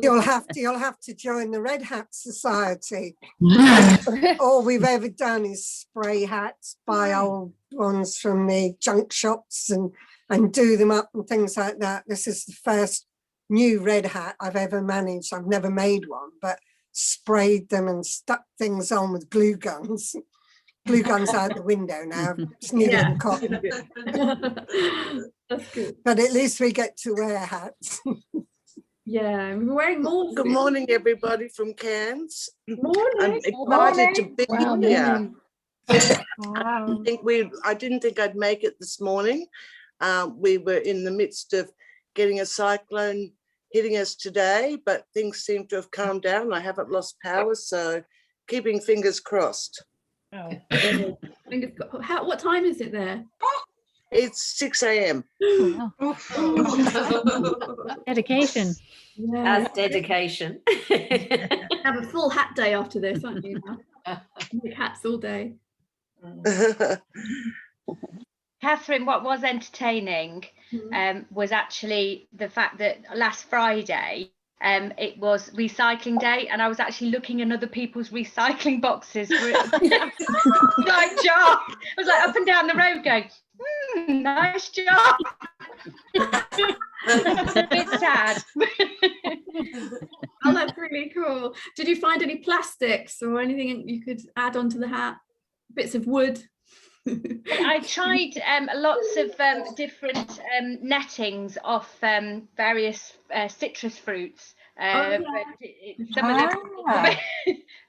You'll have to join the Red Hat Society. All we've ever done is spray hats, buy old ones from the junk shops and do them up and things like that. This is the first new red hat I've ever managed. I've never made one, but sprayed them and stuck things on with glue guns. Glue guns out the window now. It's needle and cotton. That's good. But at least we get to wear hats. Yeah, we were wearing more. Good morning, everybody from Cairns. Morning. I'm excited to be here. Wow. I didn't think I'd make it this morning. We were in the midst of getting a cyclone hitting us today, but things seem to have calmed down. I haven't lost power, so keeping fingers crossed. Oh. What time is it there? It's 6 a.m. Dedication. Yeah. That's dedication. Have a full hat day after this, aren't you? Make hats all day. Catherine, what was entertaining was actually the fact that last Friday it was recycling day, and I was actually looking in other people's recycling boxes for a nice job. I was like up and down the road going, nice job. It's a bit sad. Oh, that's really cool. Did you find any plastics or anything you could add onto the hat? Bits of wood? I tried lots of different nettings off various citrus fruits. Some of them a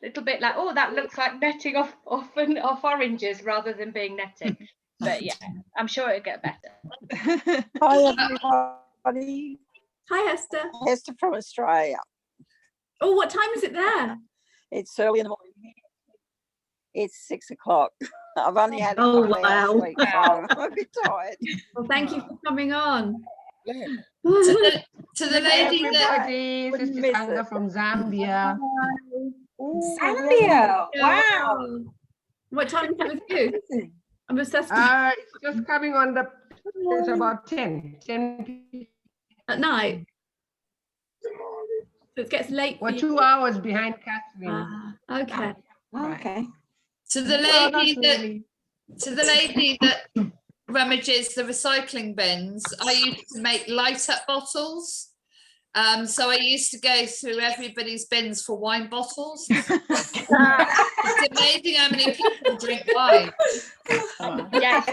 little bit like, oh, that looks like netting off oranges rather than being netting. But yeah, I'm sure it'll get better. Hi everybody. Hi Esther. Esther from Australia. Oh, what time is it there? It's early in the morning. It's 6 o'clock. I've only had Oh, a wow. week, so I'm a bit tired. Well, thank you for coming on. To the lady that Everybody, this is Anna from Zambia. Zambia. Wow. What time is it with you? I'm obsessed It's just coming on it's about 10 at night. So it gets late. We're 2 hours behind Catherine. Okay. Okay. to the lady that rummages the recycling bins, I used to make light up bottles. So I used to go through everybody's bins for wine bottles. It's amazing how many people drink wine. Yes,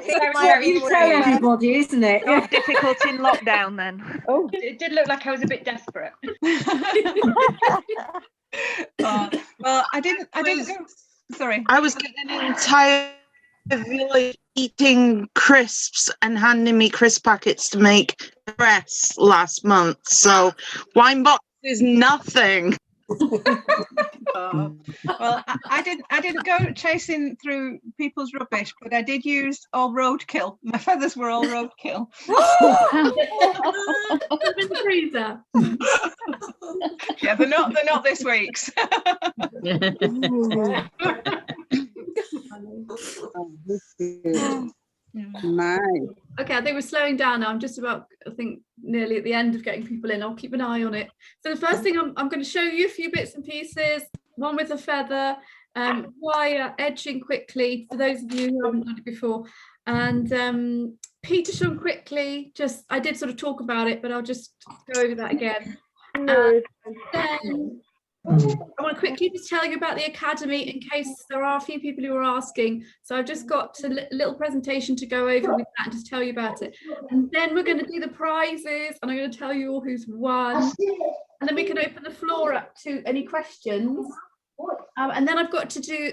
You tell everybody, isn't it? Not difficult in lockdown then. Oh, it did look like I was a bit desperate. Well, I didn't go. Sorry. I was getting an entire village eating crisps and handing me crisp packets to make press last month. So wine box is nothing. Well, I didn't go chasing through people's rubbish, but I did use all roadkill. My feathers were all roadkill. In the freezer. Yeah, they're not this week's. Nice. Okay, I think we're slowing down now. I'm just about, I think, nearly at the end of getting people in. I'll keep an eye on it. So the first thing I'm going to show you a few bits and pieces, one with a feather, wire, edging quickly, for those of you who haven't done it before. And Peter Sean quickly, I did sort of talk about it, but I'll just go over that again. And then I want to quickly just tell you about the Academy in case there are a few people who are asking. So I've just got a little presentation to go over with that and just tell you about it. And then we're going to do the prizes and I'm going to tell you all who's won. And then we can open the floor up to any questions. And then I've got to do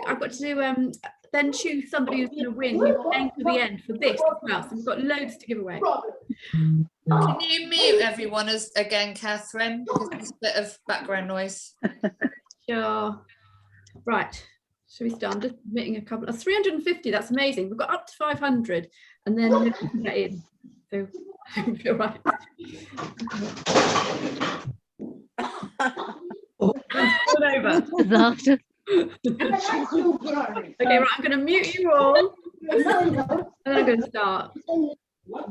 then choose somebody who's going to win, who's staying to the end for this as well. So we've got loads to give away. Can you mute everyone again, Catherine? Because there's a bit of background noise. Sure. Right. Should we start? I'm just admitting a couple of 350. That's amazing. We've got up to 500, and then we can get in. So I feel right. Over. Okay, right. I'm going to mute you all, and then I'm going to start.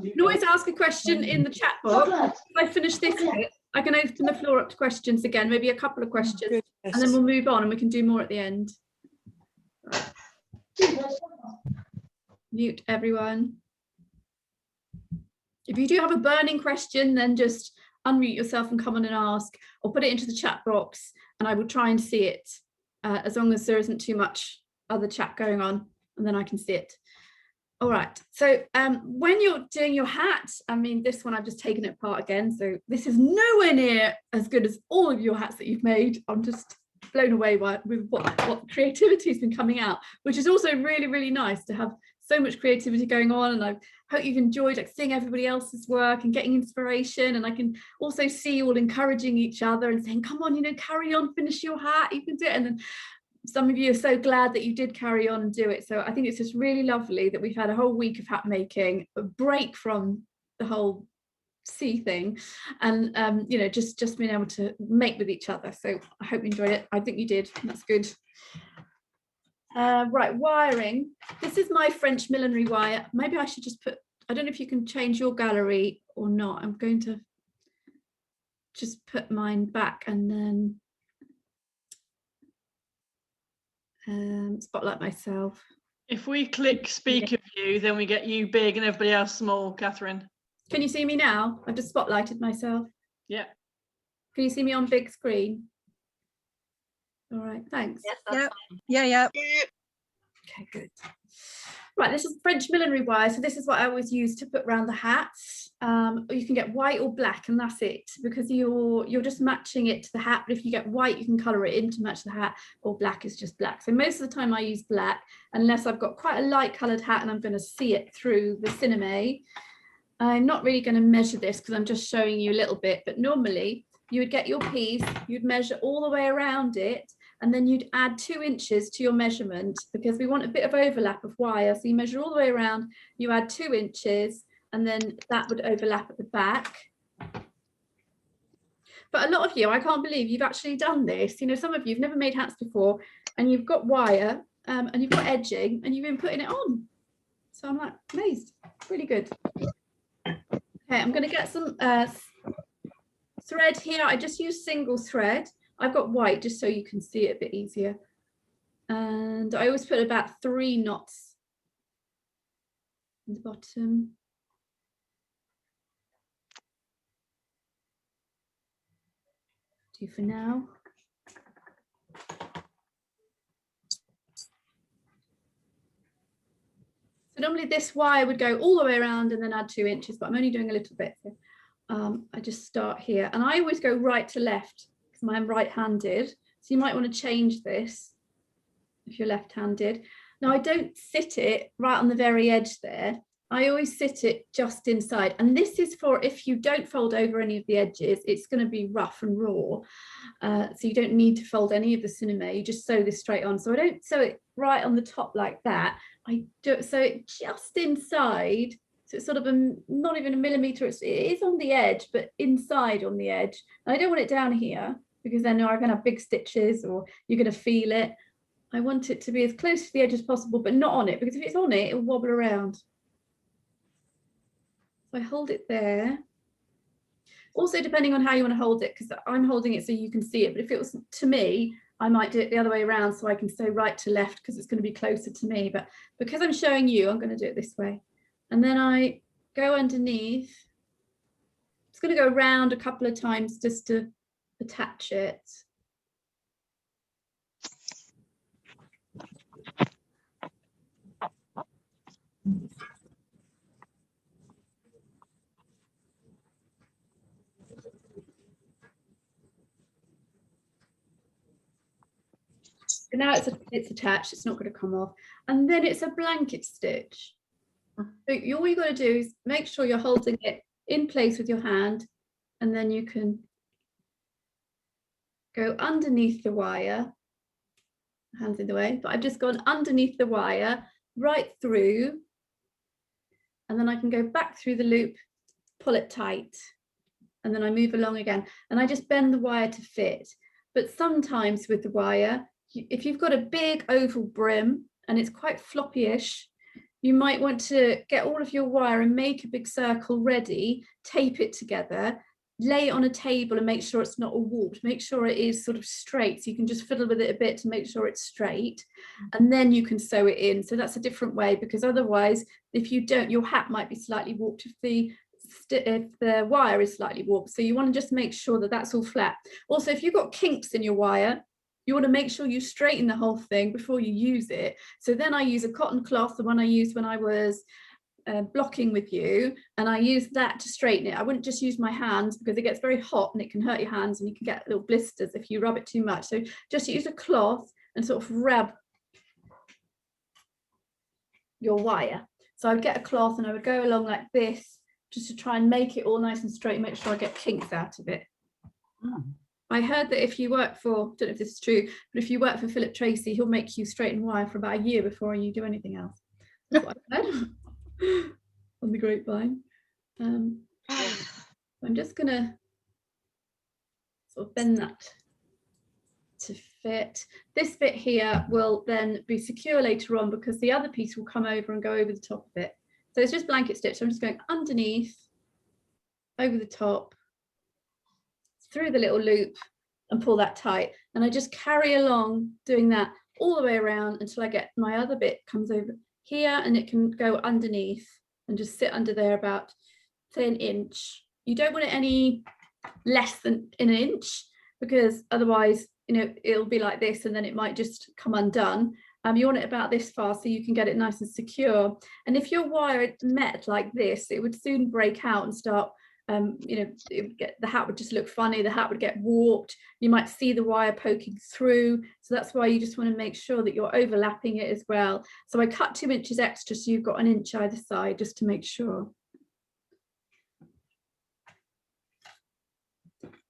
You can always ask a question in the chat box. If I finish this bit, I can open the floor up to questions again, maybe a couple of questions, and then we'll move on and we can do more at the end. Mute everyone. If you do have a burning question, then just unmute yourself and come on and ask, or put it into the chat box and I will try and see it, as long as there isn't too much other chat going on, and then I can see it. All right, so when you're doing your hat, I mean, this one I've just taken it apart again, so this is nowhere near as good as all of your hats that you've made. I'm just blown away with what creativity has been coming out, which is also really, really nice to have so much creativity going on. And I hope you've enjoyed like seeing everybody else's work and getting inspiration. And I can also see you all encouraging each other and saying, come on, you know, carry on, finish your hat, you can do it. And then some of you are so glad that you did carry on and do it. So I think it's just really lovely that we've had a whole week of hat making, a break from the whole sea thing, and you know, just being able to make with each other. So I hope you enjoyed it. I think you did. That's good. Right, wiring. This is my French millinery wire. Maybe I should just put, I don't know if you can change your gallery or not. I'm going to just put mine back and then spotlight myself. If we click speaker view, then we get you big and everybody else small, Catherine. Can you see me now? I've just spotlighted myself. Yeah. Can you see me on big screen? All right, thanks. Yes, that's fine. Yeah. Okay, good. Right, this is French millinery wire. So this is what I always use to put around the hats. You can get white or black, and that's it, because you're just matching it to the hat. But if you get white, you can colour it in to match the hat, or black is just black. So most of the time I use black, unless I've got quite a light coloured hat and I'm going to see it through the cinema. I'm not really going to measure this because I'm just showing you a little bit, but normally you would get your piece, you'd measure all the way around it, and then you'd add 2 inches to your measurement, because we want a bit of overlap of wire. So you measure all the way around, you add 2 inches, and then that would overlap at the back. But a lot of you, I can't believe you've actually done this. You know, some of you have never made hats before, and you've got wire and you've got edging, and you've been putting it on. So I'm like amazed, really good. Okay, I'm going to get some thread here. I just use single thread. I've got white just so you can see it a bit easier. And I always put about 3 knots in the bottom. Do for now. So normally this wire would go all the way around and then add 2 inches, but I'm only doing a little bit. So I just start here, and I always go right to left because I'm right-handed. So you might want to change this if you're left-handed. Now I don't sit it right on the very edge there. I always sit it just inside, and this is for if you don't fold over any of the edges, it's going to be rough and raw. So you don't need to fold any of the cinema, you just sew this straight on. So I don't sew it right on the top like that. I do sew it just inside. So it's sort of not even a millimetre, it is on the edge, but inside on the edge. And I don't want it down here because then I'm going to have big stitches or you're going to feel it. I want it to be as close to the edge as possible, but not on it, because if it's on it, it'll wobble around. So I hold it there. Also, depending on how you want to hold it, because I'm holding it so you can see it, but if it was to me, I might do it the other way around so I can sew right to left because it's going to be closer to me. But because I'm showing you, I'm going to do it this way. And then I go underneath. It's going to go around a couple of times just to attach it. So now it's attached, it's not going to come off. And then it's a blanket stitch. So all you got to do is make sure you're holding it in place with your hand, and then you can go underneath the wire. Hands in the way, but I've just gone underneath the wire right through, and then I can go back through the loop, pull it tight, and then I move along again, and I just bend the wire to fit. But sometimes with the wire, if you've got a big oval brim and it's quite floppy-ish, you might want to get all of your wire and make a big circle ready, tape it together, lay it on a table and make sure it's not all warped, make sure it is sort of straight, so you can just fiddle with it a bit to make sure it's straight, and then you can sew it in. So that's a different way, because otherwise if you don't, your hat might be slightly warped if the wire is slightly warped. So you want to just make sure that that's all flat. Also, if you've got kinks in your wire, you want to make sure you straighten the whole thing before you use it. So then I use a cotton cloth, the one I used when I was blocking with you, and I use that to straighten it. I wouldn't just use my hands, because it gets very hot and it can hurt your hands and you can get little blisters if you rub it too much. So just use a cloth and sort of rub your wire. So I would get a cloth and I would go along like this, just to try and make it all nice and straight, make sure I get kinks out of it. I heard that if you work for, don't know if this is true, but if you work for Philip Tracy, he'll make you straighten wire for about a year before you do anything else. That's what I heard on the grapevine. I'm just gonna sort of bend that to fit. This bit here will then be secure later on, because the other piece will come over and go over the top of it. So it's just blanket stitch. So I'm just going underneath, over the top, through the little loop, and pull that tight. And I just carry along doing that all the way around until I get my other bit comes over here, and it can go underneath and just sit under there about, say, an inch. You don't want it any less than an inch, because otherwise, you know, it'll be like this and then it might just come undone. You want it about this far so you can get it nice and secure. And if your wire met like this, it would soon break out and start, you know, the hat would just look funny, the hat would get warped, you might see the wire poking through. So that's why you just want to make sure that you're overlapping it as well. So I cut 2 inches extra, so you've got an inch either side, just to make sure.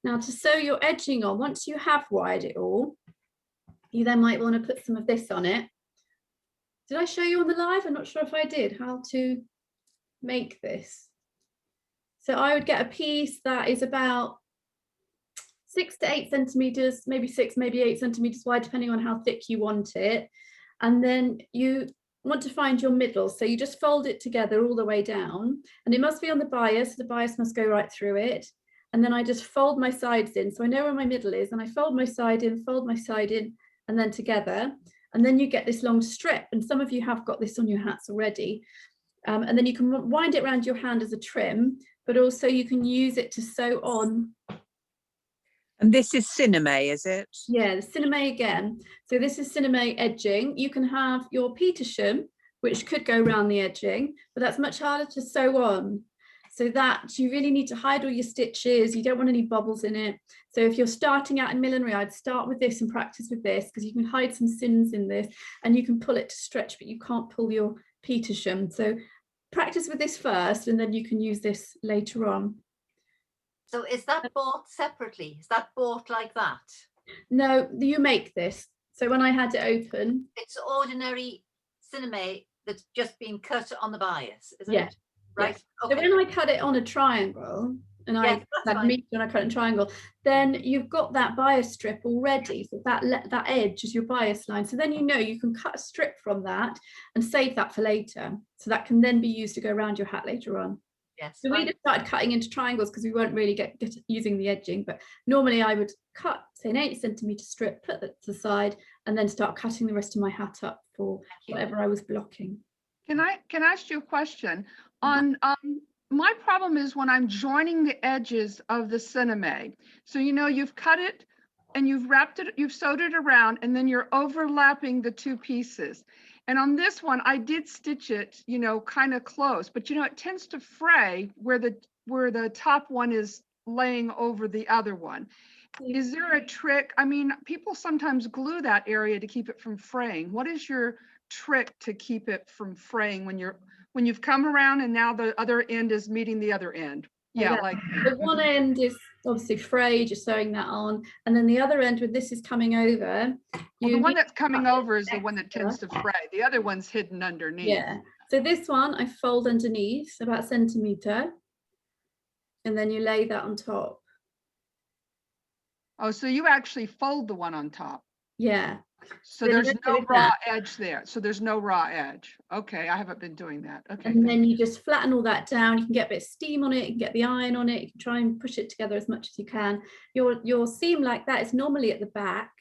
Now to sew your edging on, once you have wired it all, you then might want to put some of this on it. Did I show you on the live? I'm not sure if I did, how to make this. So I would get a piece that is about 6 to 8 centimeters, maybe 6, maybe 8 centimeters wide, depending on how thick you want it. And then you want to find your middle. So you just fold it together all the way down, and it must be on the bias. The bias must go right through it. And then I just fold my sides in. So I know where my middle is, and I fold my side in, and then together. And then you get this long strip. And some of you have got this on your hats already. And then you can wind it around your hand as a trim, but also you can use it to sew on. And this is cineme, is it? Yeah, the cineme again. So this is cineme edging. You can have your Petersham, which could go around the edging, but that's much harder to sew on. So that you really need to hide all your stitches. You don't want any bubbles in it. So if you're starting out in millinery, I'd start with this and practice with this, because you can hide some sins in this and you can pull it to stretch, but you can't pull your Petersham. So practice with this first, and then you can use this later on. So is that bought separately? Is that bought like that? No, you make this. So when I had it open, it's ordinary cinema that's just been cut on the bias, isn't yeah. it? Right. Yes. Okay. So when I cut it on a triangle, and Yes, I had meat when I cut it in triangle, then you've got that bias strip already. So that edge is your bias line. So then you know you can cut a strip from that and save that for later. So that can then be used to go around your hat later on. Yes. So we just started cutting into triangles because we weren't really get using the edging, but normally I would cut, say, an 8 centimeter strip, put that to the side, and then start cutting the rest of my hat up for whatever I was blocking. Can I ask you a question? On my problem is when I'm joining the edges of the cineme. So you know you've cut it and you've wrapped it, you've sewed it around, and then you're overlapping the two pieces. And on this one, I did stitch it, you know, kind of close, but you know, it tends to fray where the top one is laying over the other one. Is there a trick? I mean, people sometimes glue that area to keep it from fraying. What is your trick to keep it from fraying when you've come around and now the other end is meeting the other end? Yeah, like the one end is obviously frayed, you're sewing that on, and then the other end, when this is coming over, the one that's coming over is the one that tends to fray. The other one's hidden underneath. Yeah, so this one I fold underneath about a centimeter, and then you lay that on top. Oh, so you actually fold the one on top? Yeah. So there's no raw edge there. So there's no raw edge. Okay, I haven't been doing that. Okay. And then you just flatten all that down. You can get a bit of steam on it, you can get the iron on it, you can try and push it together as much as you can. Your seam like that is normally at the back,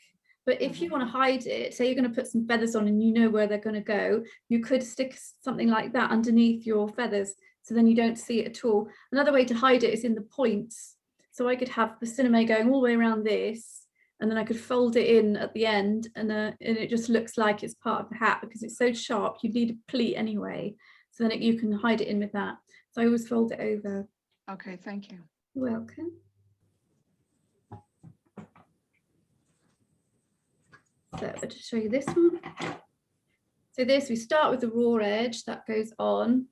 but if you want to hide it, say you're going to put some feathers on and you know where they're going to go, you could stick something like that underneath your feathers, so then you don't see it at all. Another way to hide it is in the points. So I could have the cinnamon going all the way around this, and then I could fold it in at the end, and it just looks like it's part of the hat because it's so sharp. You need a pleat anyway, so then you can hide it in with that. So I always fold it over. Okay, thank you. You're welcome. So I'll just show you this one. So this, we start with the raw edge that goes on,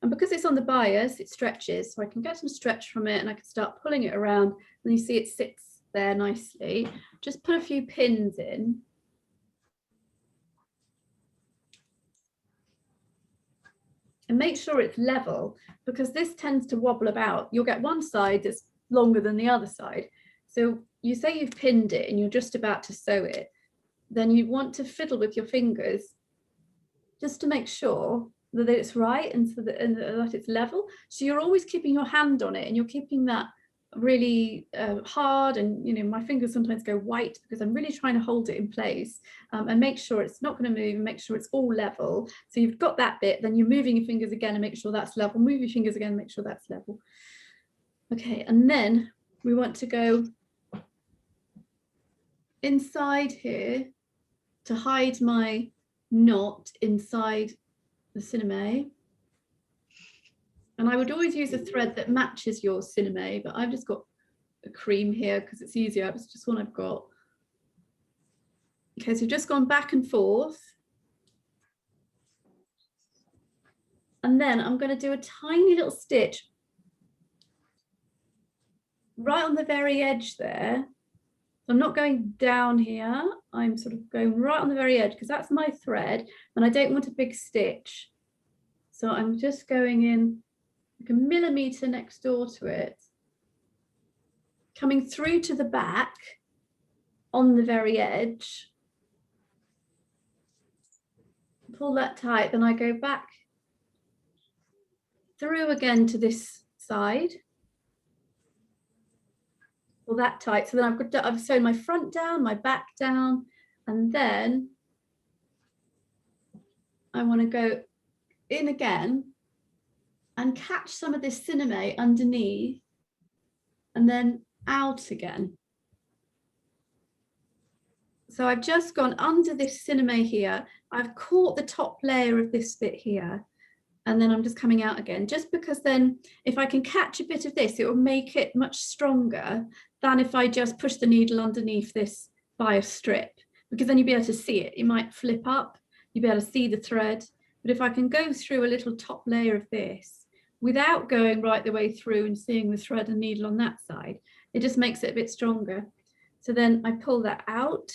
and because it's on the bias, it stretches. So I can get some stretch from it, and I can start pulling it around, and you see it sits there nicely. Just put a few pins in. And make sure it's level, because this tends to wobble about. You'll get one side that's longer than the other side. So you say you've pinned it and you're just about to sew it, then you want to fiddle with your fingers just to make sure that it's right and so that it's level. So you're always keeping your hand on it, and you're keeping that really hard, and you know, my fingers sometimes go white because I'm really trying to hold it in place, and make sure it's not going to move, and make sure it's all level. So you've got that bit, then you're moving your fingers again and make sure that's level, move your fingers again and make sure that's level. Okay, and then we want to go inside here to hide my knot inside the cinnamon. And I would always use a thread that matches your cinnamon, but I've just got a cream here because it's easier. It's just one I've got. Okay, so we've just gone back and forth. And then I'm going to do a tiny little stitch right on the very edge there. So I'm not going down here. I'm sort of going right on the very edge because that's my thread, and I don't want a big stitch. So I'm just going in like a millimetre next door to it, coming through to the back on the very edge. Pull that tight, then I go back through again to this side. Pull that tight. So then I've sewn my front down, my back down, and then I want to go in again and catch some of this cinnamon underneath, and then out again. So I've just gone under this cinnamon here. I've caught the top layer of this bit here, and then I'm just coming out again, just because then if I can catch a bit of this, it will make it much stronger than if I just push the needle underneath this bias strip, because then you'll be able to see it. It might flip up, you'll be able to see the thread. But if I can go through a little top layer of this without going right the way through and seeing the thread and needle on that side, it just makes it a bit stronger. So then I pull that out.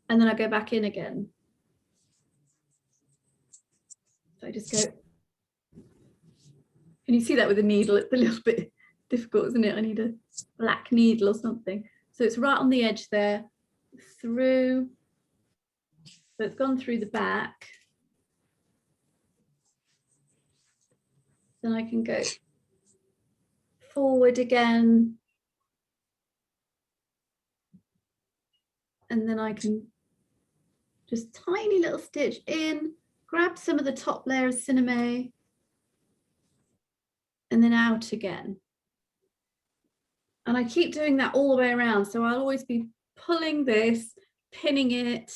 And then I go back in again. So I just go. Can you see that with a needle? It's a little bit difficult, isn't it? I need a black needle or something. So it's right on the edge there, through. So it's gone through the back. Then I can go forward again. And then I can just tiny little stitch in, grab some of the top layer of cinnamon, and then out again. And I keep doing that all the way around. So I'll always be pulling this, pinning it,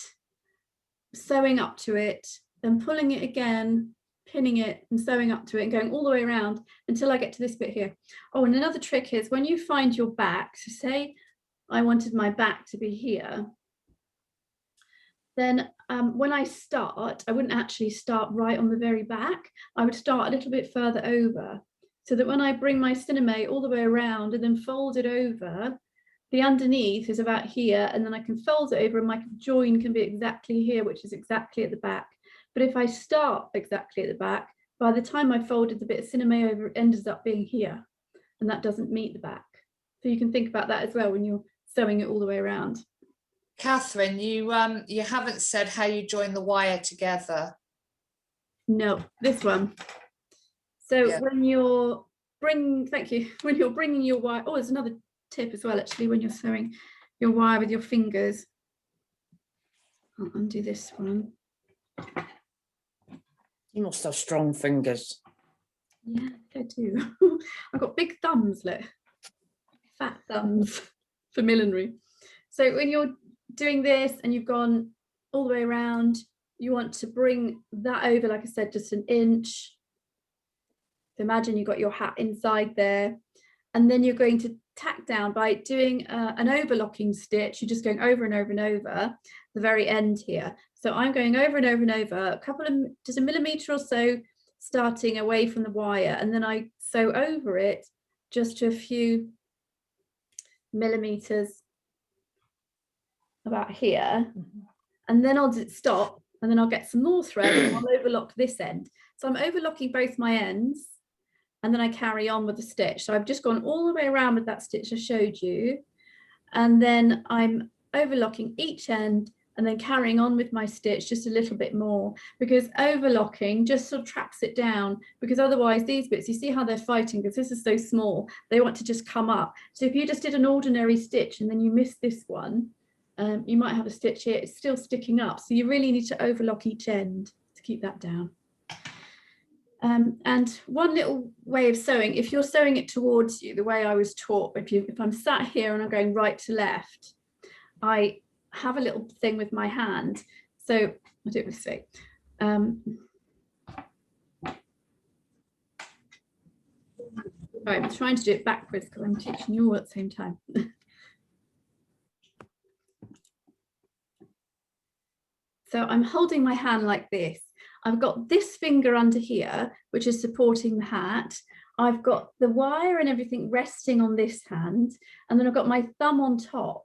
sewing up to it, then pulling it again, pinning it and sewing up to it and going all the way around until I get to this bit here. Oh, and another trick is when you find your back, so say I wanted my back to be here, then when I start, I wouldn't actually start right on the very back. I would start a little bit further over, so that when I bring my cinnamon all the way around and then fold it over, the underneath is about here, and then I can fold it over and my join can be exactly here, which is exactly at the back. But if I start exactly at the back, by the time I folded the bit of cinnamon over, it ends up being here, and that doesn't meet the back. So you can think about that as well when you're sewing it all the way around. Catherine, you haven't said how you join the wire together. No, this one. So Yeah. when you're bringing, thank you, when you're bringing your wire, oh, there's another tip as well, actually, when you're sewing your wire with your fingers. I'll undo this one. You must have strong fingers. Yeah, I do. I've got big thumbs, look. Fat thumbs for millinery. So when you're doing this and you've gone all the way around, you want to bring that over, like I said, just an inch. So imagine you've got your hat inside there, and then you're going to tack down by doing an overlocking stitch. You're just going over and over and over the very end here. So I'm going over and over and over, a couple of, just a millimetre or so, starting away from the wire, and then I sew over it just to a few millimetres about here, and then I'll stop, and then I'll get some more thread and I'll overlock this end. So I'm overlocking both my ends, and then I carry on with the stitch. So I've just gone all the way around with that stitch I showed you, and then I'm overlocking each end and then carrying on with my stitch just a little bit more, because overlocking just sort of traps it down, because otherwise these bits, you see how they're fighting because this is so small, they want to just come up. So if you just did an ordinary stitch and then you miss this one, you might have a stitch here, it's still sticking up. So you really need to overlock each end to keep that down. And one little way of sewing, if you're sewing it towards you, the way I was taught, if I'm sat here and I'm going right to left, I have a little thing with my hand. So I'll do it this way. I'm trying to do it backwards because I'm teaching you all at the same time. So I'm holding my hand like this. I've got this finger under here, which is supporting the hat. I've got the wire and everything resting on this hand, and then I've got my thumb on top.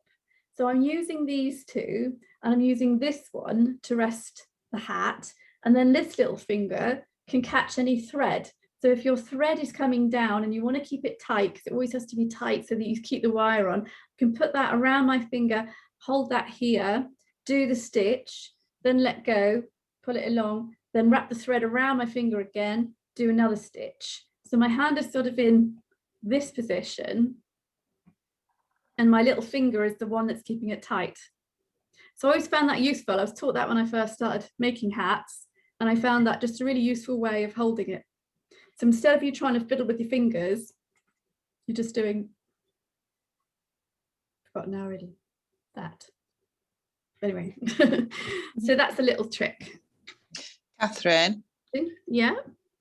So I'm using these two, and I'm using this one to rest the hat, and then this little finger can catch any thread. So if your thread is coming down and you want to keep it tight, because it always has to be tight so that you keep the wire on, you can put that around my finger, hold that here, do the stitch, then let go, pull it along, then wrap the thread around my finger again, do another stitch. So my hand is sort of in this position, and my little finger is the one that's keeping it tight. So I always found that useful. I was taught that when I first started making hats, and I found that just a really useful way of holding it. So instead of you trying to fiddle with your fingers, you're just doing, forgotten now already, that. Anyway, so that's a little trick. Catherine. Yeah.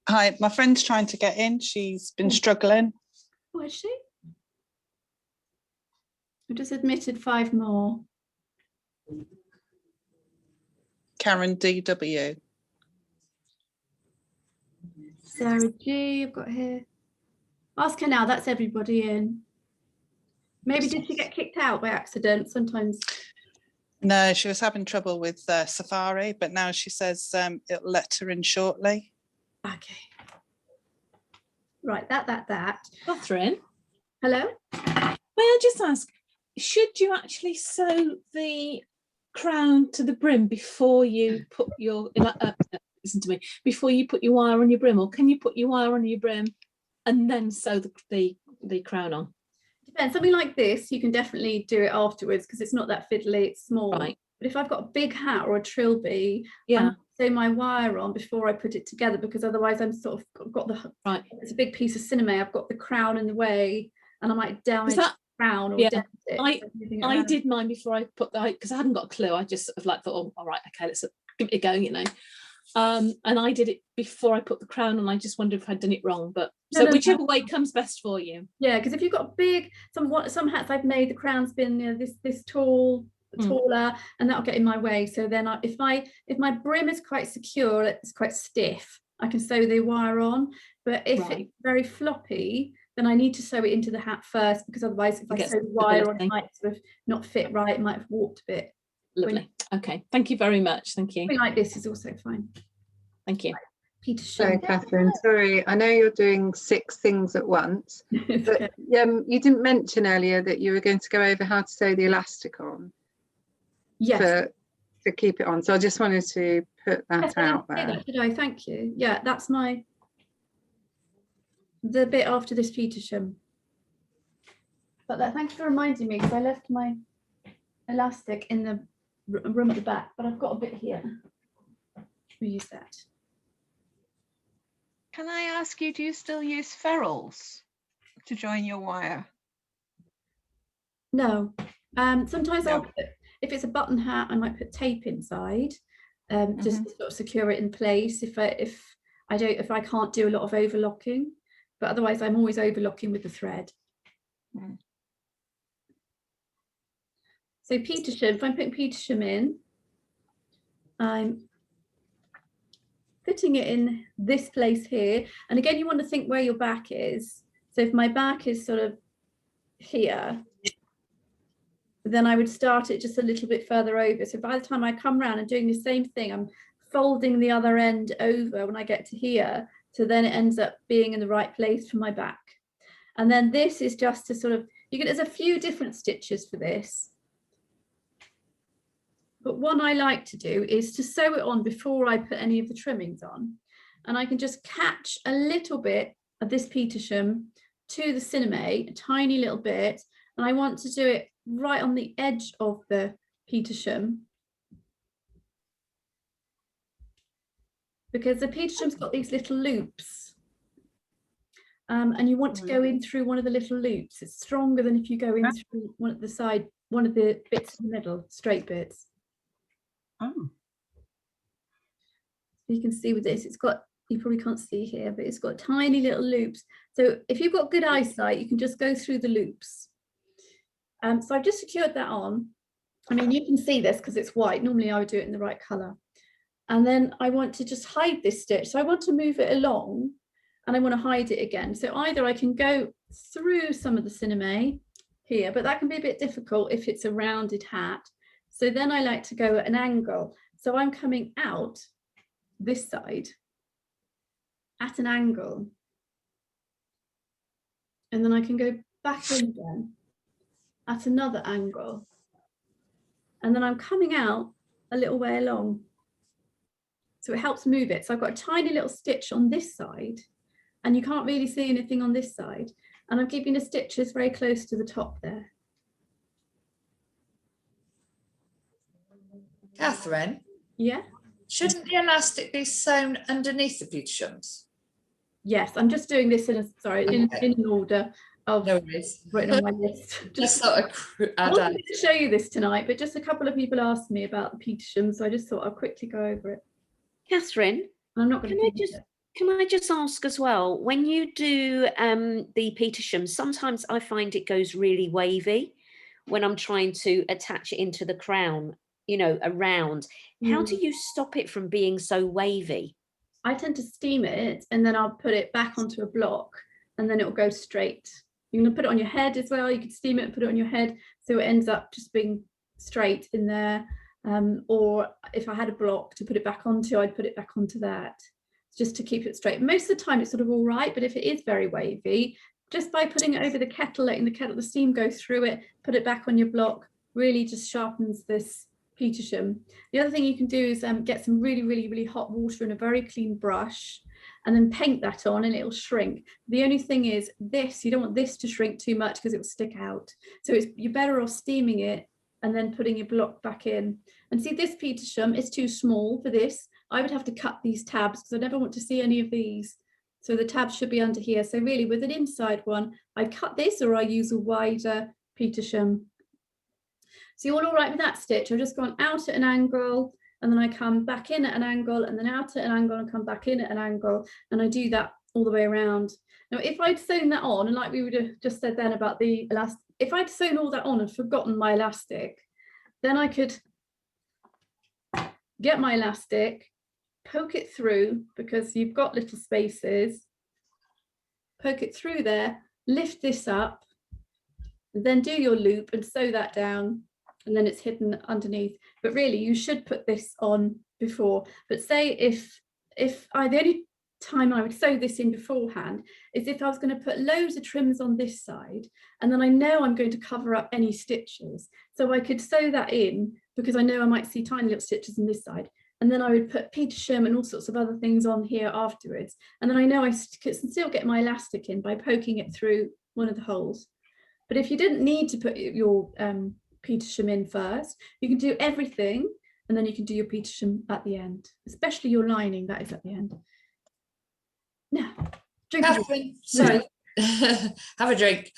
Hi, my friend's trying to get in. She's been struggling. Oh, is she? I just admitted 5 more. Karen DW. Sarah G, I've got here. Ask her now, that's everybody in. Maybe did she get kicked out by accident? Sometimes. No, she was having trouble with Safari, but now she says it'll let her in shortly. Okay. Right, that. Catherine. Hello? May I just ask, should you actually sew the crown to the brim before you put your, listen to me, before you put your wire on your brim, or can you put your wire on your brim and then sew the crown on? Depends. Something like this, you can definitely do it afterwards because it's not that fiddly, it's small. Right. But if I've got a big hat or a trilby, yeah, I sew my wire on before I put it together, because otherwise I'm sort of got the, right. It's a big piece of cinema. I've got the crown in the way, and I might damage the crown or dent it. I did mine before I put the, because I hadn't got a clue. I just sort of like thought, oh, all right, okay, let's give it a go, you know. And I did it before I put the crown on. I just wondered if I'd done it wrong, but so whichever way comes best for you. Yeah, because if you've got big, some hats I've made, the crown's been, you know, this tall, taller, and that'll get in my way. So then if my brim is quite secure, it's quite stiff, I can sew the wire on. But if it's very floppy, then I need to sew it into the hat first, because otherwise if I sew the wire on, it might sort of not fit right, it might have warped a bit. Lovely. Okay, thank you very much. Thank you. Something like this is also fine. Thank you. Petersham. Catherine, sorry, I know you're doing 6 things at once, but you didn't mention earlier that you were going to go over how to sew the elastic on. Yes. To keep it on. So I just wanted to put that out there. Did I? Thank you. Yeah, that's the bit after this Petersham. But thanks for reminding me, because I left my elastic in the room at the back, but I've got a bit here. We'll use that. Can I ask you, do you still use ferrules to join your wire? No. Sometimes I'll put, if it's a button hat, I might put tape inside, just to sort of secure it in place if I can't do a lot of overlocking, but otherwise I'm always overlocking with the thread. So Petersham, if I'm putting Petersham in, I'm putting it in this place here. And again, you want to think where your back is. So if my back is sort of here, then I would start it just a little bit further over. So by the time I come around and doing the same thing, I'm folding the other end over when I get to here. So then it ends up being in the right place for my back. And then this is just to sort of, there's a few different stitches for this. But one I like to do is to sew it on before I put any of the trimmings on. And I can just catch a little bit of this Petersham to the cinnamon, a tiny little bit. And I want to do it right on the edge of the Petersham, because the Petersham's got these little loops. And you want to go in through one of the little loops. It's stronger than if you go in through one at the side, one of the bits in the middle, straight bits. Oh. You can see with this, it's got, you probably can't see here, but it's got tiny little loops. So if you've got good eyesight, you can just go through the loops. So I've just secured that on. I mean, you can see this because it's white. Normally I would do it in the right color. And then I want to just hide this stitch. So I want to move it along and I want to hide it again. So either I can go through some of the cinnamon here, but that can be a bit difficult if it's a rounded hat. So then I like to go at an angle. So I'm coming out this side at an angle. And then I can go back in again at another angle. And then I'm coming out a little way along. So it helps move it. So I've got a tiny little stitch on this side and you can't really see anything on this side. And I'm keeping the stitches very close to the top there. Catherine? Yeah? Shouldn't the elastic be sewn underneath the Petershams? Yes, I'm just doing this in an order of written on my list. Just thought I wanted to show you this tonight, but just a couple of people asked me about the Petersham, so I just thought I'll quickly go over it. Catherine, I'm not going can I just ask as well, when you do the Petersham, sometimes I find it goes really wavy when I'm trying to attach it into the crown, you know, around. How do you stop it from being so wavy? I tend to steam it and then I'll put it back onto a block and then it will go straight. You can put it on your head as well. You could steam it and put it on your head so it ends up just being straight in there. Or if I had a block to put it back onto, I'd put it back onto that just to keep it straight. Most of the time it's sort of all right, but if it is very wavy, just by putting it over the kettle, letting the steam go through it, put it back on your block, really just sharpens this Petersham. The other thing you can do is get some really hot water and a very clean brush and then paint that on and it'll shrink. The only thing is this, you don't want this to shrink too much because it will stick out. So you're better off steaming it and then putting your block back in. And see, this Petersham is too small for this. I would have to cut these tabs because I never want to see any of these. So the tabs should be under here. So really with an inside one, I cut this or I use a wider Petersham. So you're all right with that stitch? I've just gone out at an angle and then I come back in at an angle and then out at an angle and come back in at an angle. And I do that all the way around. Now, if I'd sewn that on, and like we would have just said then about the elastic, if I'd sewn all that on and forgotten my elastic, then I could get my elastic, poke it through because you've got little spaces, poke it through there, lift this up, then do your loop and sew that down, and then it's hidden underneath. But really you should put this on before. But say if the only time I would sew this in beforehand is if I was going to put loads of trims on this side, and then I know I'm going to cover up any stitches. So I could sew that in because I know I might see tiny little stitches on this side. And then I would put Petersham and all sorts of other things on here afterwards. And then I know I could still get my elastic in by poking it through one of the holes. But if you didn't need to put your Petersham in first, you can do everything and then you can do your Petersham at the end, especially your lining, that is at the end. Now, drink. Catherine, sorry, have a drink.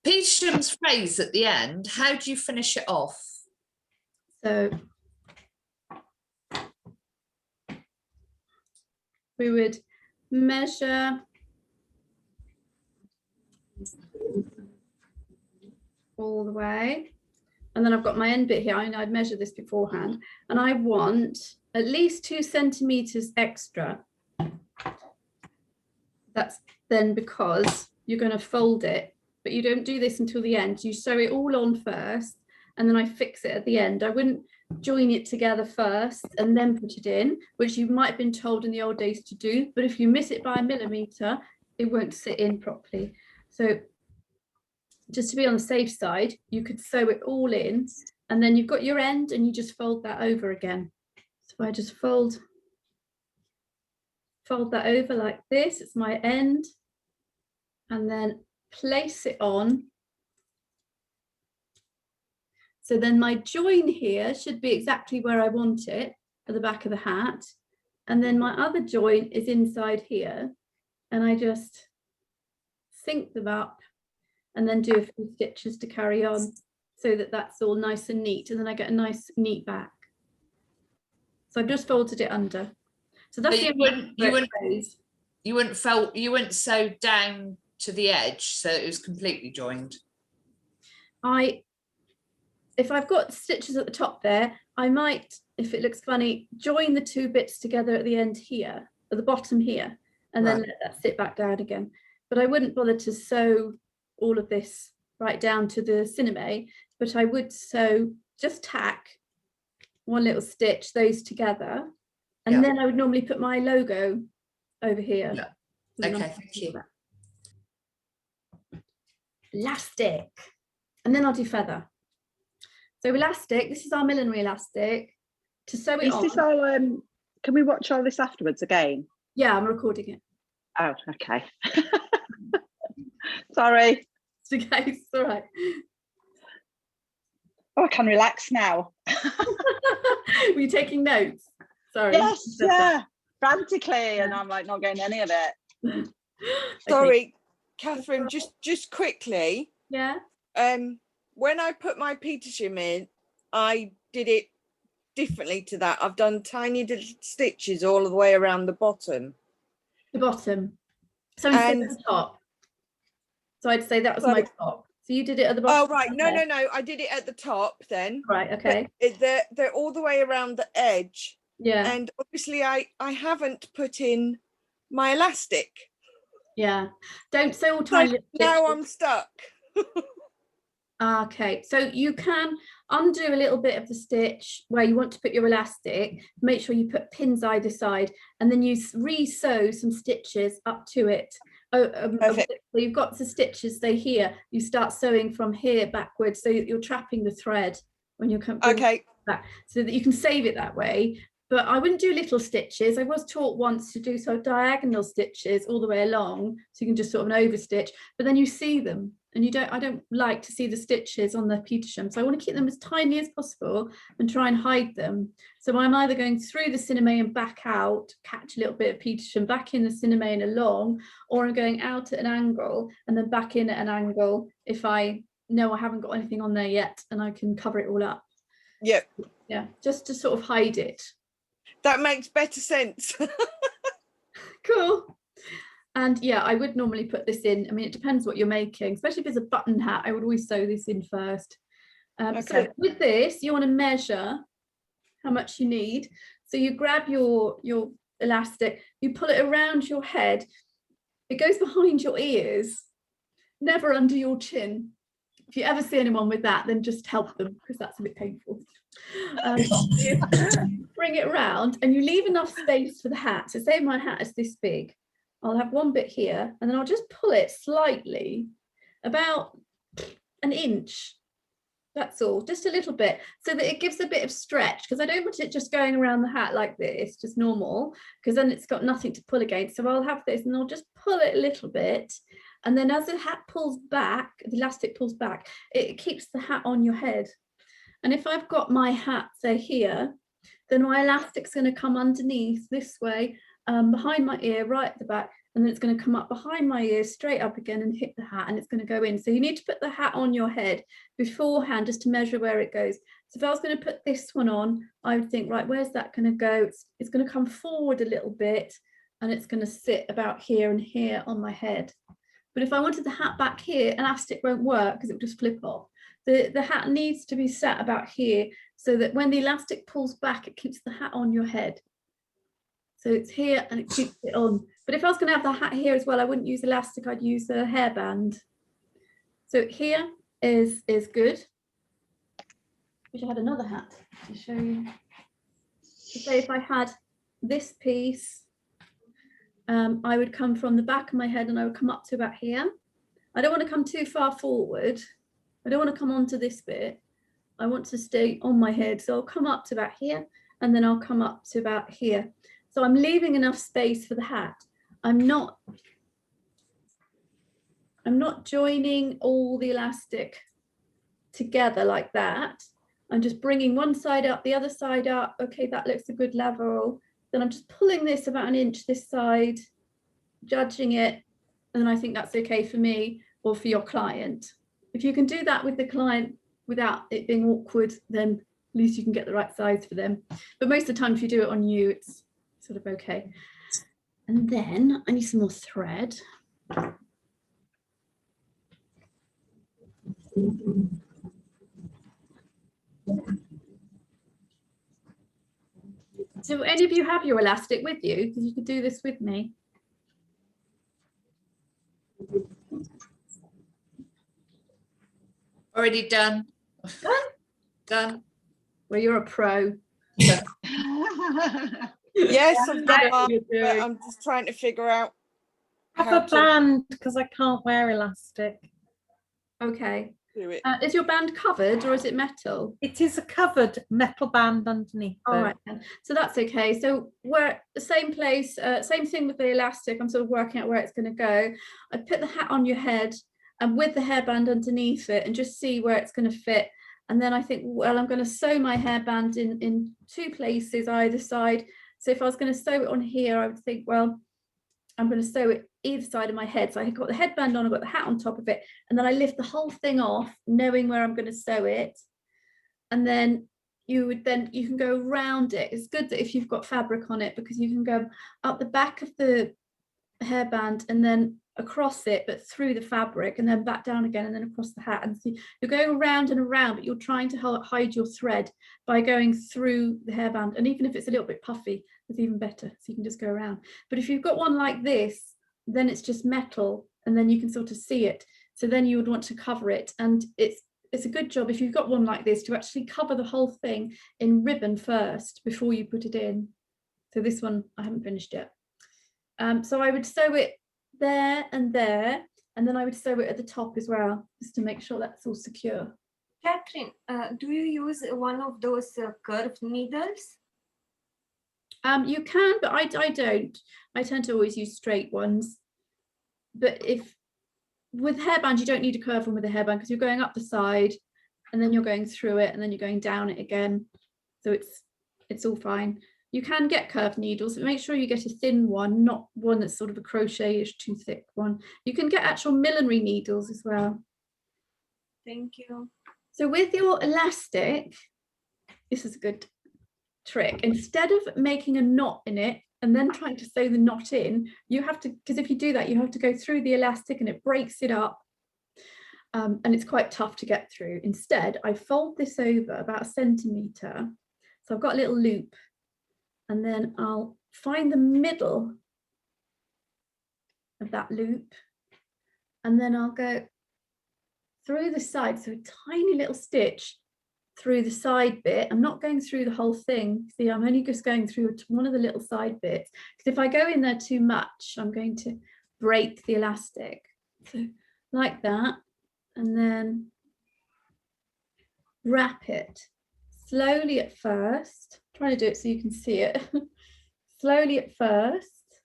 Petersham's phrase at the end, how do you finish it off? So we would measure all the way, and then I've got my end bit here. I'd measure this beforehand, and I want at least 2 centimeters extra. That's then because you're going to fold it, but you don't do this until the end. You sew it all on first, and then I fix it at the end. I wouldn't join it together first and then put it in, which you might have been told in the old days to do, but if you miss it by a millimeter, it won't sit in properly. So just to be on the safe side, you could sew it all in, and then you've got your end and you just fold that over again. So I just fold that over like this, it's my end, and then place it on. So then my join here should be exactly where I want it, at the back of the hat. And then my other join is inside here. And I just sync them up and then do a few stitches to carry on so that that's all nice and neat. And then I get a nice neat back. So I've just folded it under. So that's you wouldn't sew down to the edge so it was completely joined. If I've got stitches at the top there, I might, if it looks funny, join the 2 bits together at the end here, at the bottom here, and then let that sit back down again. But I wouldn't bother to sew all of this right down to the cineme, but I would sew, just tack 1 little stitch, those together, and then I would normally put my logo over here. Yeah. Okay, thank you. Elastic, and then I'll do feather. So elastic, this is our millinery elastic. To sew it on. Is this all, can we watch all this afterwards again? Yeah, I'm recording it. Oh, okay. Sorry. It's okay, it's all right. Oh, I can relax now. Were you taking notes? Sorry. Yes, yeah, frantically, and I'm like not getting any of it. Sorry, Catherine, just quickly. Yeah. When I put my Petersham in, I did it differently to that. I've done tiny little stitches all the way around the bottom. The bottom. So instead of the top. So I'd say that was my top. So you did it at the bottom. Oh right, no, I did it at the top then. Right, okay. They're all the way around the edge. Yeah. And obviously I haven't put in my elastic. Yeah. Don't sew all tiny little stitches. Now I'm stuck. Okay, so you can undo a little bit of the stitch where you want to put your elastic, make sure you put pins either side, and then you re-sew some stitches up to it. So you've got the stitches, say here, you start sewing from here backwards, so you're trapping the thread when you're coming back, so that you can save it that way. But I wouldn't do little stitches. I was taught once to do sort of diagonal stitches all the way along, so you can just sort of an overstitch, but then you see them. And I don't like to see the stitches on the Petersham. So I want to keep them as tiny as possible and try and hide them. So I'm either going through the cineme and back out, catch a little bit of Petersham, back in the cineme and along, or I'm going out at an angle and then back in at an angle if I know I haven't got anything on there yet and I can cover it all up. Yeah. Yeah, just to sort of hide it. That makes better sense. Cool. And yeah, I would normally put this in. I mean, it depends what you're making, especially if it's a button hat. I would always sew this in first. So with this, you want to measure how much you need. So you grab your elastic, you pull it around your head. It goes behind your ears, never under your chin. If you ever see anyone with that, then just help them because that's a bit painful. You bring it around and you leave enough space for the hat. So say my hat is this big, I'll have one bit here and then I'll just pull it slightly, about an inch. That's all, just a little bit, so that it gives a bit of stretch, because I don't want it just going around the hat like this, just normal, because then it's got nothing to pull against. So I'll have this and I'll just pull it a little bit. And then as the hat pulls back, the elastic pulls back, it keeps the hat on your head. And if I've got my hat, say here, then my elastic's going to come underneath this way, behind my ear, right at the back, and then it's going to come up behind my ear, straight up again and hit the hat, and it's going to go in. So you need to put the hat on your head beforehand just to measure where it goes. So if I was going to put this one on, I would think, right, where's that going to go? It's going to come forward a little bit and it's going to sit about here and here on my head. But if I wanted the hat back here, elastic won't work because it will just flip off. The hat needs to be sat about here so that when the elastic pulls back, it keeps the hat on your head. So it's here and it keeps it on. But if I was going to have the hat here as well, I wouldn't use elastic, I'd use a hairband. So here is good. Wish I had another hat to show you. So say if I had this piece, I would come from the back of my head and I would come up to about here. I don't want to come too far forward. I don't want to come onto this bit. I want to stay on my head. So I'll come up to about here and then I'll come up to about here. So I'm leaving enough space for the hat. I'm not joining all the elastic together like that. I'm just bringing one side up, the other side up. Okay, that looks a good level. Then I'm just pulling this about an inch this side, judging it. And I think that's okay for me or for your client. If you can do that with the client without it being awkward, then at least you can get the right size for them. But most of the time, if you do it on you, it's sort of okay. And then I need some more thread. So any of you have your elastic with you? Because you could do this with me. Already done. Done. Well, you're a pro. Yes, I've got mine, but I'm just trying to figure out Have a band because I can't wear elastic. Okay. Do it. Is your band covered or is it metal? It is a covered metal band underneath. All right, then. So that's okay. So we're the same place, same thing with the elastic. I'm sort of working out where it's going to go. I put the hat on your head and with the hairband underneath it and just see where it's going to fit. And then I think, well, I'm going to sew my hairband in two places either side. So if I was going to sew it on here, I would think, well, I'm going to sew it either side of my head. So I've got the headband on, I've got the hat on top of it, and then I lift the whole thing off, knowing where I'm going to sew it. And then you can go around it. It's good that if you've got fabric on it, because you can go up the back of the hairband and then across it, but through the fabric, and then back down again and then across the hat. And so you're going around and around, but you're trying to hide your thread by going through the hairband. And even if it's a little bit puffy, it's even better. So you can just go around. But if you've got one like this, then it's just metal and then you can sort of see it. So then you would want to cover it. And it's a good job if you've got one like this to actually cover the whole thing in ribbon first before you put it in. So this one, I haven't finished yet. So I would sew it there, and then I would sew it at the top as well, just to make sure that's all secure. Catherine, do you use one of those curved needles? You can, but I don't. I tend to always use straight ones. But if with hairband, you don't need a curved one with a hairband because you're going up the side and then you're going through it and then you're going down it again. So it's all fine. You can get curved needles, but make sure you get a thin one, not one that's sort of a crochet-ish, too thick one. You can get actual millinery needles as well. Thank you. So with your elastic, this is a good trick. Instead of making a knot in it and then trying to sew the knot in, you have to, because if you do that, you have to go through the elastic and it breaks it up. And it's quite tough to get through. Instead, I fold this over about 1 centimetre. So I've got a little loop. And then I'll find the middle of that loop and then I'll go through the side, so a tiny little stitch through the side bit. I'm not going through the whole thing. See, I'm only just going through one of the little side bits, because if I go in there too much, I'm going to break the elastic. So like that, and then wrap it slowly at first. I'm trying to do it so you can see it. Slowly at first,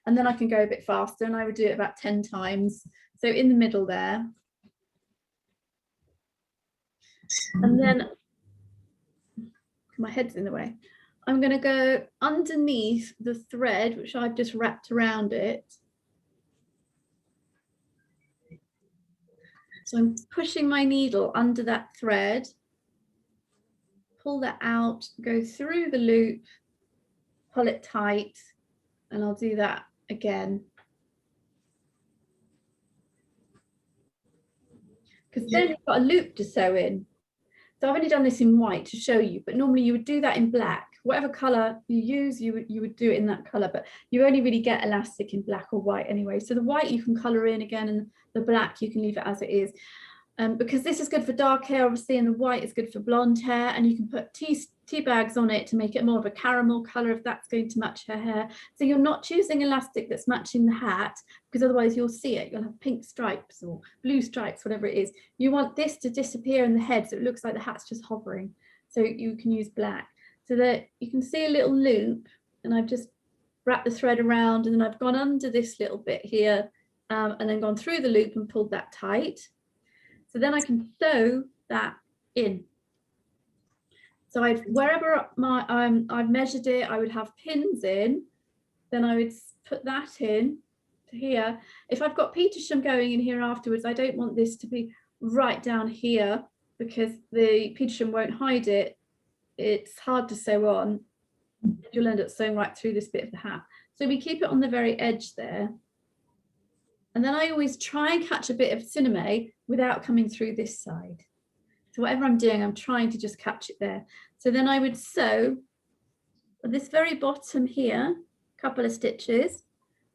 and then I can go a bit faster, and I would do it about 10 times. So in the middle there. And then my head's in the way. I'm going to go underneath the thread, which I've just wrapped around it. So I'm pushing my needle under that thread, pull that out, go through the loop, pull it tight, and I'll do that again. Because then you've got a loop to sew in. So I've only done this in white to show you, but normally you would do that in black. Whatever colour you use, you would do it in that colour, but you only really get elastic in black or white anyway. So the white you can colour in again, and the black you can leave it as it is. Because this is good for dark hair, obviously, and the white is good for blonde hair, and you can put tea bags on it to make it more of a caramel colour if that's going to match her hair. So you're not choosing elastic that's matching the hat, because otherwise you'll see it. You'll have pink stripes or blue stripes, whatever it is. You want this to disappear in the head so it looks like the hat's just hovering. So you can use black. So that you can see a little loop, and I've just wrapped the thread around, and then I've gone under this little bit here, and then gone through the loop and pulled that tight. So then I can sew that in. So wherever I've measured it, I would have pins in, then I would put that in to here. If I've got Petersham going in here afterwards, I don't want this to be right down here, because the Petersham won't hide it. It's hard to sew on. You'll end up sewing right through this bit of the hat. So we keep it on the very edge there. And then I always try and catch a bit of cinnamon without coming through this side. So whatever I'm doing, I'm trying to just catch it there. So then I would sew at this very bottom here, a couple of stitches.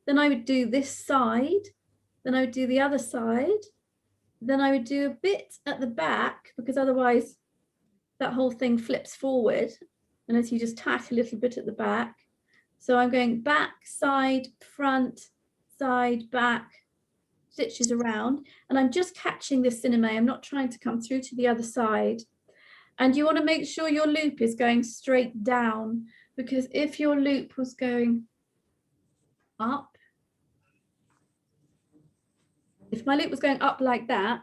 Then I would do this side. Then I would do the other side. Then I would do a bit at the back, because otherwise that whole thing flips forward, unless you just tack a little bit at the back. So I'm going back, side, front, side, back, stitches around, and I'm just catching this cinnamon. I'm not trying to come through to the other side. And you want to make sure your loop is going straight down, because if your loop was going up, if my loop was going up like that,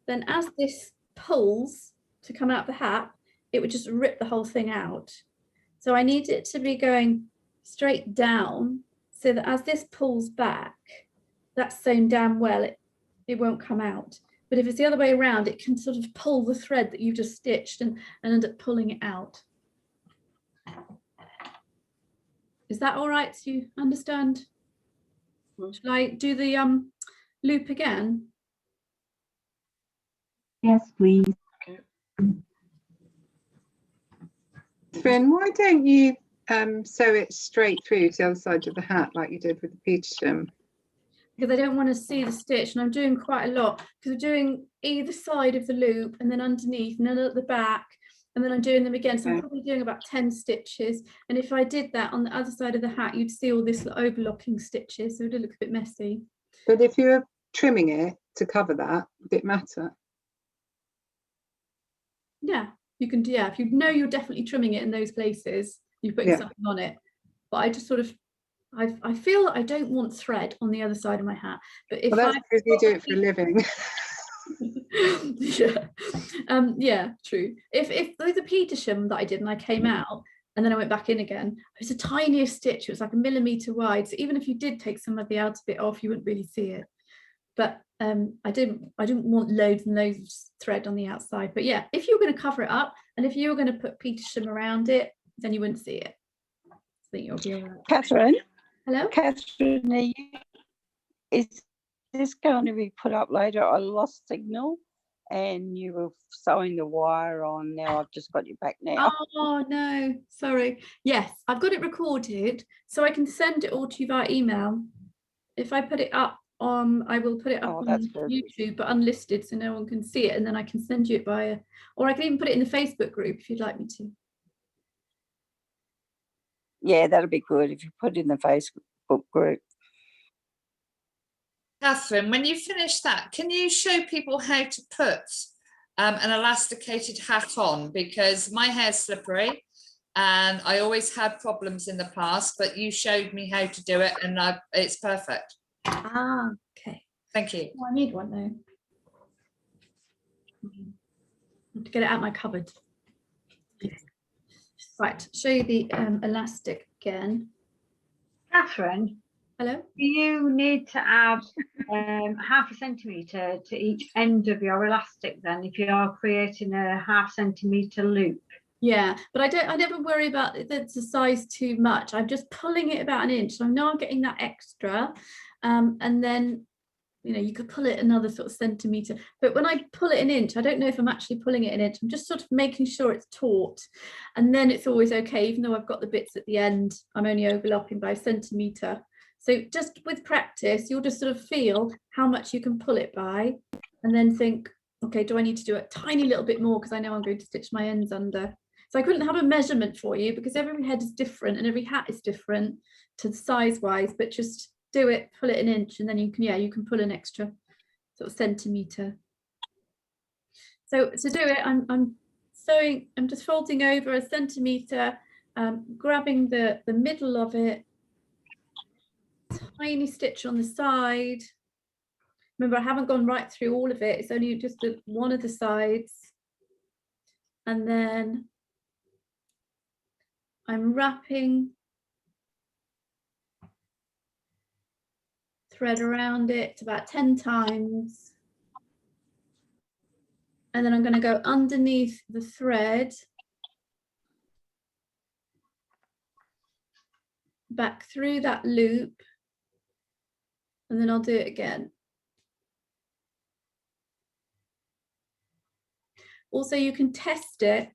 then as this pulls to come out the hat, it would just rip the whole thing out. So I need it to be going straight down, so that as this pulls back, that's sewn down well, it won't come out. But if it's the other way around, it can sort of pull the thread that you just stitched and end up pulling it out. Is that all right? Do you understand? Shall I do the loop again? Yes, please. Okay. Finn, why don't you sew it straight through to the other side of the hat like you did with the Petersham? Because I don't want to see the stitch, and I'm doing quite a lot, because I'm doing either side of the loop and then underneath and then at the back, and then I'm doing them again. So I'm probably doing about 10 stitches. And if I did that on the other side of the hat, you'd see all this overlocking stitches, so it would look a bit messy. But if you're trimming it to cover that, would it matter? Yeah, you can do, yeah, if you know you're definitely trimming it in those places, you're putting something on it. But I just sort of, I feel that I don't want thread on the other side of my hat. But if well, that's because you do it for a living. Yeah, yeah, true. If there's a Petersham that I did and I came out and then I went back in again, it was the tiniest stitch. It was like 1 millimeter wide. So even if you did take some of the outer bit off, you wouldn't really see it. But I didn't want loads and loads of thread on the outside. But yeah, if you were going to cover it up and if you were going to put Petersham around it, then you wouldn't see it. I think you'll be all right. Catherine. Hello? Catherine, is this going to be put up later? I lost signal and you were sewing the wire on. Now I've just got you back now. Oh no, sorry. Yes, I've got it recorded so I can send it all to you via email. If I put it up I will put it up Oh, on that's good. YouTube, but unlisted, so no one can see it, and then I can send you it via, or I can even put it in the Facebook group if you'd like me to. Yeah, that'll be good if you put it in the Facebook group. Catherine, when you finish that, can you show people how to put an elasticated hat on? Because my hair's slippery and I always had problems in the past, but you showed me how to do it and it's perfect. Ah, okay. Thank you. Oh, I need one though. I have to get it out of my cupboard. Right, show you the elastic again. Catherine, hello. Do you need to add 0.5 centimetre to each end of your elastic then, if you are creating a 0.5 centimetre loop? Yeah, but I never worry about the size too much. I'm just pulling it about 1 inch. So I know I'm getting that extra. And then, you know, you could pull it another sort of centimetre. But when I pull it 1 inch, I don't know if I'm actually pulling it 1 inch. I'm just sort of making sure it's taut. And then it's always okay, even though I've got the bits at the end, I'm only overlapping by 1 centimetre. So just with practice, you'll just sort of feel how much you can pull it by and then think, okay, do I need to do a tiny little bit more because I know I'm going to stitch my ends under. So I couldn't have a measurement for you because every head is different and every hat is different to size wise, but just do it, pull it 1 inch, and then you can, yeah, you can pull an extra sort of centimetre. So to do it, I'm sewing, I'm just folding over 1 centimetre, grabbing the middle of it, tiny stitch on the side. Remember, I haven't gone right through all of it. It's only just one of the sides. And then I'm wrapping thread around it about 10 times. And then I'm going to go underneath the thread, back through that loop, and then I'll do it again. Also, you can test it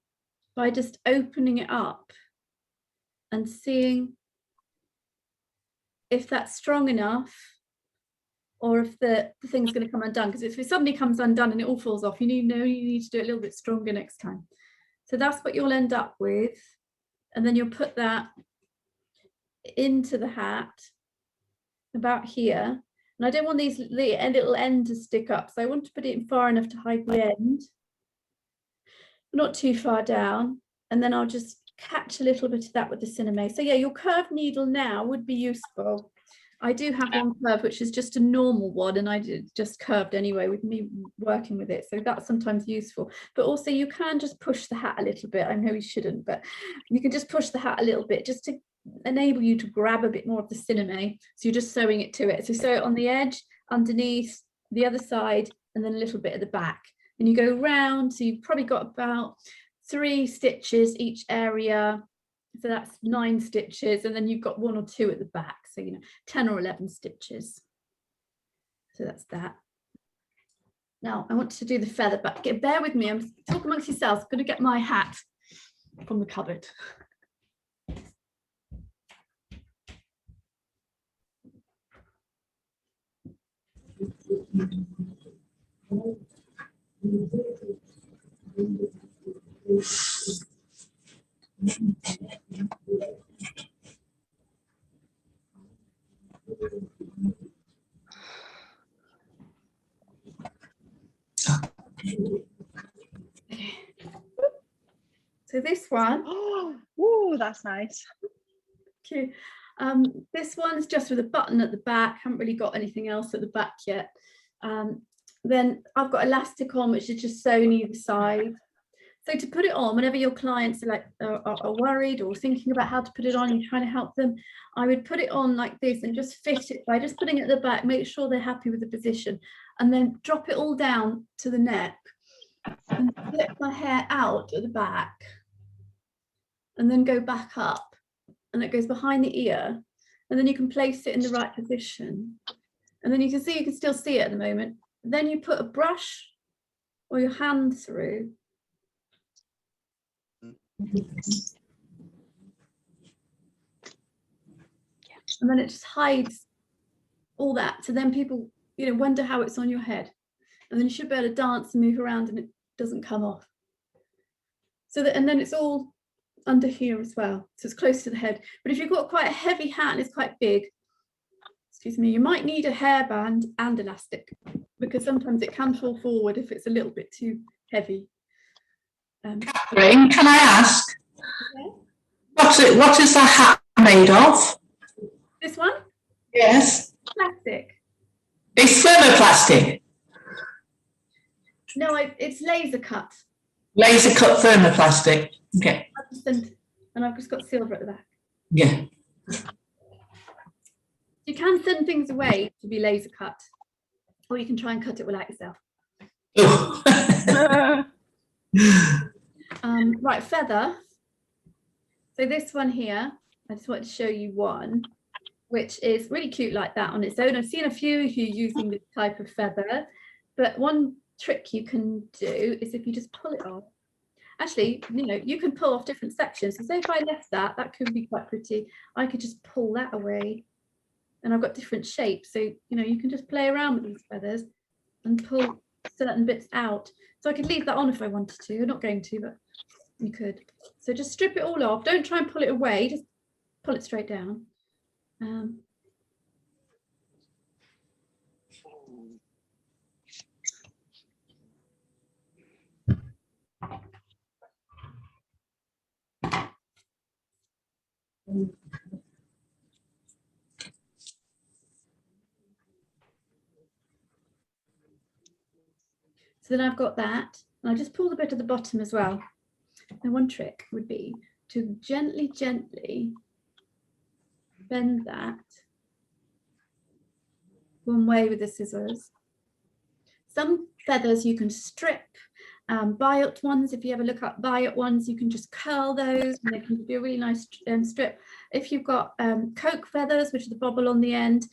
by just opening it up and seeing if that's strong enough or if the thing's going to come undone. Because if it suddenly comes undone and it all falls off, you know you need to do it a little bit stronger next time. So that's what you'll end up with. And then you'll put that into the hat about here. And I don't want the little end to stick up. So I want to put it in far enough to hide the end, not too far down. And then I'll just catch a little bit of that with the cinnamon. So yeah, your curved needle now would be useful. I do have one curve, which is just a normal one, and I did just curved anyway with me working with it. So that's sometimes useful. But also you can just push the hat a little bit. I know you shouldn't, but you can just push the hat a little bit just to enable you to grab a bit more of the cinnamon. So you're just sewing it to it. So sew it on the edge, underneath, the other side, and then a little bit at the back. And you go round, so you've probably got about 3 stitches each area. So that's 9 stitches, and then you've got 1 or 2 at the back. So, you know, 10 or 11 stitches. So that's that. Now I want to do the feather, but bear with me. I'm talking amongst yourselves. I'm going to get my hat from the cupboard. So this one, oh, that's nice. Okay. This one's just with a button at the back. Haven't really got anything else at the back yet. Then I've got elastic on, which is just sewn either side. So to put it on, whenever your clients are like are worried or thinking about how to put it on, and you're trying to help them, I would put it on like this and just fit it by just putting it at the back, make sure they're happy with the position, and then drop it all down to the neck and flip my hair out at the back and then go back up, and it goes behind the ear, and then you can place it in the right position, and then you can still see it at the moment. Then you put a brush or your hand through, and then it just hides all that. So then people, you know, wonder how it's on your head. And then you should be able to dance and move around and it doesn't come off. So that, and then it's all under here as well. So it's close to the head. But if you've got quite a heavy hat and it's quite big, excuse me, you might need a hairband and elastic, because sometimes it can fall forward if it's a little bit too heavy. Catherine, can I ask? Okay. What is that hat made of? This one? Yes. Plastic. It's thermoplastic. No, it's laser cut. Laser cut thermoplastic. Okay. And I've just got silver at the back. Yeah. You can send things away to be laser cut, or you can try and cut it without yourself. Right, feather. So this one here, I just wanted to show you one, which is really cute like that on its own. I've seen a few of you using this type of feather, but one trick you can do is if you just pull it off. Actually, you know, you can pull off different sections. So say if I left that could be quite pretty. I could just pull that away. And I've got different shapes. So, you know, you can just play around with these feathers and pull certain bits out. So I could leave that on if I wanted to. I'm not going to, but you could. So just strip it all off. Don't try and pull it away. Just pull it straight down. So then I've got that, and I just pull the bit at the bottom as well. And one trick would be to gently, gently bend that one way with the scissors. Some feathers you can strip, biot ones, if you ever look up biot ones, you can just curl those and they can be a really nice strip. If you've got coke feathers, which is the bobble on the end,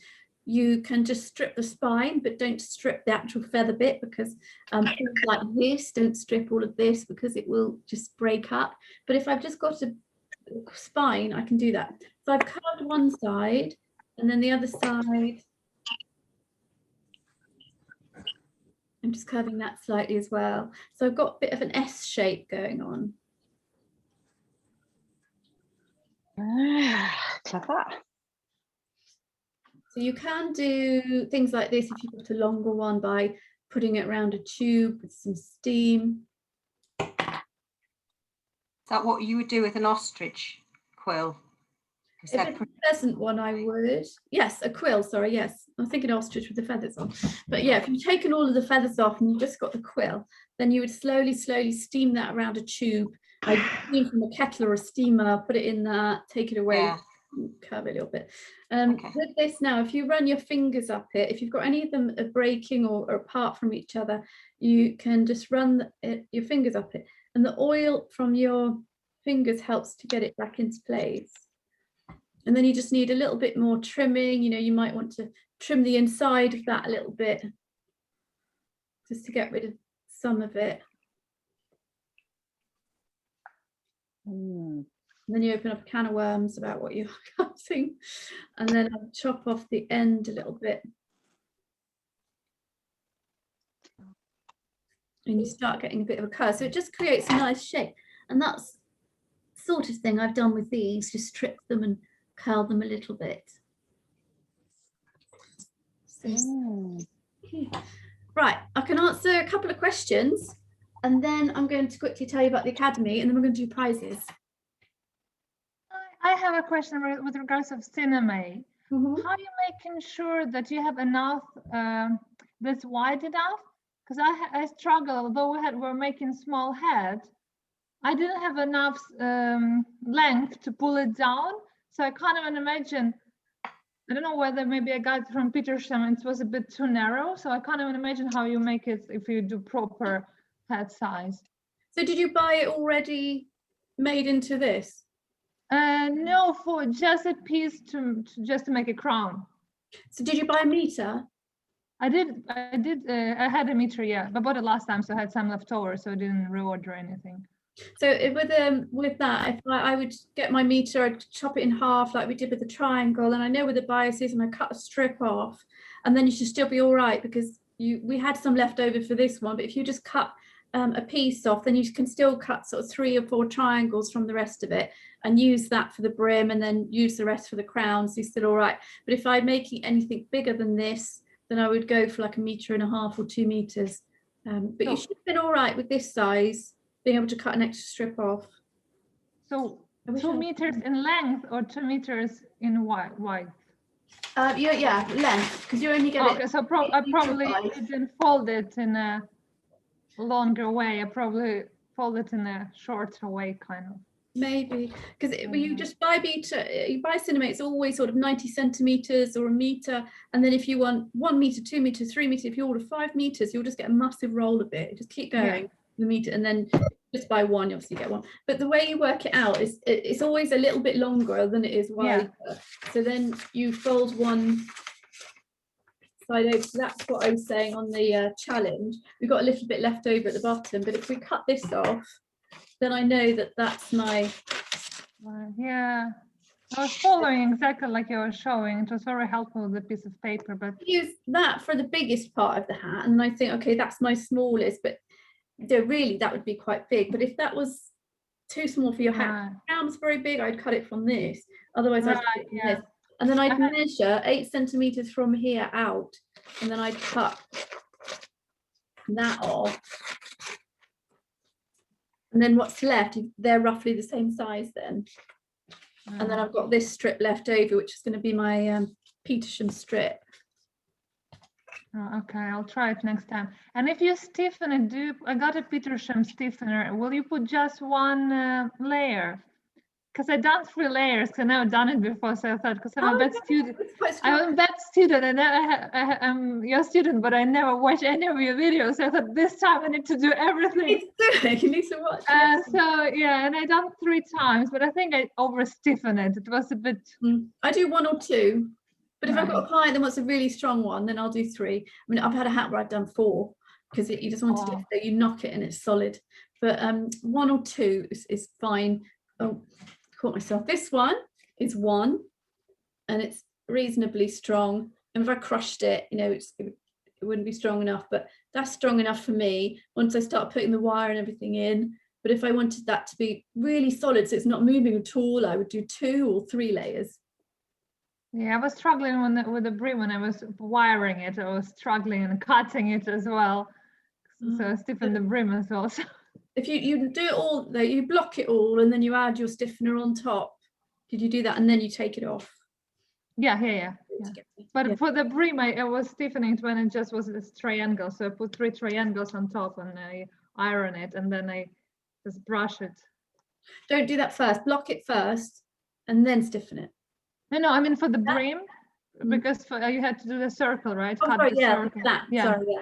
you can just strip the spine, but don't strip the actual feather bit, because things like this, don't strip all of this because it will just break up. But if I've just got a spine, I can do that. So I've carved one side and then the other side. I'm just curving that slightly as well. So I've got a bit of an S shape going on. Clever. So you can do things like this if you've got a longer one by putting it around a tube with some steam. Is that what you would do with an ostrich quill? If it's a pheasant one, I would. Yes, a quill, sorry, yes. I'm thinking ostrich with the feathers on. But yeah, if you've taken all of the feathers off and you've just got the quill, then you would slowly, slowly steam that around a tube. I'd steam from a kettle or a steamer, put it in that, take it away. Yeah. Curve it a little bit. With this now, if you run your fingers up it, if you've got any of them are breaking or apart from each other, you can just run your fingers up it, and the oil from your fingers helps to get it back into place. And then you just need a little bit more trimming. You know, you might want to trim the inside of that a little bit just to get rid of some of it. And then you open up a can of worms about what you're cutting, and then I'll chop off the end a little bit. And you start getting a bit of a curve. So it just creates a nice shape. And that's the sort of thing I've done with these, just strip them and curl them a little bit. So, right, I can answer a couple of questions, and then I'm going to quickly tell you about the Academy, and then we're going to do prizes. I have a question with regards of cinema. How are you making sure that you have enough that's wide enough? Because I struggle, although we're making small head, I didn't have enough length to pull it down. So I can't even imagine, I don't know whether maybe I got it from Peterson, it was a bit too narrow. So I can't even imagine how you make it if you do proper head size. So did you buy it already made into this? No, for just a piece just to make a crown. So did you buy a meter? I did. I had a meter, yeah. I bought it last time, so I had some left over, so I didn't reorder anything. So with that, if I would get my meter, I'd chop it in half like we did with the triangle, and I know where the bias is, and I cut a strip off, and then you should still be all right, because we had some left over for this one. But if you just cut a piece off, then you can still cut sort of 3 or 4 triangles from the rest of it and use that for the brim, and then use the rest for the crown, so you're still all right. But if I'm making anything bigger than this, then I would go for like 1.5 meters or 2 meters. But you should have been all right with this size, being able to cut an extra strip off. So 2 meters in length or 2 meters in wide? Yeah, length, because you only get okay, so I probably didn't fold it in a longer way. I probably fold it in a shorter way, kind of. Maybe, because you just buy meter, you buy Cinnamate, it's always sort of 90 centimeters or 1 meter, and then if you want 1 meter, 2 meters, 3 meters, if you order 5 meters, you'll just get a massive roll of it. Just keep going, the meter, and then just buy one, you obviously get one. But the way you work it out is it's always a little bit longer than it is wider. So then you fold one side over. So that's what I was saying on the challenge. We've got a little bit left over at the bottom, but if we cut this off, then I know that that's my. Yeah, I was following exactly like you were showing. It was very helpful with the piece of paper, but use that for the biggest part of the hat, and I think, okay, that's my smallest, but really that would be quite big. But if that was too small for your hat, crown was very big, I'd cut it from this. Otherwise, I'd cut it from this. And then I'd measure 8 centimeters from here out, and then I'd cut that off. And then what's left, they're roughly the same size then. And then I've got this strip left over, which is going to be my Petersham strip. Okay, I'll try it next time. And if you stiffen it, I got a Petersham stiffener. Will you put just 1 layer? Because I've done 3 layers, because I've never done it before. So I thought, because I'm a bad student. I'm a bad student. I'm your student, but I never watch any of your videos. So I thought this time I need to do everything. You need to watch. So yeah, and I done 3 times, but I think I over stiffened it. It was a bit. I do 1 or 2, but if I've got a client that wants a really strong one, then I'll do 3. I mean, I've had a hat where I've done 4, because you just want to do it so you knock it and it's solid. But 1 or 2 is fine. Oh, caught myself. This one is 1, and it's reasonably strong. And if I crushed it, you know, it wouldn't be strong enough, but that's strong enough for me once I start putting the wire and everything in. But if I wanted that to be really solid, so it's not moving at all, I would do 2 or 3 layers. Yeah, I was struggling with the brim when I was wiring it. I was struggling and cutting it as well. So I stiffened the brim as well. So. If you do it all, though, you block it all and then you add your stiffener on top. Did you do that and then you take it off? Yeah. But for the brim, I was stiffening it when it just was this triangle. So I put 3 triangles on top and I iron it, and then I just brush it. Don't do that first. Block it first and then stiffen it. No, I mean for the brim, because you had to do the circle, right? Oh, cut sorry, the circle. The flat. Sorry,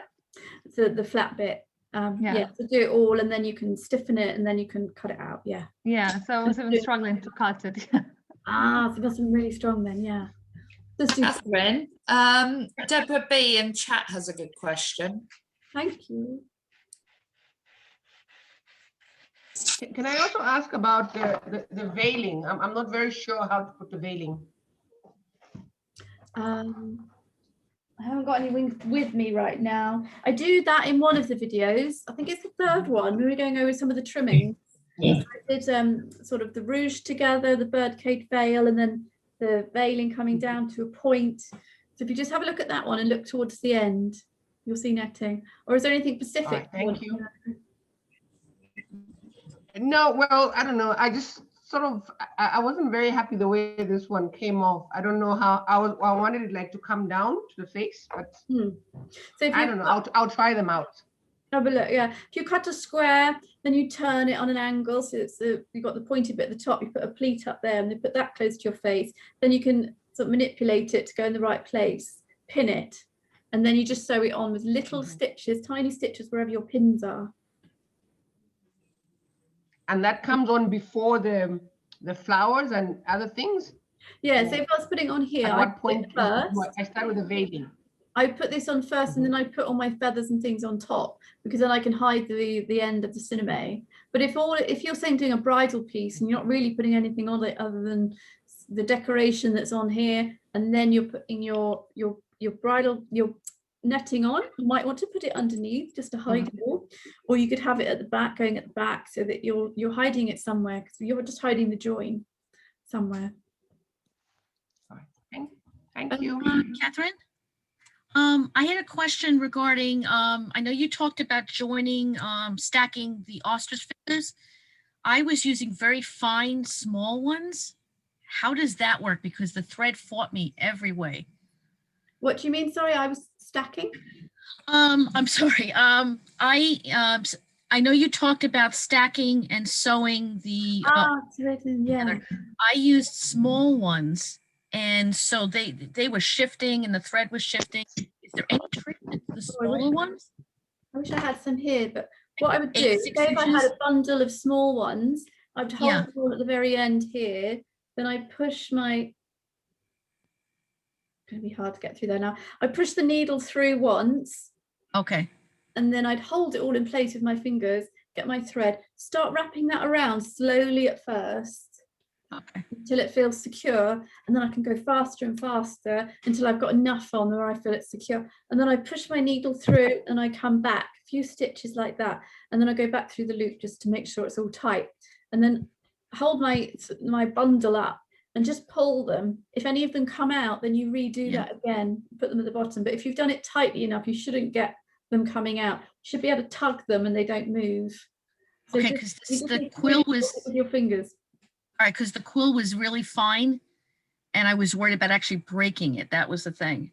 So the flat bit. So do it all, and then you can stiffen it, and then you can cut it out. Yeah, so I was even struggling to cut it. So it must be really strong then. Catherine, Deborah B in chat has a good question. Thank you. Can I also ask about the veiling? I'm not very sure how to put the veiling. I haven't got any with me right now. I do that in one of the videos. I think it's the 3rd one. We were going over some of the trimming. I did sort of the rouge together, the birdcage veil, and then the veiling coming down to a point. So if you just have a look at that one and look towards the end, you'll see netting. Or is there anything specific? Right, thank you. No, well, I don't know. I just sort of, I wasn't very happy the way this one came off. I don't know how, I wanted it like to come down to the face, but so if I don't know, I'll try them out. Have a look, If you cut a square, then you turn it on an angle, so it's you've got the pointy bit at the top, you put a pleat up there and you put that close to your face, then you can sort of manipulate it to go in the right place, pin it, and then you just sew it on with little stitches, tiny stitches wherever your pins are. And that comes on before the flowers and other things? Yeah, so if I was putting on here, at what point first, I start with the veiling. I put this on first, and then I put all my feathers and things on top, because then I can hide the end of the Cinnamate. But if you're saying doing a bridal piece and you're not really putting anything on it other than the decoration that's on here, and then you're putting your bridal, your netting on, you might want to put it underneath just to hide it all, or you could have it at the back, going at the back, so that you're hiding it somewhere, because you're just hiding the join somewhere. Thank you. Catherine? I had a question regarding, I know you talked about joining, stacking the ostrich feathers. I was using very fine, small ones. How does that work? Because the thread fought me every way. What do you mean? Sorry, I was stacking? I'm sorry. I know you talked about stacking and sewing the, yeah. I used small ones. And so they were shifting and the thread was shifting. Is there any treatment to the smaller ones? I wish I had some here, but what I would do, 8, say 6 if I had inches? a bundle of small ones, I'd hold Yeah. it all at the very end here, then I'd push my, gonna be hard to get through there now. I push the needle through once. Okay. And then I'd hold it all in place with my fingers, get my thread, start wrapping that around slowly at first. Okay. Until it feels secure, and then I can go faster and faster until I've got enough on where I feel it's secure, and then I push my needle through and I come back a few stitches like that, and then I go back through the loop just to make sure it's all tight, and then hold my bundle up and just pull them. If any of them come out, then you redo that again, put them at the bottom. But if you've done it tightly enough, you shouldn't get them coming out. You should be able to tug them and they don't move. So Okay, because the quill was with your fingers. All right, because the quill was really fine and I was worried about actually breaking it. That was the thing.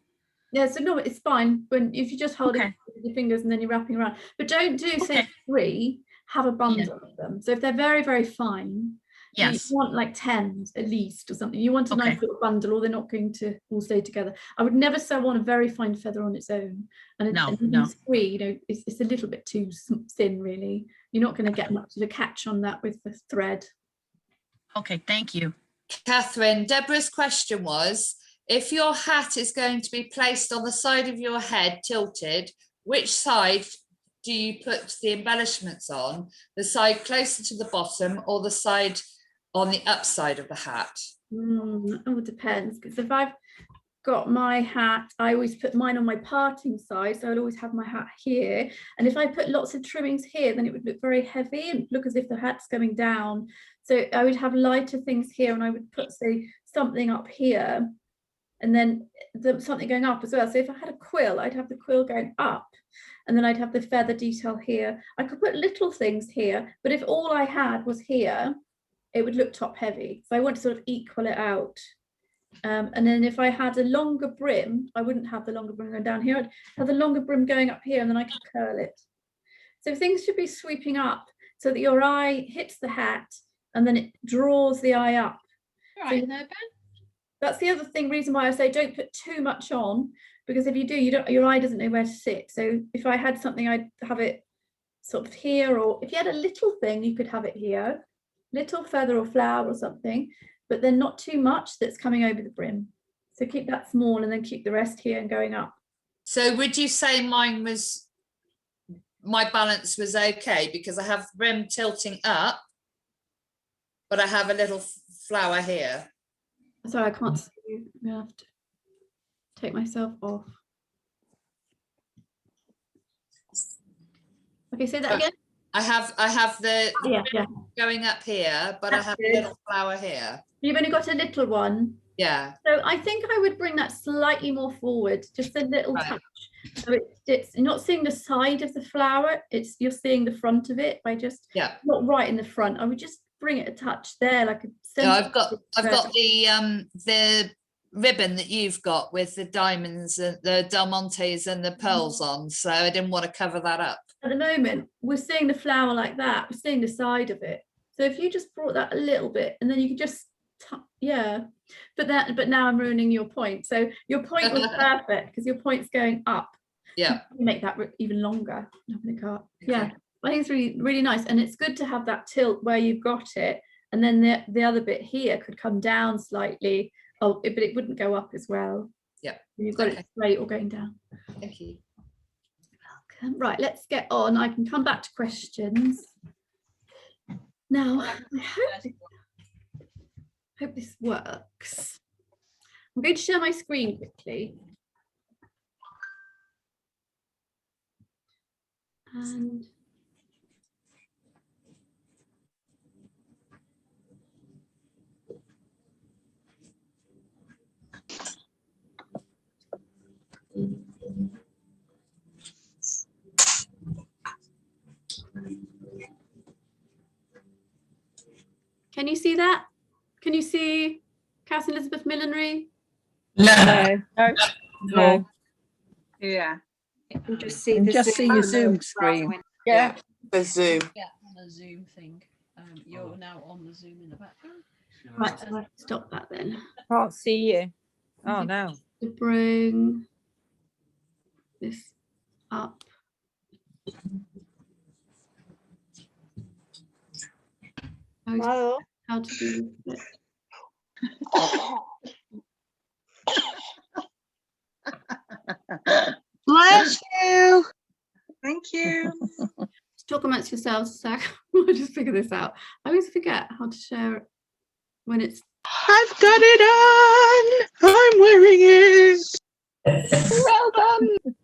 Yeah, so no, it's fine when if you just hold it with your fingers and then you're wrapping around. But don't do say 3, have a bundle of them. So if they're very, very fine, you want like 10 at least or something. You want a nice little bundle, or they're not going to all stay together. I would never sew on a very fine feather on its own. And No. 3, you know, it's a little bit too thin, really. You're not going to get much of a catch on that with the thread. Okay, thank you. Catherine, Deborah's question was, if your hat is going to be placed on the side of your head tilted, which side do you put the embellishments on? The side closer to the bottom or the side on the upside of the hat? It all depends, because if I've got my hat, I always put mine on my parting side, so I'll always have my hat here, and if I put lots of trimmings here, then it would look very heavy and look as if the hat's going down. So I would have lighter things here, and I would put, say, something up here, and then something going up as well. So if I had a quill, I'd have the quill going up, and then I'd have the feather detail here. I could put little things here, but if all I had was here, it would look top heavy. So I want to sort of equal it out. And then if I had a longer brim, I wouldn't have the longer brim going down here. I'd have the longer brim going up here, and then I could curl it. So things should be sweeping up so that your eye hits the hat, and then it draws the eye up. Right, there, Ben. That's the other reason why I say don't put too much on, because if you do, your eye doesn't know where to sit. So if I had something, I'd have it sort of here, or if you had a little thing, you could have it here, little feather or flower or something, but then not too much that's coming over the brim. So keep that small and then keep the rest here and going up. So would you say my balance was okay, because I have the brim tilting up, but I have a little flower here? Sorry, I can't see you. I'm gonna have to take myself off. Okay, say that again. I have the yeah. going up here, but I have a little flower here. You've only got a little one. Yeah. So I think I would bring that slightly more forward, just a little touch. So it's you're not seeing the side of the flower, you're seeing the front of it by just not right in the front. I would just bring it a touch there, like a I've got the ribbon that you've got with the diamonds and the Del Montes and the pearls on, so I didn't want to cover that up. At the moment, we're seeing the flower like that, we're seeing the side of it. So if you just brought that a little bit, and then you could just but now I'm ruining your point. So your point was perfect, because your point's going up. Yeah. Make that even longer. Yeah, I think it's really, really nice, and it's good to have that tilt where you've got it, and then the other bit here could come down slightly. But it wouldn't go up as well. Yeah. You've got it straight or going down. Thank you. Welcome. Right, let's get on. I can come back to questions. Now, I hope this works. I'm going to share my screen quickly. And can you see that? Can you see Cass Elizabeth Millinery? No. No. Yeah. You can just see And the just see your Zoom rather screen. when- Yeah, the Zoom. Yeah, on the Zoom thing. You're now on the Zoom in the background. Right, so let's stop that then. Can't see you. Oh no. To bring this up. How to do it. Bless you. Thank you. Talk amongst yourselves a sec. I'll just figure this out. I always forget how to share it when it's. I've got it on. I'm wearing it. Well done.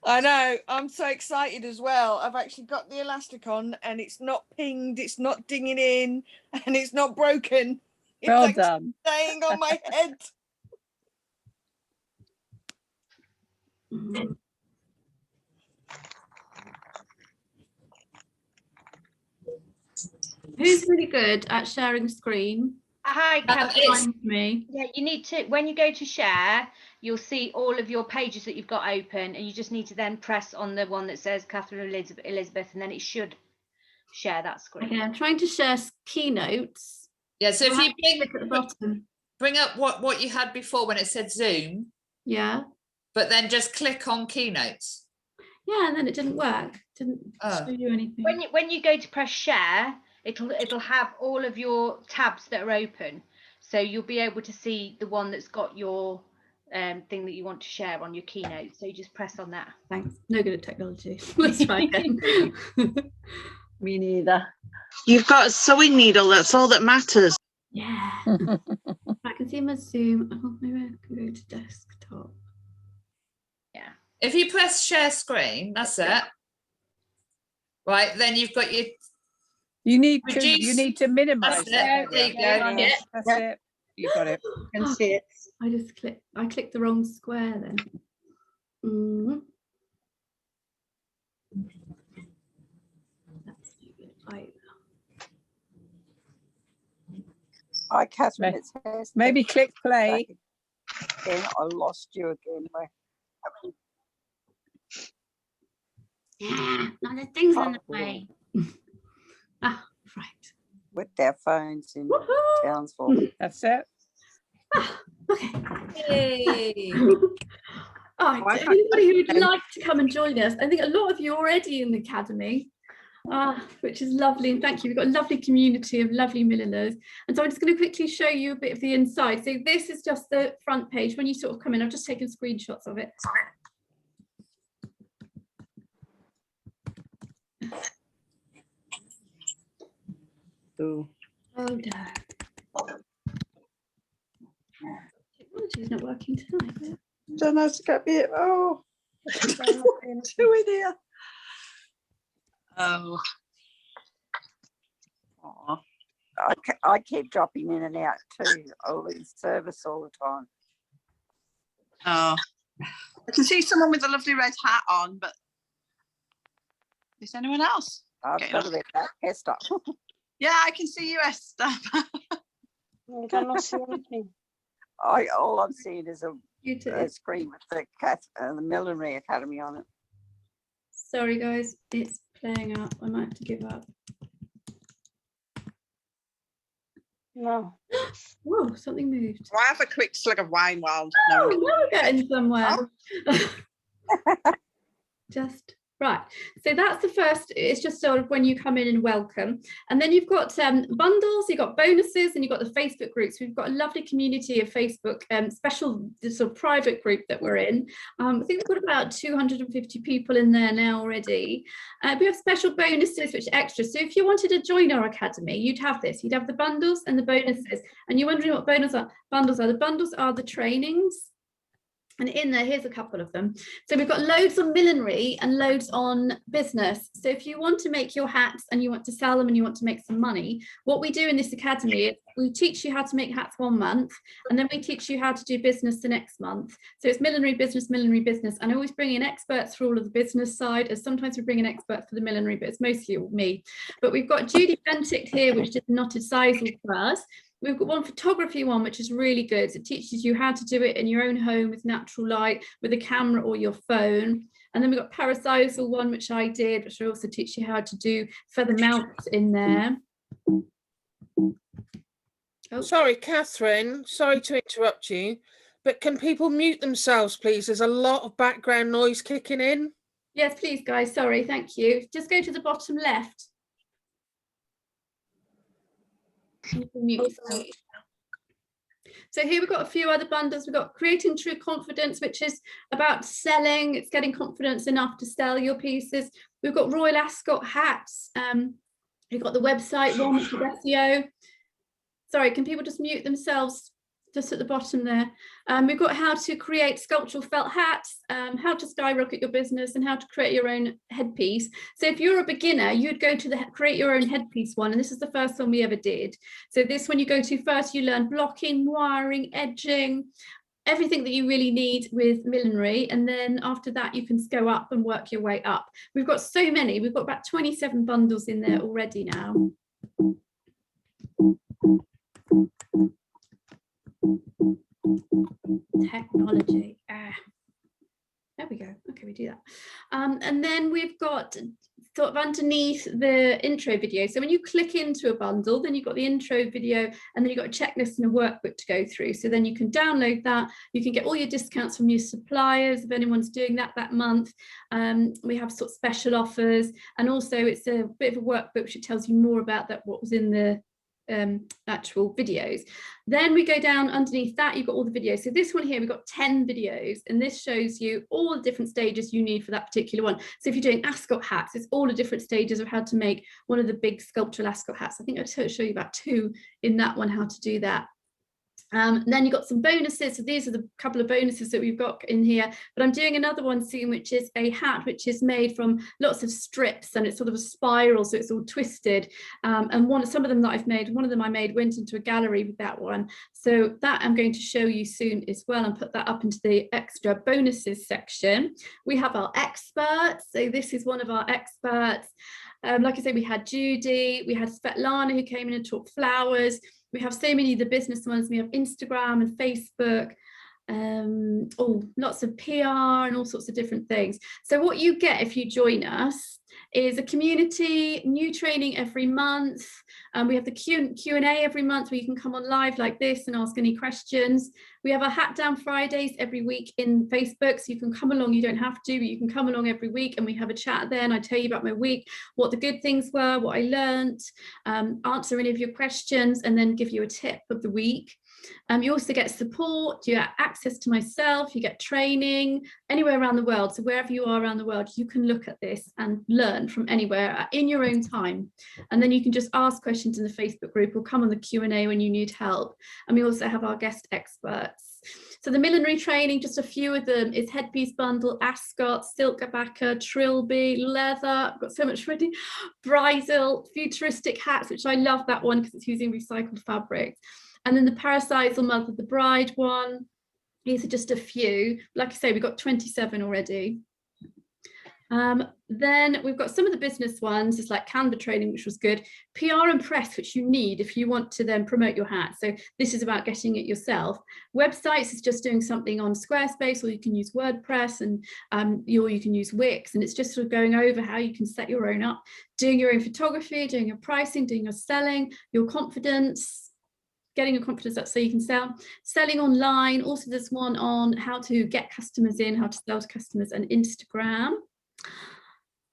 I know. I'm so excited as well. I've actually got the elastic on, and it's not pinged. It's not dinging in, and it's not broken. It's Well actually done. staying on my head. Who's really good at sharing screen? Hi, Catherine. Find me. Yeah, you need to, when you go to share, you'll see all of your pages that you've got open, and you just need to then press on the one that says Catherine Elizabeth, and then it should share that screen. Okay, I'm trying to share keynotes. Yeah, so if you click at the bottom. bring up what you had before when it said Zoom. Yeah. But then just click on keynotes. Yeah, and then it didn't work. Didn't show you anything. When you go to press share, it'll have all of your tabs that are open, so you'll be able to see the one that's got your thing that you want to share on your keynote. So you just press on that. Thanks. No good at technology. Let's try again. Me neither. You've got a sewing needle. That's all that matters. Yeah. I can see my Zoom. Oh, maybe I can go to desktop. Yeah. If you press share screen, that's it. Right, then you've got your. You need reduce, to minimize that's it. it. There you go. Yeah, that's it. You got it. You can see it. I clicked the wrong square then. That's right. Hi, Catherine. It's Hester. Maybe click play. Then I lost you again. Yeah, no, the things in the way. Ah, right. With their phones in Townsville. That's it. Yay. All right, anybody who would like to come and join us, I think a lot of you are already in the academy, which is lovely, and thank you. We've got a lovely community of lovely milliners, and so I'm just going to quickly show you a bit of the inside. So this is just the front page. When you sort of come in, I've just taken screenshots of it. Ooh. Oh no. Technology is not working tonight. Is it? Don't know to get me. Oh, doing here. Oh. I keep dropping in and out too. I lose service all the time. Oh, I can see someone with a lovely red hat on, but is anyone else? I've got a bit that Hester. Yeah, I can see you, Esther. I cannot see anything. All I'm seeing is a screen with the Millinery Academy on it. Sorry guys, it's playing out. I might have to give up. No. Whoa, something moved. Well, I have a quick slug of wine while. Oh, now we're getting somewhere. Just Right, so that's the first. It's just sort of when you come in and welcome, and then you've got bundles, you've got bonuses, and you've got the Facebook groups. We've got a lovely community of Facebook special sort of private group that we're in. I think we've got about 250 people in there now already. We have special bonuses which are extra. So if you wanted to join our academy, you'd have this. You'd have the bundles and the bonuses. And you're wondering what bundles are? The bundles are the trainings. And in there, here's a couple of them. So we've got loads on millinery and loads on business. So if you want to make your hats and you want to sell them and you want to make some money, what we do in this academy is we teach you how to make hats 1 month, and then we teach you how to do business the next month. So it's millinery business. And I always bring in experts for all of the business side, as sometimes we bring in experts for the millinery, but it's mostly all me. But we've got Judy Bentick here, which did the knotted sisal for us. We've got one photography one, which is really good. It teaches you how to do it in your own home with natural light, with a camera or your phone. And then we've got parasisal one, which I did, which I also teach you how to do feather mounts in there. Oh. Sorry, Catherine, sorry to interrupt you, but can people mute themselves, please? There's a lot of background noise kicking in. Yes, please, guys. Sorry, thank you. Just go to the bottom left. You can mute yourself. So here we've got a few other bundles. We've got Creating True Confidence, which is about selling. It's getting confidence enough to sell your pieces. We've got Royal Ascot hats. We've got the website one, which is SEO. Sorry, can people just mute themselves just at the bottom there? We've got how to create sculptural felt hats, how to skyrocket your business, and how to create your own headpiece. So if you're a beginner, you'd go to the create your own headpiece one, and this is the first one we ever did. So this one you go to first, you learn blocking, wiring, edging, everything that you really need with millinery, and then after that you can go up and work your way up. We've got so many. We've got about 27 bundles in there already now. Technology. There we go. Okay, we do that. And then we've got sort of underneath the intro video. So when you click into a bundle, then you've got the intro video, and then you've got a checklist and a workbook to go through. So then you can download that. You can get all your discounts from your suppliers if anyone's doing that month. We have sort of special offers, and also it's a bit of a workbook which tells you more about that, what was in the actual videos. Then we go down underneath that, you've got all the videos. So this one here, we've got 10 videos, and this shows you all the different stages you need for that particular one. So if you're doing ascot hats, it's all the different stages of how to make one of the big sculptural ascot hats. I think I'll show you about 2 in that one, how to do that. Then you've got some bonuses. So these are the couple of bonuses that we've got in here, but I'm doing another one soon, which is a hat which is made from lots of strips, and it's sort of a spiral, so it's all twisted. And some of them that I've made, one of them I made went into a gallery with that one. So that I'm going to show you soon as well, and put that up into the extra bonuses section. We have our experts. So this is one of our experts. Like I say, we had Judy, we had Svetlana who came in and taught flowers. We have so many of the business ones. We have Instagram and Facebook, lots of PR and all sorts of different things. So what you get if you join us is a community, new training every month. We have the Q&A every month where you can come on live like this and ask any questions. We have our Hat Down Fridays every week in Facebook, so you can come along. You don't have to, but you can come along every week, and we have a chat there, and I tell you about my week, what the good things were, what I learnt, answer any of your questions, and then give you a tip of the week. You also get support, you get access to myself, you get training anywhere around the world. So wherever you are around the world, you can look at this and learn from anywhere in your own time. And then you can just ask questions in the Facebook group or come on the Q&A when you need help. And we also have our guest experts. So the millinery training, just a few of them, is headpiece bundle, ascot, silk abacus, trilby, leather. I've got so much ready. Bridal, futuristic hats, which I love that one because it's using recycled fabrics. And then the parasisal Mother of the Bride one. These are just a few. Like I say, we've got 27 already. Then we've got some of the business ones. It's like Canva training, which was good. PR and press, which you need if you want to then promote your hat. So this is about getting it yourself. Websites is just doing something on Squarespace, or you can use WordPress, and or you can use Wix. And it's just sort of going over how you can set your own up, doing your own photography, doing your pricing, doing your selling, your confidence, getting your confidence up so you can sell, selling online. Also there's one on how to get customers in, how to sell to customers, and Instagram.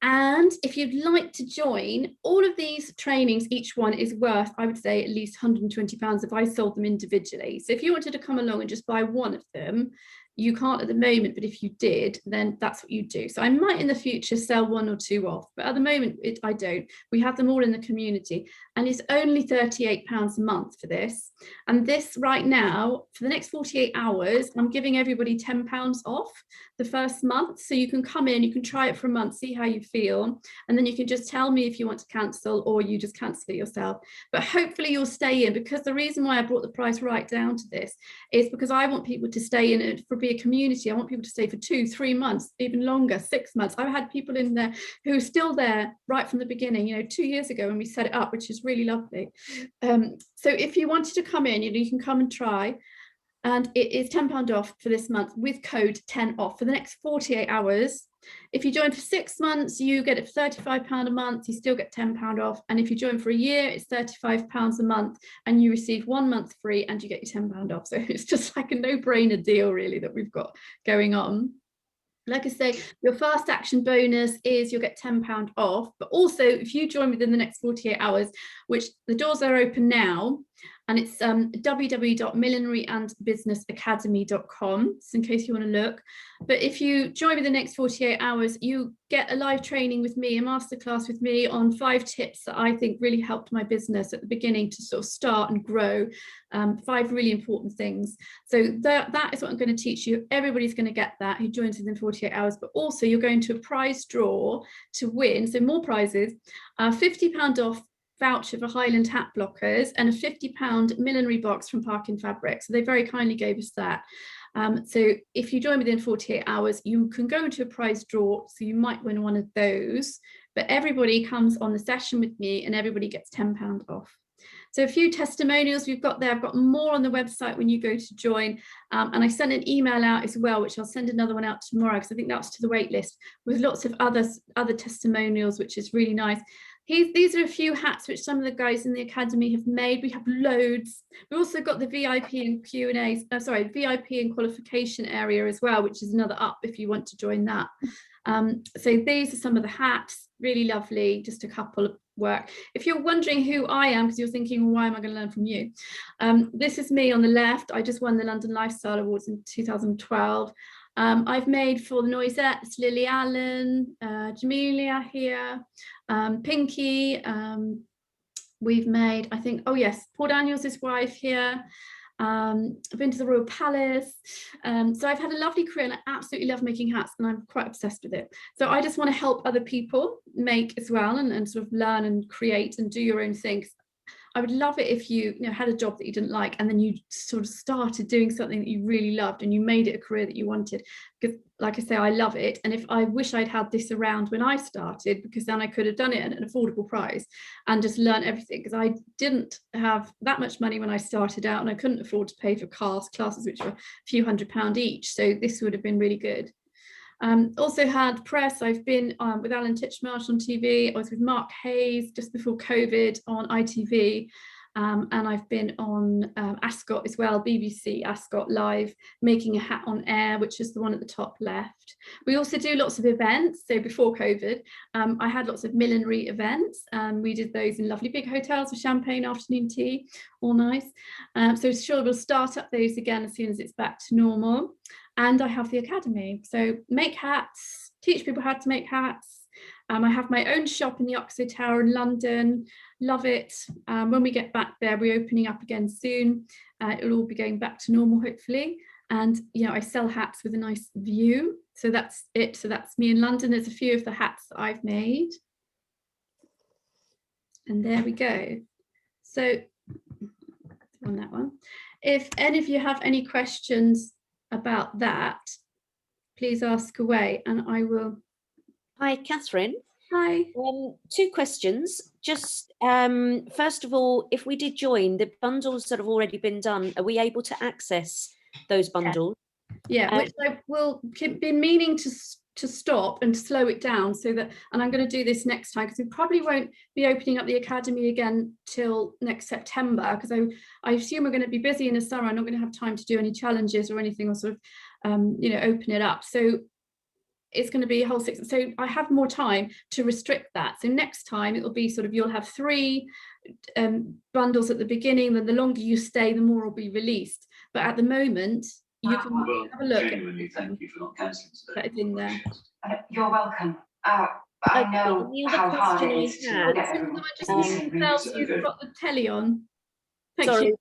And if you'd like to join, all of these trainings, each one is worth, I would say, at least £120 if I sold them individually. So if you wanted to come along and just buy one of them, you can't at the moment, but if you did, then that's what you do. So I might in the future sell one or two off, but at the moment I don't. We have them all in the community, and it's only £38 a month for this. And this right now, for the next 48 hours, I'm giving everybody £10 off the first month. So you can come in, you can try it for a month, see how you feel, and then you can just tell me if you want to cancel, or you just cancel it yourself. But hopefully you'll stay in, because the reason why I brought the price right down to this is because I want people to stay in it for be a community. I want people to stay for 2-3 months, even longer, 6 months. I've had people in there who are still there right from the beginning, you know, 2 years ago when we set it up, which is really lovely. So if you wanted to come in, you can come and try. And it is £10 off for this month with code 10 off for the next 48 hours. If you join for 6 months, you get it for £35 a month, you still get £10 off. And if you join for a year, it's £35 a month, and you receive 1 month free and you get your £10 off. So it's just like a no-brainer deal really that we've got going on. Like I say, your fast action bonus is you'll get £10 off, but also if you join within the next 48 hours, which the doors are open now, and it's www.millineryandbusinessacademy.com, so in case you want to look. But if you join me the next 48 hours, you get a live training with me, a masterclass with me on 5 tips that I think really helped my business at the beginning to sort of start and grow. 5 really important things. So that is what I'm going to teach you. Everybody's going to get that who joins within 48 hours, but also you're going to a prize draw to win. So more prizes, £50 off voucher for Highland hat blockers, and a £50 millinery box from Parkin Fabric. So they very kindly gave us that. So if you join within 48 hours, you can go into a prize draw. So you might win one of those, but everybody comes on the session with me and everybody gets £10 off. So a few testimonials we've got there. I've got more on the website when you go to join. And I sent an email out as well, which I'll send another one out tomorrow, because I think that's to the wait list, with lots of other testimonials, which is really nice. These are a few hats which some of the guys in the academy have made. We have loads. We've also got the VIP and Q&A, VIP and qualification area as well, which is another up if you want to join that. So these are some of the hats, really lovely, just a couple of work. If you're wondering who I am, because you're thinking, well, why am I going to learn from you? This is me on the left. I just won the London Lifestyle Awards in 2012. I've made for the Noisettes, Lily Allen, Jamelia here, Pinky. We've made, I think, oh yes, Paul Daniels' wife here. I've been to the Royal Palace. So I've had a lovely career and I absolutely love making hats, and I'm quite obsessed with it. So I just want to help other people make as well, and sort of learn and create and do your own things. I would love it if you had a job that you didn't like, and then you sort of started doing something that you really loved and you made it a career that you wanted. Because like I say, I love it. And if I wish I'd had this around when I started, because then I could have done it at an affordable price and just learn everything, because I didn't have that much money when I started out, and I couldn't afford to pay for classes which were a few £100 each. So this would have been really good. Also had press. I've been with Alan Titchmarsh on TV. I was with Mark Hayes just before COVID on ITV. And I've been on Ascot as well, BBC Ascot Live, making a hat on air, which is the one at the top left. We also do lots of events. So before COVID, I had lots of millinery events. We did those in lovely big hotels with champagne, afternoon tea, all nice. So sure, we'll start up those again as soon as it's back to normal. And I have the academy. So make hats, teach people how to make hats. I have my own shop in the Oxo Tower in London. Love it. When we get back there, we're opening up again soon. It'll all be going back to normal, hopefully. And I sell hats with a nice view. So that's it. So that's me in London. There's a few of the hats that I've made. And there we go. So on that one. If any of you have any questions about that, please ask away and I will. Hi, Catherine. Hi. 2 questions. Just first of all, if we did join the bundles that have already been done, are we able to access those bundles? Yeah, which I will be meaning to stop and slow it down, so that, and I'm going to do this next time, because we probably won't be opening up the academy again till next September, because I assume we're going to be busy in the summer. I'm not going to have time to do any challenges or anything, or sort of open it up. So it's going to be a whole 6. So I have more time to restrict that. So next time it will be sort of, you'll have 3 bundles at the beginning, then the longer you stay, the more will be released. But at the moment, you can have a look. Genuinely, thank you for not cancelling today. That is in there. You're welcome. I know the other how hard question it I is to had- get everyone Just to mute listen. themselves, you've got the telly on. Thank Sorry. you.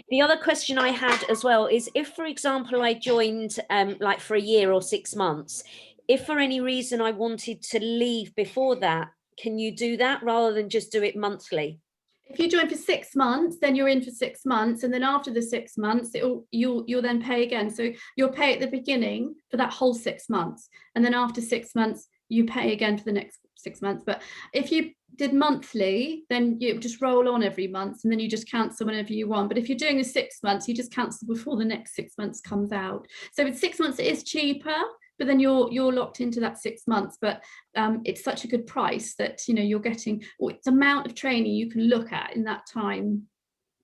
The other question I had as well is, if, for example, I joined like for a year or 6 months, if for any reason I wanted to leave before that, can you do that rather than just do it monthly? If you join for 6 months, then you're in for 6 months, and then after the 6 months, you'll then pay again. So you'll pay at the beginning for that whole 6 months, and then after 6 months, you pay again for the next 6 months. But if you did monthly, then you just roll on every month, and then you just cancel whenever you want. But if you're doing the 6 months, you just cancel before the next 6 months comes out. So with 6 months, it is cheaper, but then you're locked into that 6 months. But it's such a good price that, you know, you're getting, it's amount of training you can look at in that time.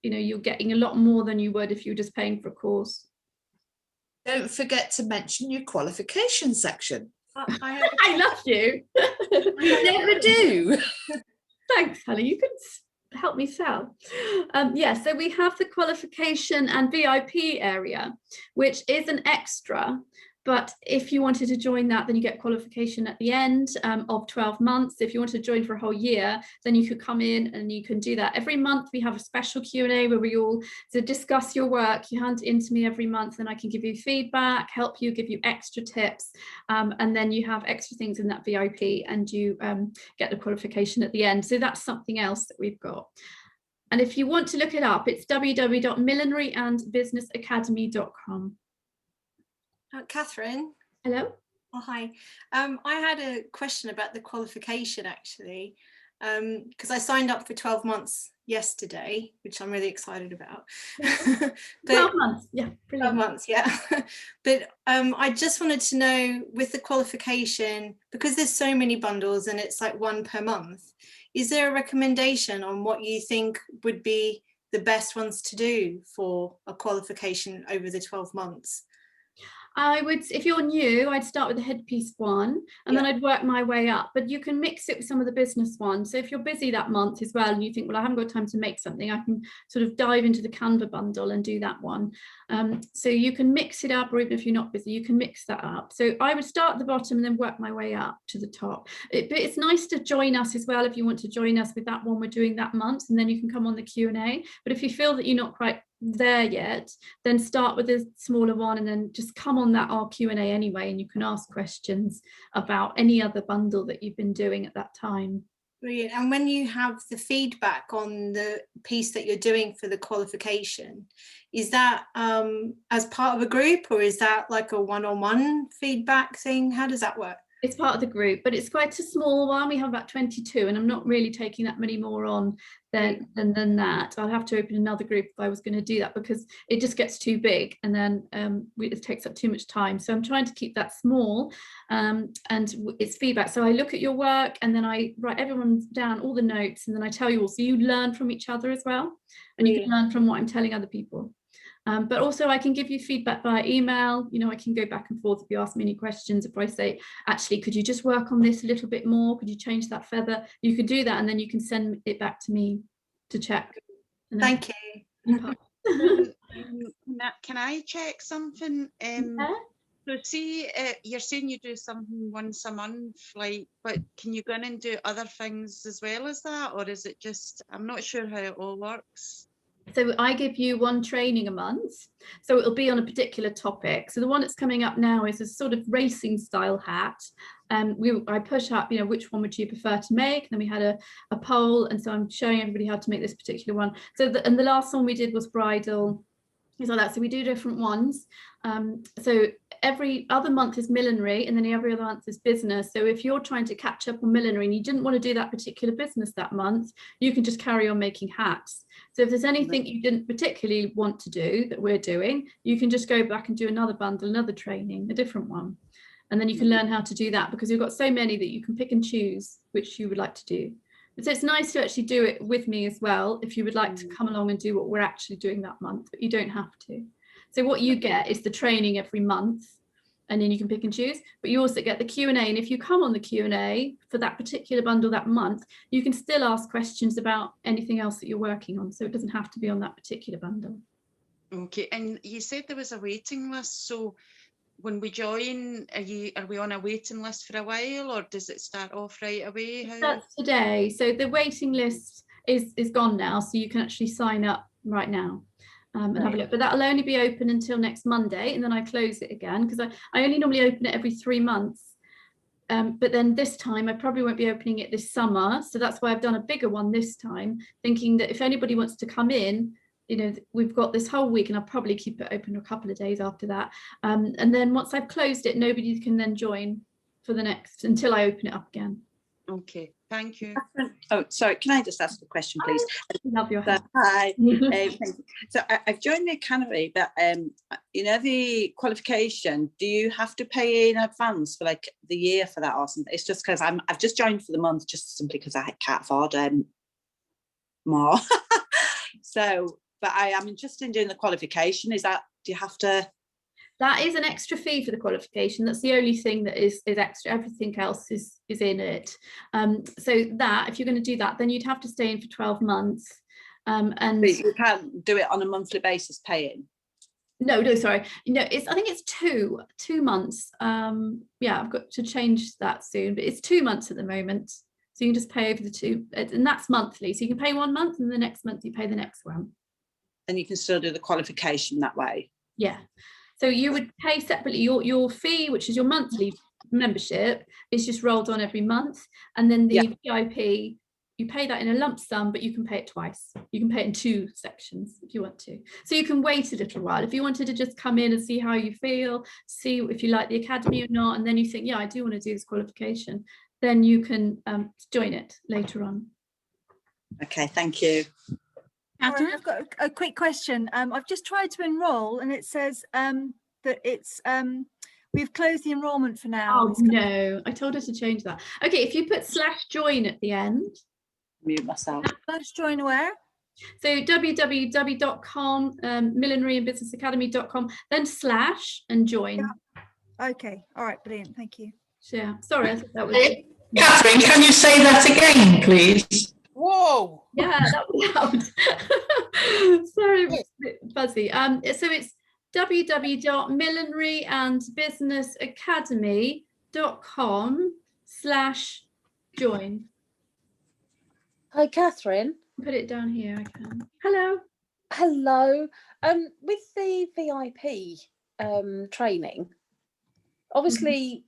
You know, you're getting a lot more than you would if you were just paying for a course. Don't forget to mention your qualification section. I love you. You never do. Thanks, Holly. You can help me sell. Yeah, so we have the qualification and VIP area, which is an extra. But if you wanted to join that, then you get qualification at the end of 12 months. If you want to join for a whole year, then you could come in and you can do that. Every month we have a special Q&A where we all discuss your work. You hand it in to me every month and I can give you feedback, help you, give you extra tips. And then you have extra things in that VIP and you get the qualification at the end. So that's something else that we've got. And if you want to look it up, it's www.millineryandbusinessacademy.com. Catherine. Hello. Oh, hi. I had a question about the qualification actually, because I signed up for 12 months yesterday, which I'm really excited about. But, 12 months, yeah. 12 months, yeah. But I just wanted to know, with the qualification, because there's so many bundles and it's like 1 per month, is there a recommendation on what you think would be the best ones to do for a qualification over the 12 months? I would, if you're new, I'd start with the headpiece one and then I'd work my way up, but you can mix it with some of the business ones. So if you're busy that month as well and you think, well, I haven't got time to make something, I can sort of dive into the Canva bundle and do that one. So you can mix it up, or even if you're not busy, you can mix that up. So I would start at the bottom and then work my way up to the top. But it's nice to join us as well if you want to join us with that one we're doing that month, and then you can come on the Q&A. But if you feel that you're not quite there yet, then start with a smaller one and then just come on that our Q&A anyway, and you can ask questions about any other bundle that you've been doing at that time. Brilliant. And when you have the feedback on the piece that you're doing for the qualification, is that as part of a group, or is that like a one-on-one feedback thing? How does that work? It's part of the group, but it's quite a small one. We have about 22, and I'm not really taking that many more on than that. I'll have to open another group if I was going to do that, because it just gets too big and then it takes up too much time. So I'm trying to keep that small, and it's feedback. So I look at your work and then I write everyone down, all the notes, and then I tell you all, so you learn from each other as well, and you can learn from what I'm telling other people. But also I can give you feedback via email. You know, I can go back and forth if you ask me any questions. If I say, actually, could you just work on this a little bit more? Could you change that feather? You could do that, and then you can send it back to me to check. Thank you. Can I check something? So see, you're saying you do something once a month, like, but can you go in and do other things as well as that? Or is it just, I'm not sure how it all works. So I give you one training a month, so it'll be on a particular topic. So the one that's coming up now is a sort of racing style hat. I push up, you know, which one would you prefer to make? And then we had a poll, and so I'm showing everybody how to make this particular one. So and the last one we did was bridal, things like that. So we do different ones. So every other month is millinery, and then every other month is business. So if you're trying to catch up on millinery and you didn't want to do that particular business that month, you can just carry on making hats. So if there's anything you didn't particularly want to do that we're doing, you can just go back and do another bundle, another training, a different one. And then you can learn how to do that, because you've got so many that you can pick and choose which you would like to do. So it's nice to actually do it with me as well, if you would like to come along and do what we're actually doing that month, but you don't have to. So what you get is the training every month, and then you can pick and choose, but you also get the Q&A. And if you come on the Q&A for that particular bundle that month, you can still ask questions about anything else that you're working on. So it doesn't have to be on that particular bundle. Okay, and you said there was a waiting list. So when we join, are we on a waiting list for a while, or does it start off right away? How? That's today. So the waiting list is gone now, so you can actually sign up right now. And have a look, but that'll only be open until next Monday, and then I close it again, because I only normally open it every 3 months, but then this time I probably won't be opening it this summer, so that's why I've done a bigger one this time, thinking that if anybody wants to come in, you know, we've got this whole week, and I'll probably keep it open a couple of days after that, and then once I've closed it, nobody can then join for the next until I open it up again. Okay, thank you. Oh, sorry, can I just ask a question, please? Love your hand. Hi. Thank you. So I've joined the academy, but you know, the qualification, do you have to pay in advance for like the year for that or something? It's just because I've just joined for the month, just simply because I can't afford more. So, but I am interested in doing the qualification. Is that, do you have to? That is an extra fee for the qualification. That's the only thing that is extra. Everything else is in it. So that, if you're going to do that, then you'd have to stay in for 12 months. And but you can't do it on a monthly basis paying? No, sorry. No, I think it's two months. Yeah, I've got to change that soon, but it's 2 months at the moment. So you can just pay over the 2, and that's monthly. So you can pay 1 month, and the next month you pay the next one. And you can still do the qualification that way? Yeah. So you would pay separately your fee, which is your monthly membership, is just rolled on every month. And then the VIP, you pay that in a lump sum, but you can pay it twice. You can pay it in 2 sections if you want to. So you can wait a little while. If you wanted to just come in and see how you feel, see if you like the academy or not, and then you think, yeah, I do want to do this qualification, then you can join it later on. Okay, thank you. Catherine, I've got a quick question. I've just tried to enroll, and it says that it's we've closed the enrollment for now. Oh no, I told her to change that. Okay, if you put /join at the end. Mute myself. /join where? So www.com, millineryandbusinessacademy.com, then / and join. Yeah. Okay, all right, brilliant, thank you. Yeah, sorry, I thought that was. Catherine, can you say that again, please? Whoa! Yeah, that was loud. Sorry, it was a bit fuzzy. So it's www.millineryandbusinessacademy.com/join. Hi, Catherine. Put it down here. I can. Hello. Hello. With the VIP training, obviously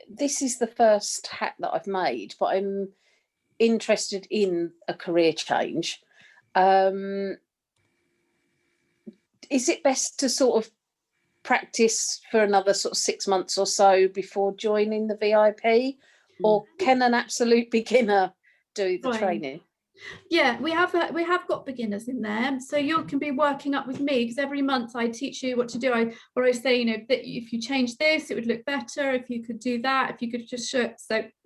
this is the first hack that I've made, but I'm interested in a career change. Is it best to sort of practice for another sort of 6 months or so before joining the VIP, or can an absolute beginner do the training? Yeah, we have got beginners in there, so you can be working up with me, because every month I teach you what to do. I say, you know, that if you change this, it would look better. If you could do that, if you could just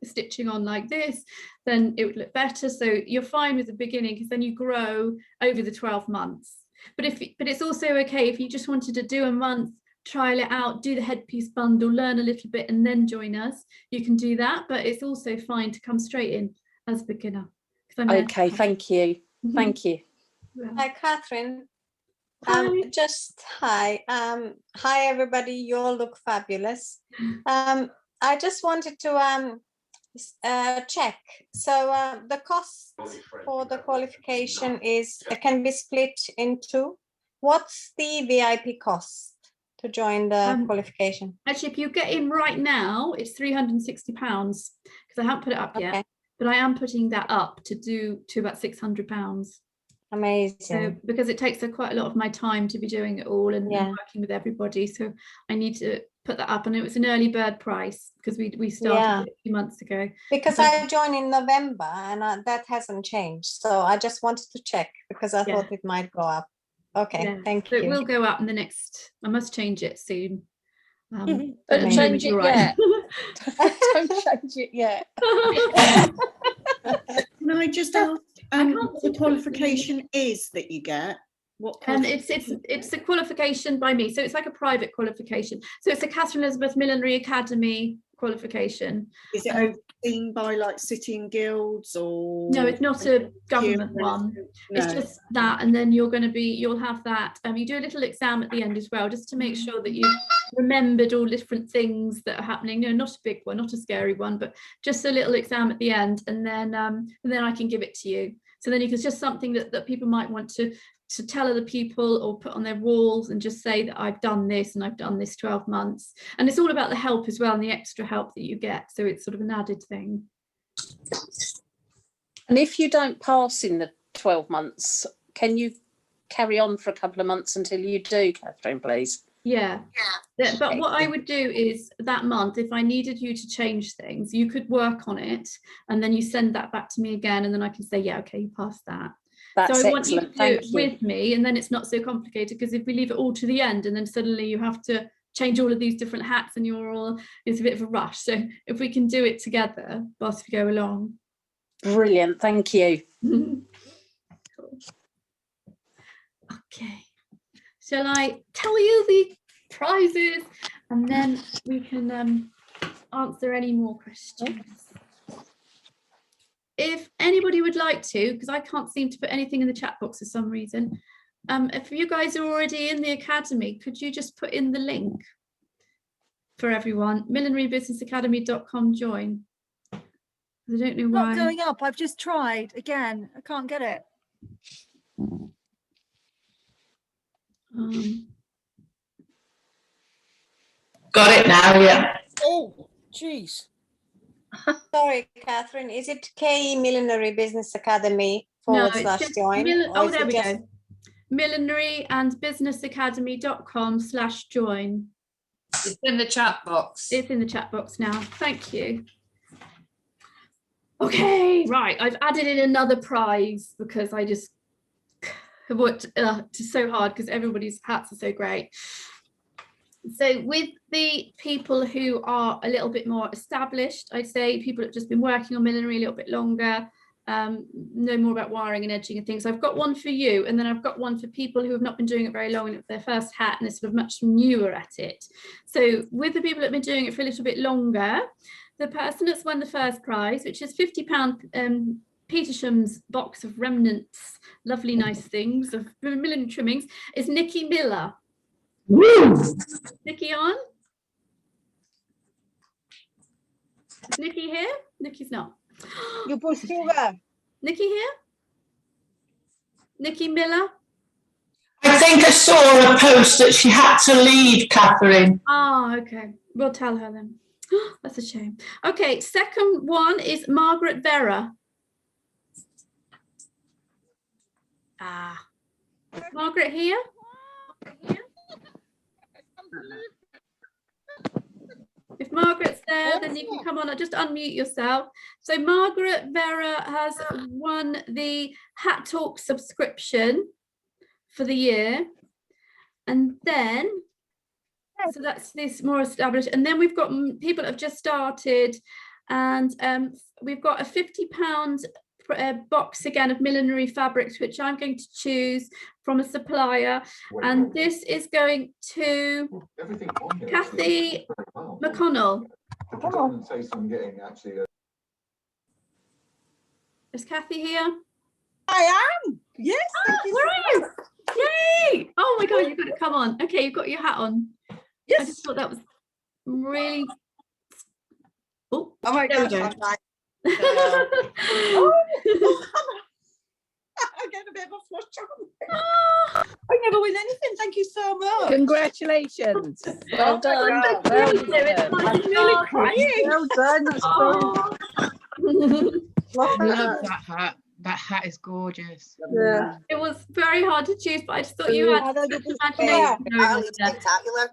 stitching on like this, then it would look better. So you're fine with the beginning, because then you grow over the 12 months. But it's also okay if you just wanted to do a month, trial it out, do the headpiece bundle, learn a little bit, and then join us. You can do that, but it's also fine to come straight in as a beginner. Okay, thank you. Thank you. Hi, Catherine. Hi. Hi, everybody. You all look fabulous. I just wanted to check. So the cost for the qualification can be split into. What's the VIP cost to join the qualification? Actually, if you get in right now, it's £360, because I haven't put it up yet. But I am putting that up to about £600. Amazing. So because it takes quite a lot of my time to be doing it all and working with everybody, so I need to put that up. And it was an early bird price because we started it a few months ago. Because I joined in November and that hasn't changed. So I just wanted to check because I thought it might go up. Okay, thank you. It will go up in the next. I must change it soon. Don't change it yet. Don't change it yet. Can I just ask what the qualification is that you get? What it's a qualification by me, so it's like a private qualification. So it's a Catherine Elizabeth Millinery Academy qualification. Is it overseen by like City and Guilds or? No, it's not a government one. It's just that, and then you'll have that. You do a little exam at the end as well, just to make sure that you've remembered all different things that are happening. No, not a big one, not a scary one, but just a little exam at the end, and then I can give it to you. So then it's just something that people might want to tell other people or put on their walls and just say that I've done this and I've done this 12 months. And it's all about the help as well and the extra help that you get. So it's sort of an added thing. And if you don't pass in the 12 months, can you carry on for a couple of months until you do, Catherine, please? Yeah. But what I would do is that month, if I needed you to change things, you could work on it and then you send that back to me again, and then I can say, yeah, okay, you passed that. That's so I want excellent. you to do it with me, and then it's not so complicated, because if we leave it all to the end and then suddenly you have to change all of these different hats and it's a bit of a rush. So if we can do it together whilst we go along. Brilliant, thank you. Cool. Okay. Shall I tell you the prizes and then we can answer any more questions? If anybody would like to, because I can't seem to put anything in the chat box for some reason, if you guys are already in the academy, could you just put in the link for everyone? millinerybusinessacademy.com join. I don't know why. Not going up. I've just tried again. I can't get it. Got it now, yeah. Oh, jeez. Sorry, Catherine, is it KE Millinery Business Academy / No, join? Oh, there we go. Millinery and businessacademy.com/join. It's in the chat box. It's in the chat box now. Thank you. Okay, right. I've added in another prize because I just have worked so hard because everybody's hats are so great. So with the people who are a little bit more established, I'd say people that have just been working on millinery a little bit longer, know more about wiring and edging and things. I've got one for you, and then I've got one for people who have not been doing it very long and it's their first hat and they're sort of much newer at it. So with the people that have been doing it for a little bit longer, the person that's won the first prize, which is £50 Petersham's box of remnants, lovely nice things of millinery trimmings, is Nikki Miller. Woo! Nikki on? Is Nikki here? Nikki's not. You're both still there. Nikki here? Nikki Miller? I think I saw a post that she had to leave, Catherine. Oh, okay. We'll tell her then. That's a shame. Okay, second one is Margaret Vera. Margaret here? If Margaret's there, then you can come on and just unmute yourself. So Margaret Vera has won the Hat Talk subscription for the year. And then, so that's this more established. And then we've got people that have just started, and we've got a £50 box again of millinery fabrics, which I'm going to choose from a supplier, and this is going to Kathy McConnell. Is Kathy here? I am. Yes. Where are you? Yay! Oh my God, you've got to come on. Okay, you've got your hat on. Yes. I just thought that was really. Oh my God. I'm getting a bit of a flush on. I never win anything. Thank you so much. Congratulations. Well done. Well done. I'm really crying. Well done. That's Love that hat. That hat is gorgeous. Yeah. It was very hard to choose, but I just thought you had such imagination. Spectacular.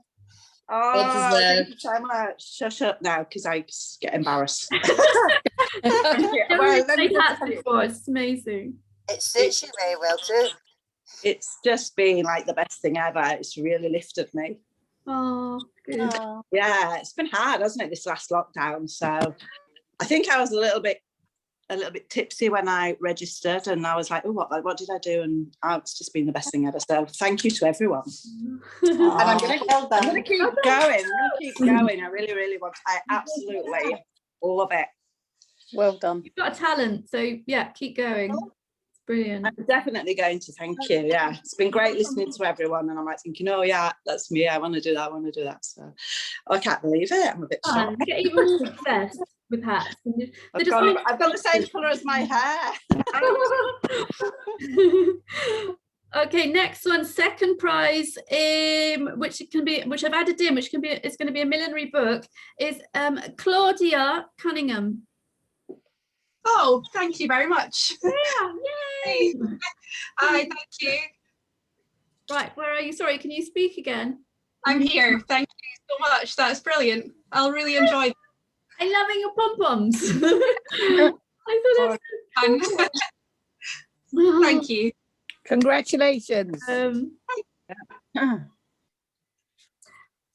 Oh, thank you so much. Shush up now, because I get embarrassed. It's amazing. It suits you very well too. It's just been like the best thing ever. It's really lifted me. Oh, good. Yeah, it's been hard, hasn't it, this last lockdown? So I think I was a little bit a little bit tipsy when I registered, and I was like, oh, what did I do? And it's just been the best thing ever. So thank you to everyone. And I'm going to keep going. I really, really want. I absolutely love it. Well done. You've got a talent, so yeah, keep going. It's brilliant. I'm definitely going to. Thank you. Yeah, it's been great listening to everyone, and I'm like thinking, oh yeah, that's me. I want to do that. So I can't believe it. I'm a bit shocked. You get even more success with hats. I've got the same colour as my hair. Okay, next one, second prize, which I've added in, it's going to be a millinery book, is Claudia Cunningham. Oh, thank you very much. Yeah, yay! Hi, thank you. Right, where are you? Sorry, can you speak again? I'm here. Thank you so much. That's brilliant. I'll really enjoy that. I'm loving your pom-poms. I thought it was Thank you. Congratulations. And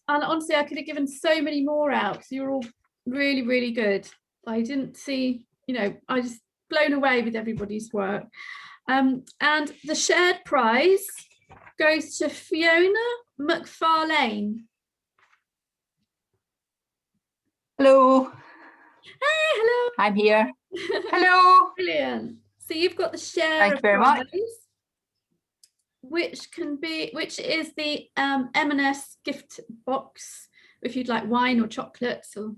honestly, I could have given so many more out because you're all really, really good. I didn't see, I just blown away with everybody's work. And the shared prize goes to Fiona McFarlane. Hello. Hey, hello. I'm here. Hello. Brilliant. So you've got the share. Thank you very much. Which is the M&S gift box, if you'd like wine or chocolates or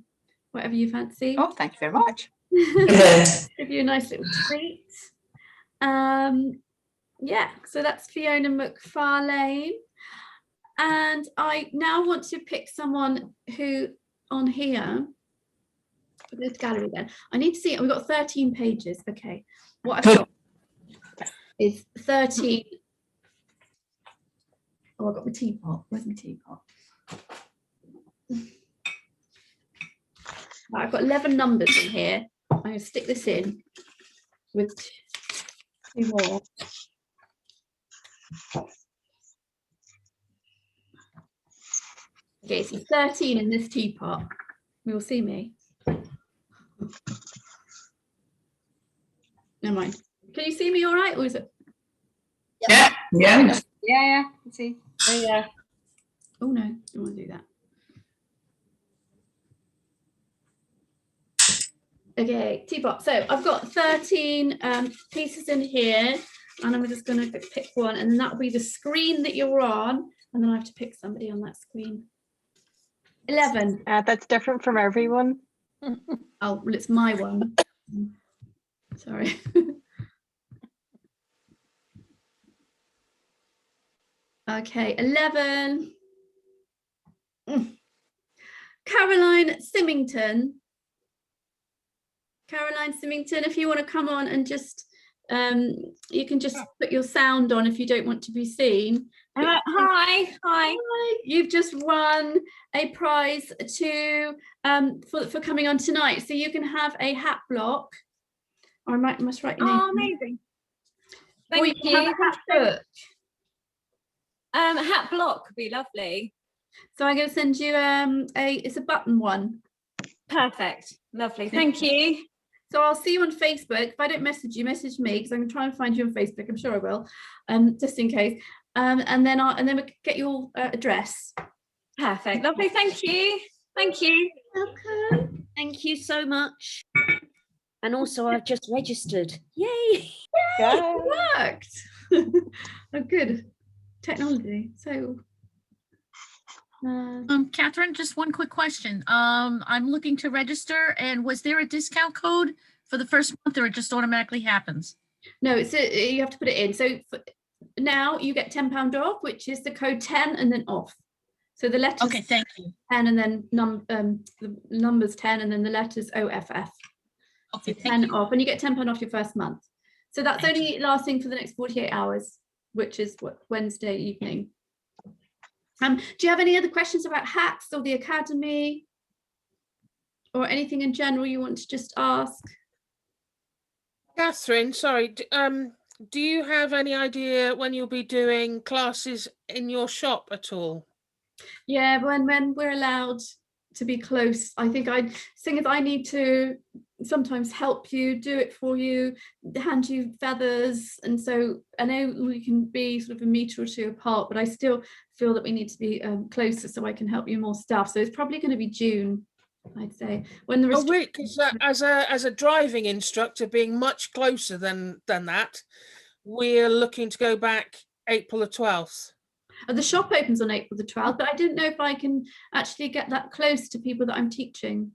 whatever you fancy. Oh, thank you very much. Give you a nice little treat. Yeah, so that's Fiona McFarlane. And I now want to pick someone who on here, this gallery again. I need to see it. We've got 13 pages. Okay. What I've got is 13. Oh, I've got my teapot. Where's my teapot? Right, I've got 11 numbers in here. I'm going to stick this in with 2 more. Okay, so 13 in this teapot. You'll see me. Never mind. Can you see me all right, or is it? Yeah. Yeah, I can see. Oh yeah. Oh no, I don't want to do that. Okay, teapot. So I've got 13 pieces in here, and I'm just going to pick one, and then that will be the screen that you're on, and then I have to pick somebody on that screen. 11. That's different from everyone. Oh, well, it's my one. Sorry. Okay, 11. Caroline Symington. Caroline Symington, if you want to come on and just, you can just put your sound on if you don't want to be seen. Hi. You've just won a prize to for coming on tonight. So you can have a hat block. Or I must write your name. Oh, amazing. Or you can have a hat book. A hat block would be lovely. So I'm going to send you it's a button one. Perfect. Lovely. Thank you. So I'll see you on Facebook. If I don't message you, message me, because I'm going to try and find you on Facebook. I'm sure I will, just in case. And then we'll get your address. Perfect. Lovely. Thank you. Thank you. Welcome. Thank you so much. And also, I've just registered. Yay! It worked. Oh, good. Technology. So. Catherine, just one quick question. I'm looking to register, and was there a discount code for the first month, or it just automatically happens? No, you have to put it in. So now you get £10 off, which is the code 10 and then off. So the letters. Okay, thank you. 10 and then the numbers 10 and then the letters OFF. Okay, so 10 off, and you get £10 off your first month. So that's only lasting for the next 48 hours, which is what, Wednesday evening. Do you have any other questions about hats or the academy or anything in general you want to just ask? Catherine, sorry, do you have any idea when you'll be doing classes in your shop at all? Yeah, when we're allowed to be close. I think I need to sometimes help you, do it for you, hand you feathers, and so I know we can be sort of a metre or two apart, but I still feel that we need to be closer so I can help you more stuff. So it's probably going to be June, I'd say, when the because as a driving instructor, being much closer than that, we're looking to go back April the 12th. The shop opens on April the 12th, but I didn't know if I can actually get that close to people that I'm teaching.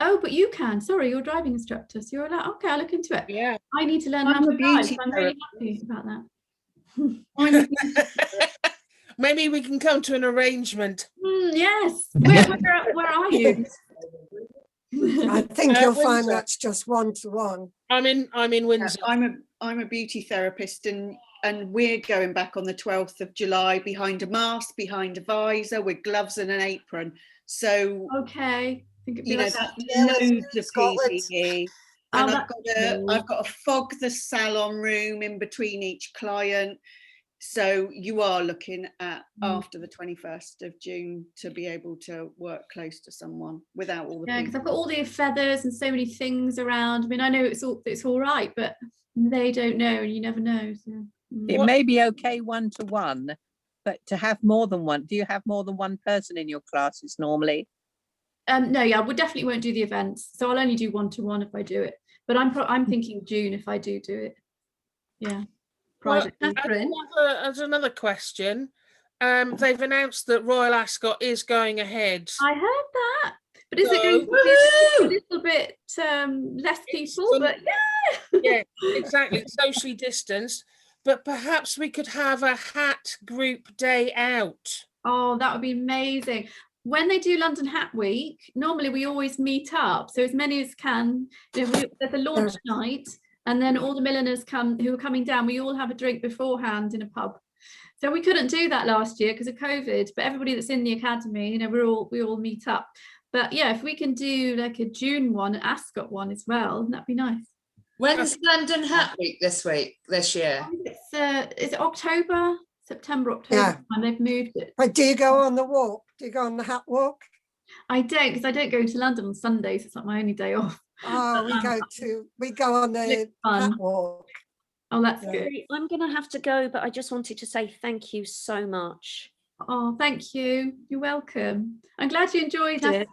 Oh, but you can. Sorry, you're a driving instructor, so you're allowed. Okay, I'll look into it. Yeah. I need to learn how to drive. So I'm really happy about that. Maybe we can come to an arrangement. Yes. Where are you? I think you'll find that's just one-to-one. I'm in Windsor. I'm a beauty therapist, and we're going back on the 12th of July behind a mask, behind a visor, with gloves and an apron. So okay, I think it'd be you know, like that's that. loads of PPE. And Oh, I've got to fog the salon room in between each client. So you are looking at after the 21st of June to be able to work close to someone without all the yeah, because I've got all the feathers and so many things around. I mean, I know it's all right, but they don't know, and you never know. So. It may be okay one-to-one, but to have more than one, do you have more than one person in your classes normally? No, yeah, we definitely won't do the events, so I'll only do one-to-one if I do it. But I'm thinking June if I do it. Yeah. Well, as another question, they've announced that Royal Ascot is going ahead. I heard that, but is it going to be a little bit less people? But yeah, yeah, exactly, socially distanced. But perhaps we could have a hat group day out. Oh, that would be amazing. When they do London Hat Week, normally we always meet up, so as many as can. You know, there's a launch night. And then all the milliners who are coming down, we all have a drink beforehand in a pub. So we couldn't do that last year because of COVID, but everybody that's in the academy, you know, we all meet up. But yeah, if we can do like a June one, an Ascot one as well, that'd be nice. When's London Hat Week this year? Is it October, September? Yeah. And they've moved it. But do you go on the walk? Do you go on the hat walk? I don't, because I don't go to London on Sundays. It's not my only day off. Oh, we go on the hat walk. Oh, that's good. I'm going to have to go, but I just wanted to say thank you so much. Oh, thank you. You're welcome. I'm glad you enjoyed it.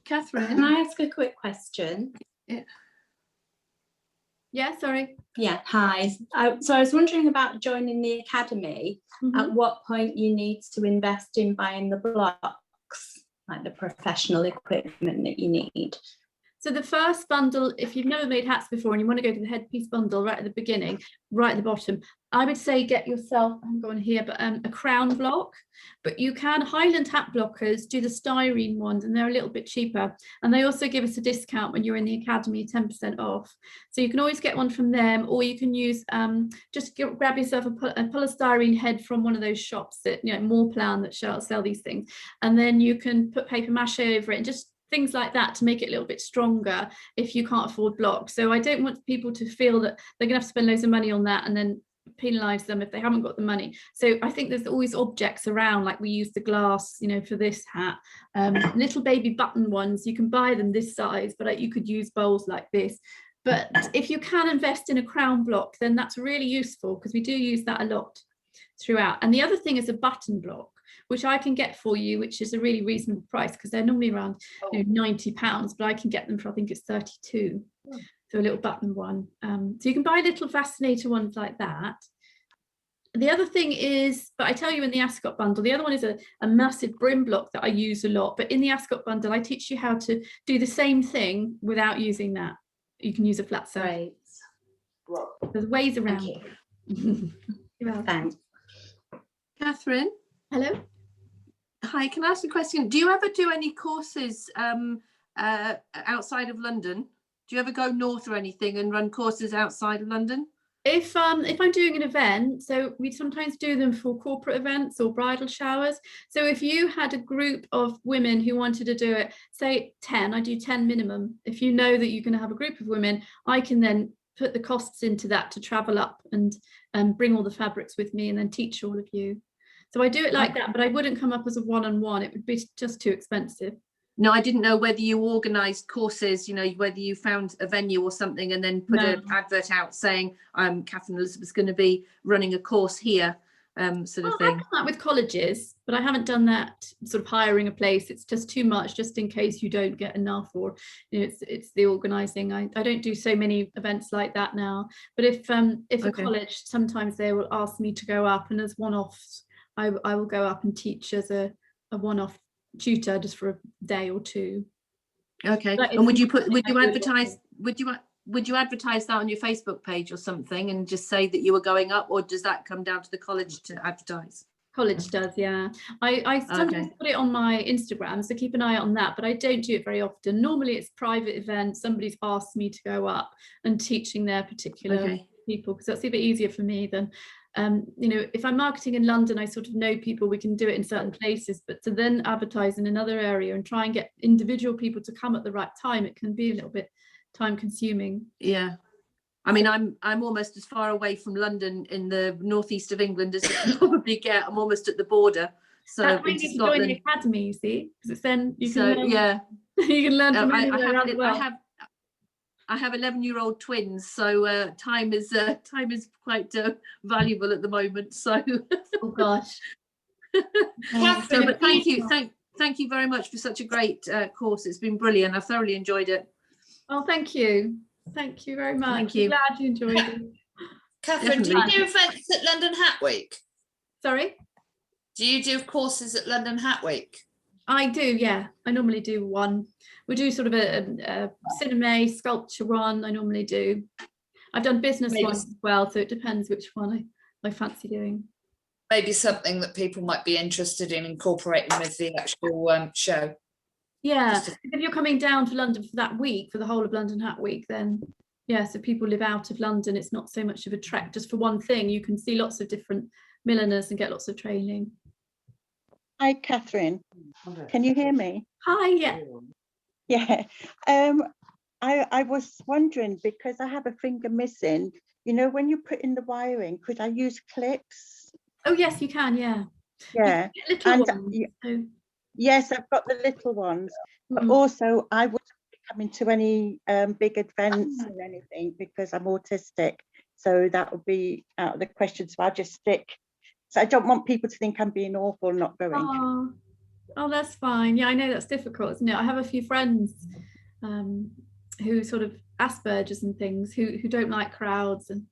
Catherine, can I ask a quick question? Yeah, sorry. Yeah, hi. So I was wondering about joining the academy. At what point you need to invest in buying the blocks, like the professional equipment that you need? So the first bundle, if you've never made hats before and you want to go to the headpiece bundle right at the beginning, right at the bottom, I would say get yourself, I'm going here, but a crown block. But you can, Highland hat blockers do the styrene ones, and they're a little bit cheaper. And they also give us a discount when you're in the academy, 10% off. So you can always get one from them, or you can use, just grab yourself a polystyrene head from one of those shops that, you know, Moreplan that sell these things. And then you can put paper mache over it and just things like that to make it a little bit stronger if you can't afford blocks. So I don't want people to feel that they're gonna have to spend loads of money on that and then penalize them if they haven't got the money. So I think there's always objects around, like we use the glass, you know, for this hat, little baby button ones, you can buy them this size, but you could use bowls like this. But if you can invest in a crown block, then that's really useful, because we do use that a lot throughout. And the other thing is a button block, which I can get for you, which is a really reasonable price, because they're normally around £90, but I can get them for, I think it's 32. So a little button one. So you can buy little fascinator ones like that. The other thing is, but I tell you in the Ascot bundle, the other one is a massive brim block that I use a lot. But in the Ascot bundle, I teach you how to do the same thing without using that. You can use a flat surface. Right. There's ways around. Thank you. You're welcome. Thanks. Catherine. Hello. Hi, can I ask a question? Do you ever do any courses outside of London? Do you ever go north or anything and run courses outside of London? If I'm doing an event, so we sometimes do them for corporate events or bridal showers. So if you had a group of women who wanted to do it, say 10, I do 10 minimum. If you know that you're going to have a group of women, I can then put the costs into that to travel up and bring all the fabrics with me and then teach all of you. So I do it like that, but I wouldn't come up as a one-on-one. It would be just too expensive. No, I didn't know whether you organised courses, you know, whether you found a venue or something and then put an advert out saying, Catherine Elizabeth's going to be running a course here, sort of thing. I've done that with colleges, but I haven't done that sort of hiring a place. It's just too much, just in case you don't get enough, or you know, it's the organising. I don't do so many events like that now. But if a college, sometimes they will ask me to go up, and as one-offs, I will go up and teach as a one-off tutor just for a day or two. Okay. And would you advertise that on your Facebook page or something and just say that you were going up, or does that come down to the college to advertise? College does, yeah. I sometimes put it on my Instagram, so keep an eye on that, but I don't do it very often. Normally it's private events, somebody's asked me to go up and teaching their particular people, because that's a bit easier for me than you know, if I'm marketing in London, I sort of know people, we can do it in certain places, but to then advertise in another area and try and get individual people to come at the right time, it can be a little bit time consuming. Yeah. I mean, I'm almost as far away from London in the northeast of England as you can probably get. I'm almost at the border. So that's why you need to join the academy, you see, because it's then you can learn, yeah, you can learn from anywhere around the world. I have 11-year-old twins, so time is quite valuable at the moment. So, oh gosh. So, but thank you very much for such a great course. It's been brilliant. I've thoroughly enjoyed it. Oh, thank you very much. Thank you. I'm glad you enjoyed it. Catherine, do you do events at London Hat Week? Sorry? Do you do courses at London Hat Week? I do, yeah. I normally do one. We do sort of a cinema sculpture one. I normally do. I've done business ones as well, so it depends which one I fancy doing. Maybe something that people might be interested in incorporating with the actual show. Yeah, if you're coming down to London for that week, for the whole of London Hat Week, then yeah, so people live out of London, it's not so much of a trek just for one thing. You can see lots of different milliners and get lots of training. Hi, Catherine. Can you hear me? Hi, yeah. Yeah. I was wondering, because I have a finger missing, you know, when you put in the wiring, could I use clips? Oh, yes, you can, yeah. Yeah. Little ones, yes, I've got the little ones, but also I wouldn't be coming to any big events or anything because I'm autistic. So that would be out of the question. So I'll just stick. So I don't want people to think I'm being awful not going. Oh, that's fine. Yeah, I know that's difficult, isn't it? I have a few friends who sort of Asperger's and things who don't like crowds, and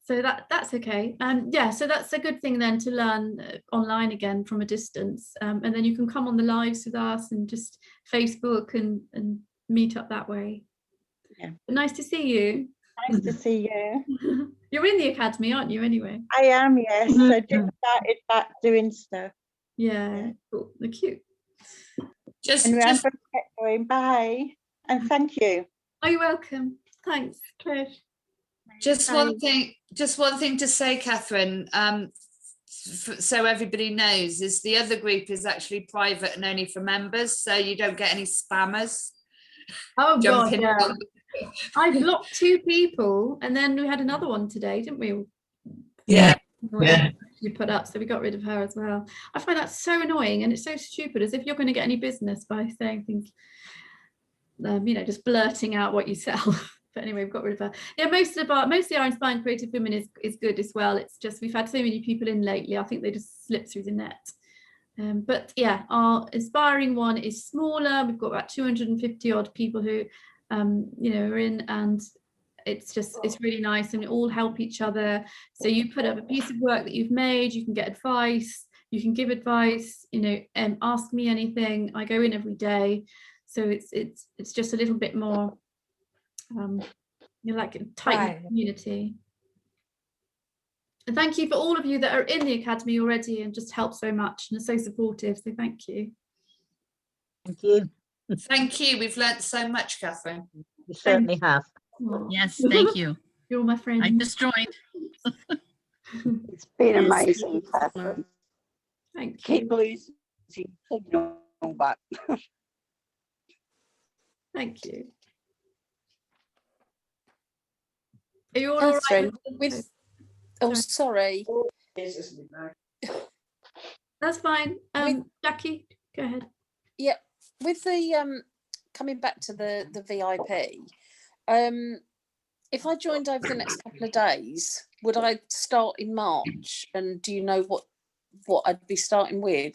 so that's okay. Yeah, so that's a good thing then to learn online again from a distance, and then you can come on the lives with us and just Facebook and meet up that way. Yeah. But nice to see you. Nice to see you. You're in the academy, aren't you, anyway? I am, yes. I just started back doing stuff. Yeah, cool. They're cute. Anyway, I'm going to get going. Bye. And thank you. Oh, you're welcome. Thanks, Trish. Just one thing to say, Catherine, so everybody knows, is the other group is actually private and only for members, so you don't get any spammers. Oh God, yeah. I blocked 2 people, and then we had another one today, didn't we? Yeah. You put up, so we got rid of her as well. I find that so annoying, and it's so stupid, as if you're going to get any business by saying things, you know, just blurting out what you sell. But anyway, we've got rid of her. Yeah, mostly our Inspiring Creative Women is good as well. It's just we've had so many people in lately. I think they just slip through the net. But yeah, our Inspiring one is smaller. We've got about 250 odd people who you know, are in, and it's really nice, and we all help each other. So you put up a piece of work that you've made, you can get advice, you can give advice, you know, ask me anything. I go in every day, so it's just a little bit more you're like a tight community. And thank you for all of you that are in the academy already and just help so much and are so supportive, so thank you. Thank you. Thank you. We've learnt so much, Catherine. You certainly have. Yes, thank you. You're my friend. I just joined. It's been amazing, Catherine. Thank you. Keep losing signal back. Thank you. Are you all Catherine, right? Oh, sorry. That's fine. Jackie, go ahead. Yeah, with the coming back to the VIP, if I joined over the next couple of days, would I start in March? And do you know what I'd be starting with?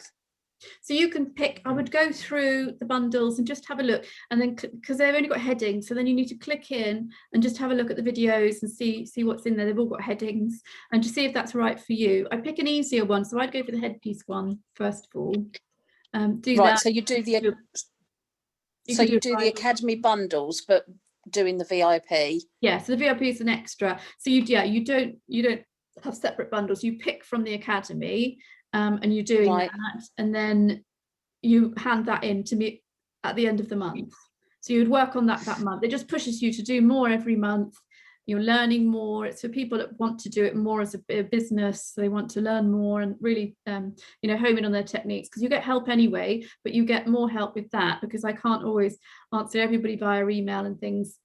So you can pick, I would go through the bundles and just have a look, and then because they've only got headings, so then you need to click in and just have a look at the videos and see what's in there. They've all got headings, and to see if that's right for you. I pick an easier one, so I'd go for the headpiece one first of all. Do Right, that. so you do the the Academy bundles, but doing the VIP. Yeah, so the VIP is an extra. So you don't have separate bundles. You pick from the Academy, and you're doing that, and then you hand that in to me at the end of the month. So you would work on that month. It just pushes you to do more every month. You're learning more. It's for people that want to do it more as a business. They want to learn more and really, hone in on their techniques, because you get help anyway, but you get more help with that, because I can't always answer everybody via email and things.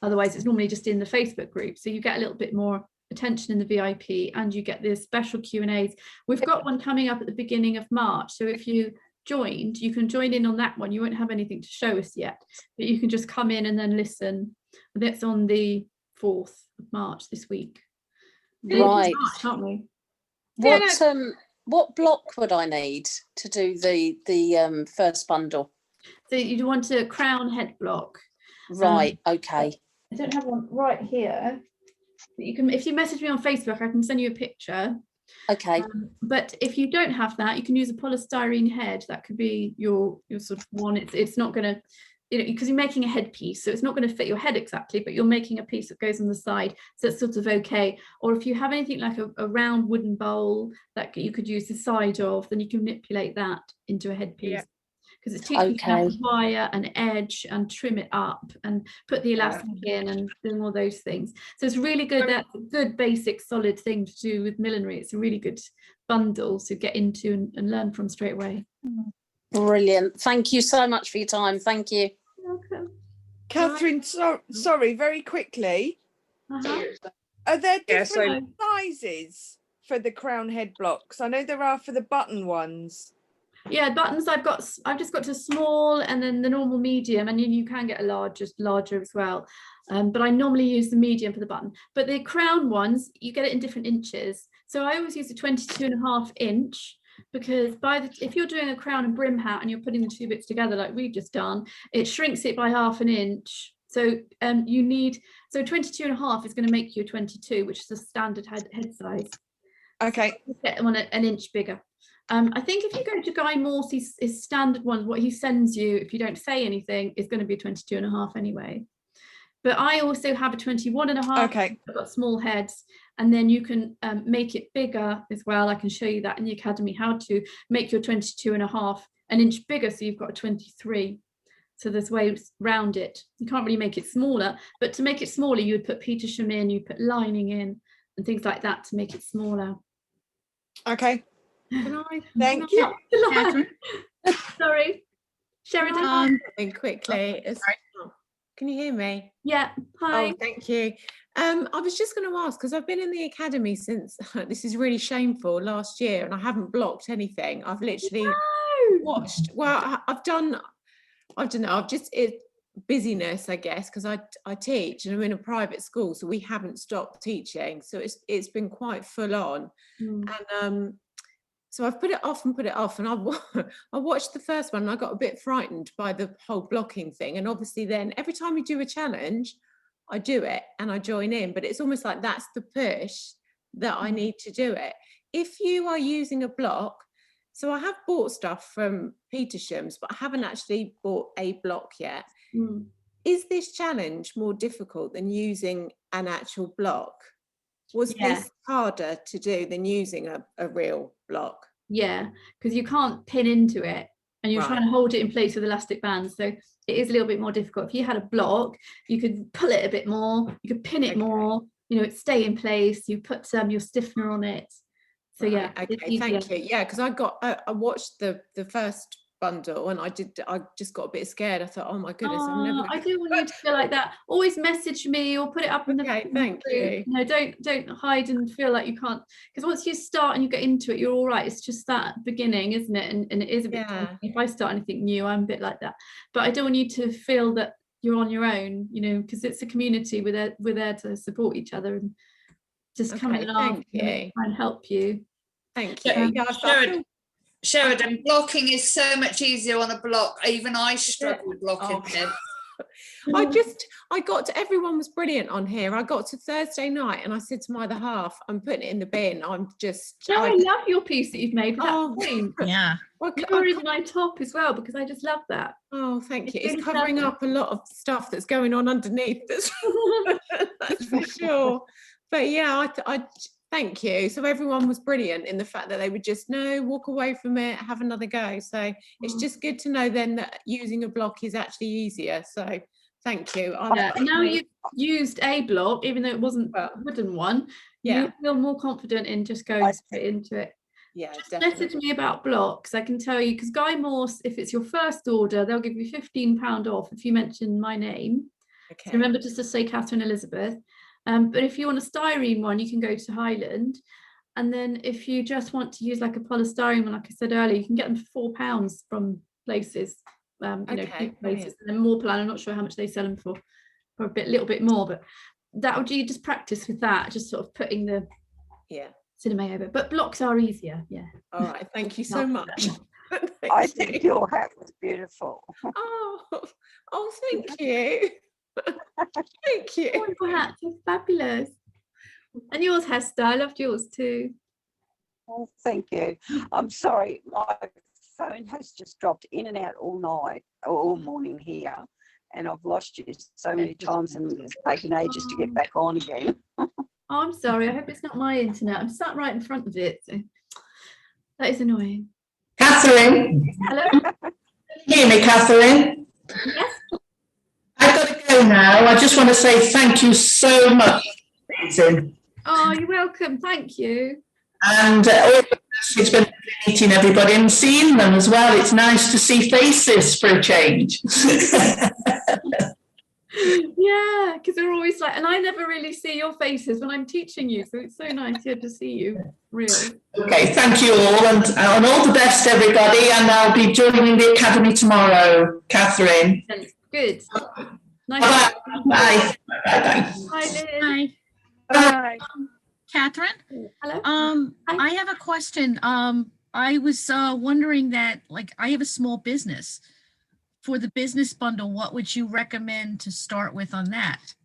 Otherwise, it's normally just in the Facebook group. So you get a little bit more attention in the VIP, and you get the special Q&As. We've got one coming up at the beginning of March. So if you joined, you can join in on that one. You won't have anything to show us yet, but you can just come in and then listen. That's on the 4th of March this week. Right. March, aren't we? What block would I need to do the first bundle? So you'd want a crown head block. Right. Okay. I don't have one right here. But you can, if you message me on Facebook, I can send you a picture. Okay. But if you don't have that, you can use a polystyrene head. That could be your sort of one. It's not going to, because you're making a headpiece, so it's not going to fit your head exactly, but you're making a piece that goes on the side, so it's sort of okay. Or if you have anything like a round wooden bowl that you could use the side of, then you can manipulate that into a headpiece. Because it's teaching you how to wire and edge and trim it up and put the elastic in and doing all those things. So it's really good. That's a good basic solid thing to do with millinery. It's a really good bundle to get into and learn from straight away. Brilliant. Thank you so much for your time. Thank you. You're welcome. Catherine, sorry, very quickly. Are there different sizes for the crown head blocks? I know there are for the button ones. Yeah, buttons I've just got to small, and then the normal medium, and you can get a larger as well. But I normally use the medium for the button. But the crown ones, you get it in different inches. So I always use a 22.5 inch, because if you're doing a crown and brim hat and you're putting the two bits together like we've just done, it shrinks it by 1/2 inch. So you need, so 22.5 is going to make you a 22, which is the standard head size. Okay. So get them on an inch bigger. I think if you go to Guy Morse's standard one, what he sends you, if you don't say anything, is going to be a 22.5 anyway. But I also have a 21.5. Okay. I've got small heads, and then you can make it bigger as well. I can show you that in the Academy, how to make your 22.5 an inch bigger, so you've got a 23. So there's ways around it. You can't really make it smaller, but to make it smaller, you would put Petersham in, you put lining in, and things like that to make it smaller. Okay. Thank you. Sorry, Sheridan. Quickly. Can you hear me? Yeah. Hi. Oh, thank you. I was just going to ask, because I've been in the Academy since, this is really shameful, last year, and I haven't blocked anything. I've literally watched. Well, I've done. I don't know. Busyness, I guess, because I teach and I'm in a private school, so we haven't stopped teaching. So it's been quite full on, and so I've put it off, and I watched the first one and I got a bit frightened by the whole blocking thing. And obviously then every time you do a challenge, I do it and I join in, but it's almost like that's the push that I need to do it. If you are using a block, so I have bought stuff from Petersham's, but I haven't actually bought a block yet. Is this challenge more difficult than using an actual block? Was this harder to do than using a real block? Yeah, because you can't pin into it and you're trying to hold it in place with elastic bands. So it is a little bit more difficult. If you had a block, you could pull it a bit more, you could pin it more, it'd stay in place. You put your stiffener on it. So yeah. Okay, thank you. Yeah, because I watched the first bundle, and I just got a bit scared. I thought, oh my goodness, I'm never. I do want you to feel like that. Always message me or put it up in the Okay, thank you. No, don't hide and feel like you can't, because once you start and you get into it, you're all right. It's just that beginning, isn't it? And it is a bit daunting. If I start anything new, I'm a bit like that. But I don't want you to feel that you're on your own, you know, because it's a community. We're there to support each other and just come in and ask and try and help you. Thank you. Sheridan, blocking is so much easier on a block. Even I struggle with blocking. Everyone was brilliant on here. I got to Thursday night and I said to my other half, I'm putting it in the bin. I love your piece that you've made with that point. Yeah. You're in my top as well, because I just love that. Oh, thank you. It's covering up a lot of stuff that's going on underneath. That's for sure. But yeah, I thank you. So everyone was brilliant in the fact that they would just walk away from it, have another go. So it's just good to know then that using a block is actually easier. So thank you. Now you've used a block, even though it wasn't a wooden one, you feel more confident in just going straight into it. Yeah, just definitely. message me about blocks. I can tell you, because Guy Morse, if it's your first order, they'll give you £15 off if you mention my name. Okay. So remember just to say Catherine Elizabeth. But if you want a styrene one, you can go to Highland. And then if you just want to use like a polystyrene one, like I said earlier, you can get them for £4 from places, places. And then Moreplan, I'm not sure how much they sell them for a little bit more, but that would you just practice with that, just sort of putting the cinema over. But blocks are easier, All right, thank you so much. I think your hat was beautiful. Oh, thank you. Thank you. Oh, your hats are fabulous. And yours, Hester, I loved yours too. Oh, thank you. I'm sorry, my phone has just dropped in and out all night, all morning here, and I've lost you so many times and it's taken ages to get back on again. Oh, I'm sorry. I hope it's not my internet. I'm sat right in front of it. So that is annoying. Catherine. Hello? Can you hear me, Catherine? Yes. I've got to go now. I just want to say thank you so much. Oh, you're welcome. Thank you. And it's been meeting everybody and seeing them as well. It's nice to see faces for a change. Yeah, because they're always like, and I never really see your faces when I'm teaching you, so it's so nice here to see you, really. Okay, thank you all, and all the best, everybody. And I'll be joining the academy tomorrow, Catherine. Good. Nice. Bye. Bye. Bye, Liz. Hi. Bye. Catherine? Hello. I have a question. I was wondering that, like, I have a small business. For the business bundle, what would you recommend to start with on that?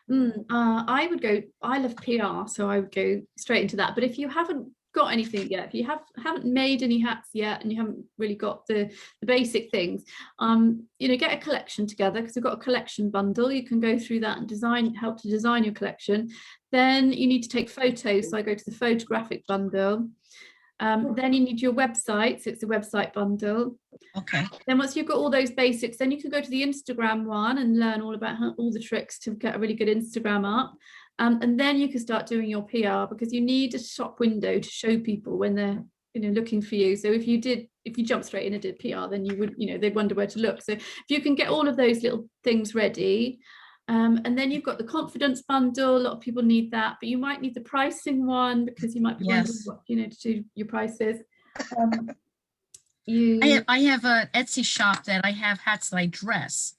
I would go, I love PR, so I would go straight into that. But if you haven't got anything yet, if you haven't made any hats yet and you haven't really got the basic things, get a collection together, because we've got a collection bundle. You can go through that and help to design your collection. Then you need to take photos, so I go to the photographic bundle. Then you need your website, so it's a website bundle. Okay. Then once you've got all those basics, then you can go to the Instagram one and learn all about all the tricks to get a really good Instagram up. And then you can start doing your PR, because you need a shop window to show people when they're looking for you. So if you jump straight in and did PR, then you would, they'd wonder where to look. So if you can get all of those little things ready, and then you've got the confidence bundle. A lot of people need that, but you might need the pricing one, because you might be wondering what to do your prices. I have an Etsy shop that I have hats that I dress.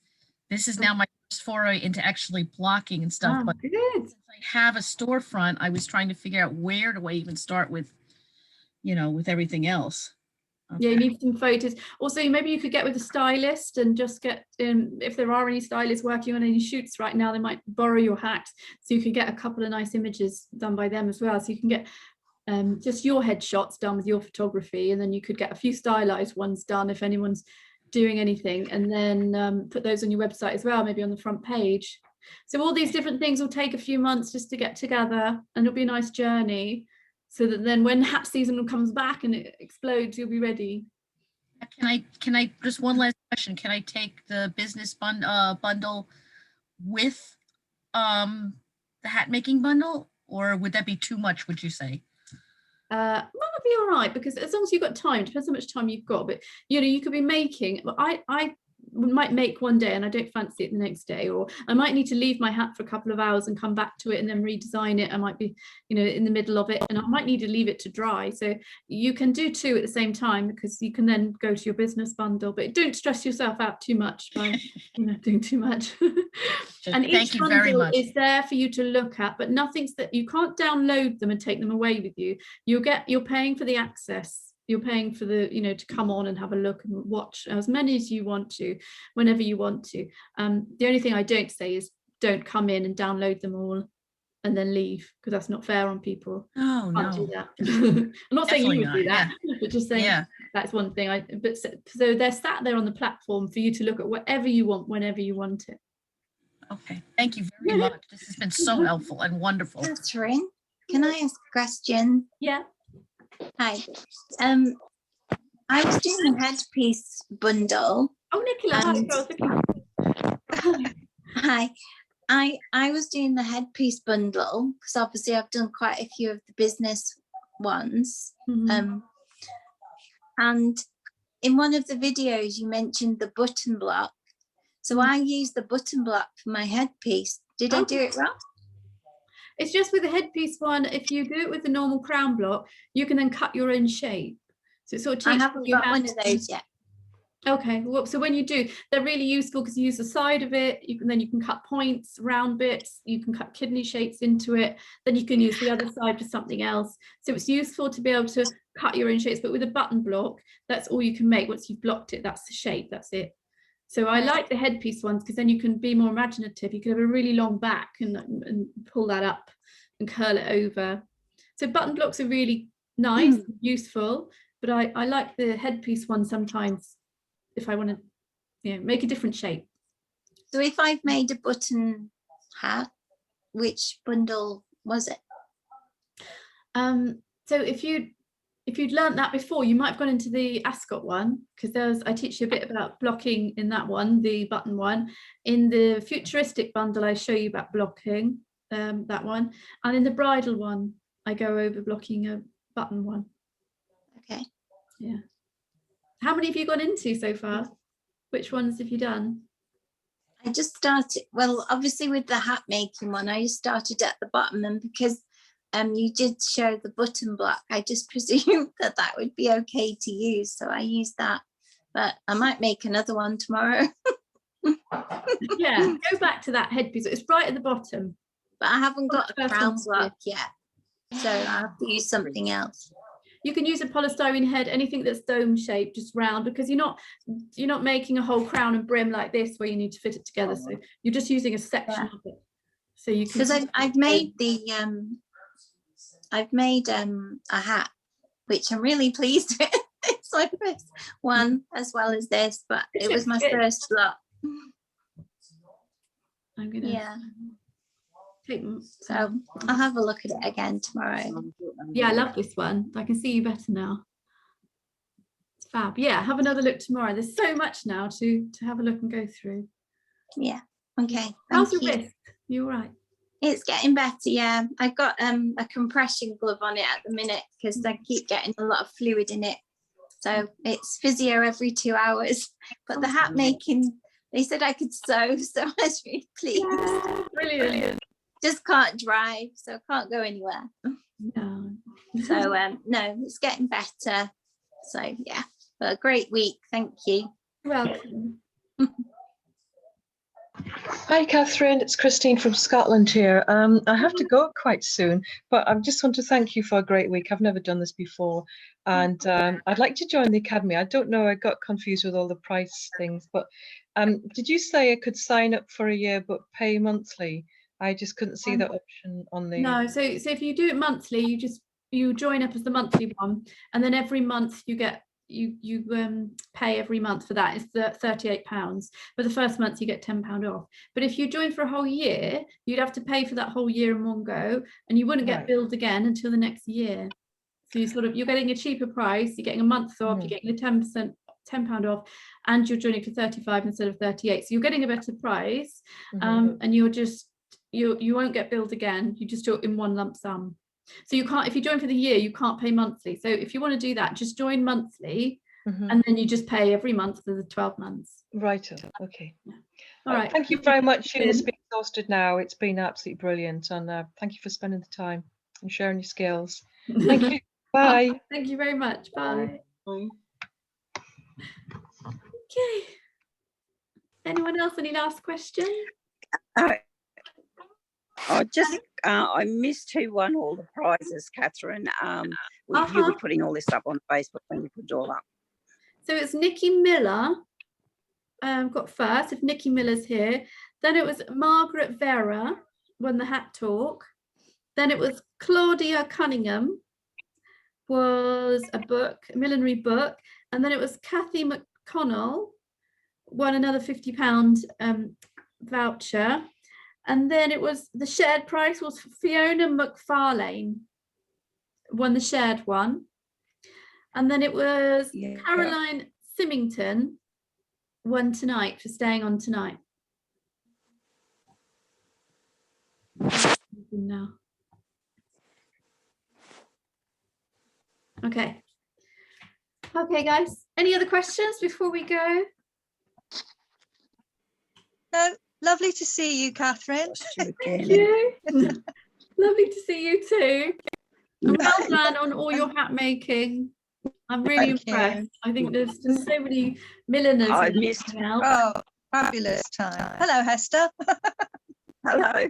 This is now my first foray into actually blocking and stuff. But since I have a storefront, I was trying to figure out where do I even start with, with everything else. Okay. Yeah, you need some photos. Also, maybe you could get with a stylist and just get if there are any stylists working on any shoots right now, they might borrow your hat, so you can get a couple of nice images done by them as well. So you can get just your headshots done with your photography, and then you could get a few stylized ones done if anyone's doing anything, and then put those on your website as well, maybe on the front page. So all these different things will take a few months just to get together, and it'll be a nice journey, so that then when hat season comes back and it explodes, you'll be ready. Can I just one last question? Can I take the business bundle with the hat making bundle, or would that be too much, would you say? might be all right, because as long as you've got time, it depends how much time you've got, but you know, you could be making, I might make one day and I don't fancy it the next day, or I might need to leave my hat for a couple of hours and come back to it and then redesign it. I might be, you know, in the middle of it, and I might need to leave it to dry. So you can do two at the same time, because you can then go to your business bundle, but don't stress yourself out too much by doing too much. And Thank each you very bundle much. is there for you to look at, but nothing's that you can't download them and take them away with you. You're paying for the access. You're paying for the, you know, to come on and have a look and watch as many as you want to, whenever you want to. The only thing I don't say is don't come in and download them all and then leave, because that's not fair on people. Oh, Can't no. do that. I'm not saying you would do that, but just saying that's one thing. So they're sat there on the platform for you to look at whatever you want, whenever you want it. Okay, thank you very much. This has been so helpful and wonderful. Catherine, can I ask a question? Yeah. Hi. I was doing a headpiece bundle. Oh, Nicola, hi. I was doing the headpiece bundle because obviously I've done quite a few of the business ones. And in one of the videos you mentioned the button block. So I used the button block for my headpiece. Did I do it wrong? It's just with the headpiece one, if you do it with the normal crown block, you can then cut your own shape. So it sort of takes I haven't got one of those yet. Okay, well, so when you do, they're really useful because you use the side of it. You can cut points, round bits. You can cut kidney shapes into it. Then you can use the other side for something else. So it's useful to be able to cut your own shapes. But with a button block, that's all you can make. Once you've blocked it, that's the shape. That's it. So I like the headpiece ones because then you can be more imaginative. You can have a really long back and pull that up and curl it over. So button blocks are really nice, and useful, but I like the headpiece one sometimes if I want to, you know, make a different shape. So if I've made a button hat, which bundle was it? So if you'd learnt that before, you might have gone into the Ascot one, because I teach you a bit about blocking in that one, the button one. In the futuristic bundle, I show you about blocking, that one. And in the bridal one, I go over blocking a button one. Okay. Yeah. How many have you gone into so far? Which ones have you done? I just started, well, obviously with the hat making one, I just started at the bottom, and because you did show the button block, I just presumed that that would be okay to use, so I used that, but I might make another one tomorrow. Yeah, go back to that headpiece. It's right at the bottom. But I haven't got a crown block yet, so I have to use something else. You can use a polystyrene head, anything that's dome shaped, just round, because you're not making a whole crown and brim like this where you need to fit it together. So you're just using a section of it. So you can. Because I've made a hat, which I'm really pleased with. It's my first one as well as this, but it was my first lot. I'm gonna. Yeah. So I'll have a look at it again tomorrow. Yeah, I love this one. I can see you better now. It's fab. Yeah, have another look tomorrow. There's so much now to have a look and go through. Yeah. Okay. How's your wrist? You all right? It's getting better. Yeah, I've got a compression glove on it at the minute because I keep getting a lot of fluid in it. So it's physio every 2 hours. But the hat making, they said I could sew, so I was really pleased. Yeah, brilliant. Just can't drive, so I can't go anywhere. No. So no, it's getting better. So yeah, but a great week. Thank you. Welcome. Hi Catherine, it's Christine from Scotland here. I have to go quite soon, but I just want to thank you for a great week. I've never done this before, and I'd like to join the Academy. I don't know, I got confused with all the price things, but did you say I could sign up for a year but pay monthly? I just couldn't see that option on the. No, so if you do it monthly, you join up as the monthly one, and then every month you get you pay every month for that. It's £38, but the first month you get £10 off. But if you join for a whole year, you'd have to pay for that whole year in one go, and you wouldn't get billed again until the next year. So you're getting a cheaper price, you're getting a month off, you're getting the £10 off, and you're joining for 35 instead of 38. So you're getting a better price, and you won't get billed again. You just do it in one lump sum. So you can't, if you join for the year, you can't pay monthly. So if you want to do that, just join monthly, Mhm. and then you just pay every month for the 12 months. Right. Okay. All right. Thank you very much. You must be exhausted now. It's been absolutely brilliant, and thank you for spending the time and sharing your skills. Thank you. Bye. Thank you very much. Bye. Bye. Okay. Anyone else? Any last questions? I missed who won all the prizes, Catherine. You were putting all this up on Facebook when you put it all up. So it's Nikki Miller got first, if Nikki Miller's here. Then it was Margaret Vera won the hat talk. Then it was Claudia Cunningham was a book, a millinery book. And then it was Kathy McConnell won another £50 voucher. And then it was the shared price was Fiona McFarlane won the shared one. And then it was Caroline Symington won tonight for staying on tonight. No. Okay. Okay, guys. Any other questions before we go? No. Lovely to see you, Catherine. Thank you. Lovely to see you too. And well done on all your hat making. I'm really impressed. I think there's just so many milliners. I missed. Oh, fabulous time. Hello, Hester. Hello.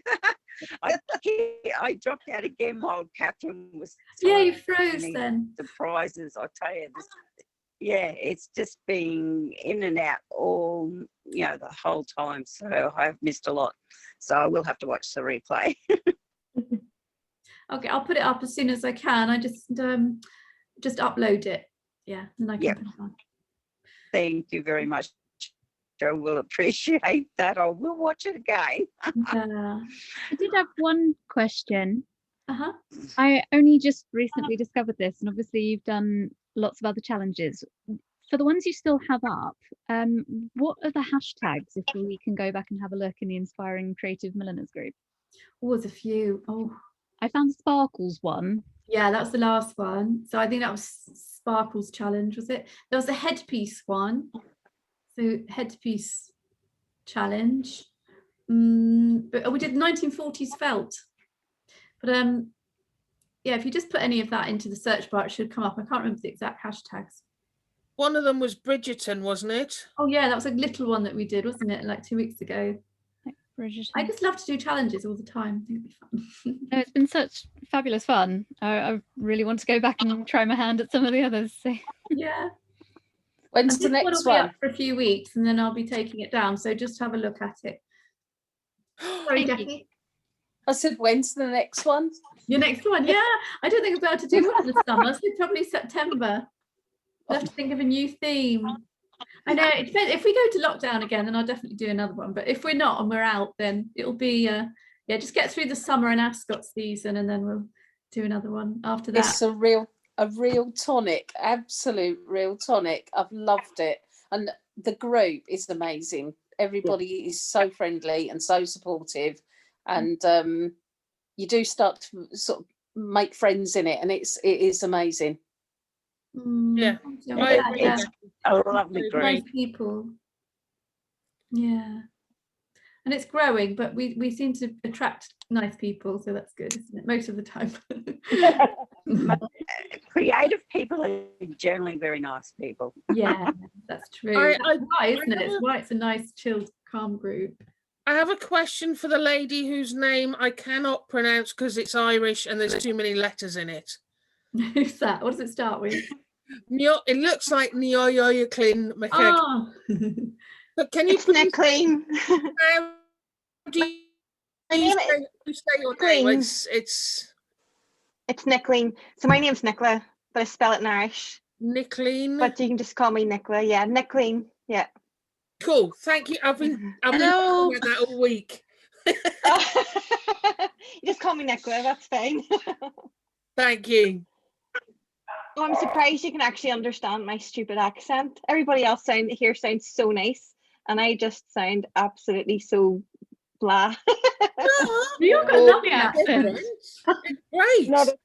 I dropped out again while Catherine was. Yeah, you froze then. The prizes, I tell you. Yeah, it's just been in and out all, the whole time. So I've missed a lot. So I will have to watch the replay. Okay, I'll put it up as soon as I can. I just upload it. Yeah, and I can put it on. Thank you very much. I will appreciate that. I will watch it again. Yeah. I did have one question. Uh-huh. I only just recently discovered this, and obviously you've done lots of other challenges. For the ones you still have up, what are the hashtags if we can go back and have a look in the Inspiring Creative Milliners group? Oh, there's a few. Oh, I found the Sparkles one. Yeah, that was the last one. So I think that was Sparkles challenge, was it? There was a headpiece one. So headpiece challenge. But we did 1940s felt. But yeah, if you just put any of that into the search bar, it should come up. I can't remember the exact hashtags. One of them was Bridgerton, wasn't it? Oh yeah, that was a little one that we did, wasn't it? Like 2 weeks ago. Bridgerton. I just love to do challenges all the time. I think it'd be fun. No, it's been such fabulous fun. I really want to go back and try my hand at some of the others. So. Yeah. When's the next one? Will be up for a few weeks, and then I'll be taking it down. So just have a look at it. Sorry, Jackie. I said, when's the next one? Your next one? Yeah. I don't think I'll be able to do one in the summer. So probably September. I'll have to think of a new theme. I know it depends. If we go to lockdown again, then I'll definitely do another one. But if we're not and we're out, then it'll be yeah, just get through the summer and Ascot season, and then we'll do another one after that. It's a real tonic, absolute real tonic. I've loved it, and the group is amazing. Everybody is so friendly and so supportive, and you do start to sort of make friends in it, and it is amazing. Yeah, Yeah. A lovely group. Nice people. Yeah. And it's growing, but we seem to attract nice people, so that's good, isn't it? Most of the time. Creative people are generally very nice people. Yeah, that's true. That's why, isn't it? It's why it's a nice, chilled, calm group. I have a question for the lady whose name I cannot pronounce because it's Irish and there's too many letters in it. Who's that? What does it start with? It looks like Nioyoclin McKeg. Oh. But can you please clean? How do you say your name? It's Nicoline. So my name's Nicola, but I spell it in Irish. Nicoline. But you can just call me Nicola. Yeah, Nicoline. Yeah. Cool. Thank you. I've been Hello. thinking about that all week. You just call me Nicola. That's fine. Thank you. Oh, I'm surprised you can actually understand my stupid accent. Everybody else here sounds so nice, and I just sound absolutely so blah. You've got a lovely accent. Great. Not at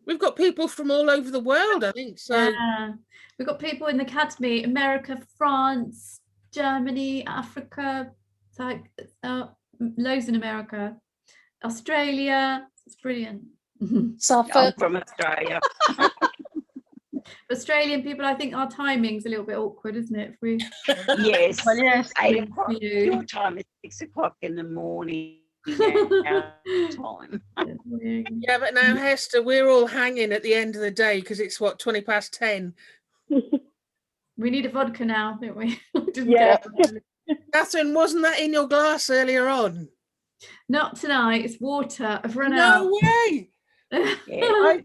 We've got people from all over the world, I think. So Yeah. We've got people in the academy, America, France, Germany, Africa, like loads in America, Australia. It's brilliant. I'm from Australia. Australian people, I think our timing's a little bit awkward, isn't it? If we Yes. Well, yes, 8 o'clock. for you. Your time is 6 o'clock in the morning. Our time. yeah, but now Hester, we're all hanging at the end of the day because it's what 10:20. We need a vodka now, don't we? Yeah. Catherine, wasn't that in your glass earlier on? Not tonight. It's water. I've run out. No way. Yeah,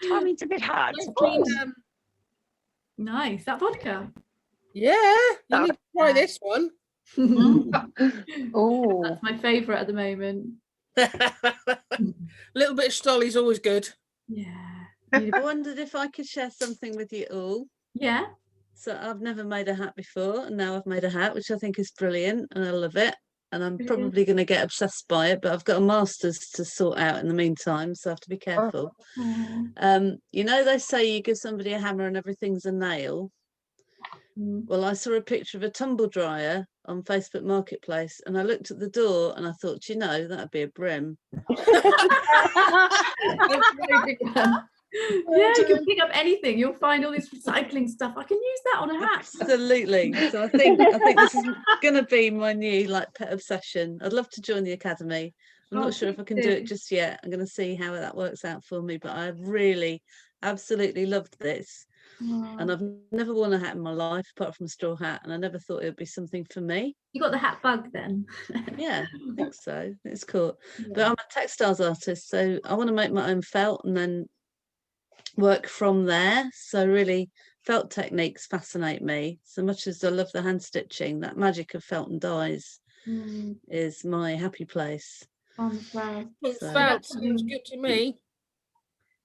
timing's a bit hard. Nice. That vodka. Yeah, you need to try this one. Oh, that's my favourite at the moment. A little bit of Stolly's always good. Yeah. I wondered if I could share something with you all. Yeah. So I've never made a hat before, and now I've made a hat, which I think is brilliant, and I love it. And I'm probably going to get obsessed by it, but I've got a master's to sort out in the meantime, so I have to be careful. You know, they say you give somebody a hammer and everything's a nail. Well, I saw a picture of a tumble dryer on Facebook Marketplace, and I looked at the door and I thought, you know, that'd be a brim. Yeah, you can pick up anything. You'll find all this recycling stuff. I can use that on a hat. Absolutely. So I think this is going to be my new pet obsession. I'd love to join the academy. I'm not sure if I can do it just yet. I'm going to see how that works out for me, but I've really absolutely loved this. And I've never worn a hat in my life apart from a straw hat, and I never thought it would be something for me. You got the hat bug then? Yeah, I think so. It's cool. But I'm a textiles artist, so I want to make my own felt and then work from there. So really, felt techniques fascinate me. So much as I love the hand stitching, that magic of felt and dyes is my happy place. Felt sounds good to me.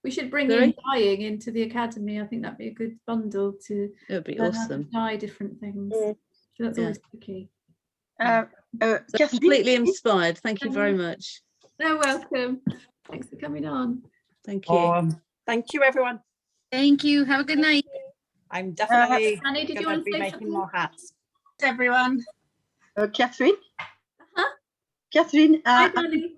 We should bring in dyeing into the academy. I think that'd be a good bundle to. It would be learn how to awesome. dye different things. So that's always tricky. So completely inspired. Thank you very much. You're welcome. Thanks for coming on. Thank you. Thank you, everyone. Thank you. Have a good night. I'm definitely Annie, did you going want to to be say making something? more hats. Everyone. Catherine? Catherine, Hi, Danny.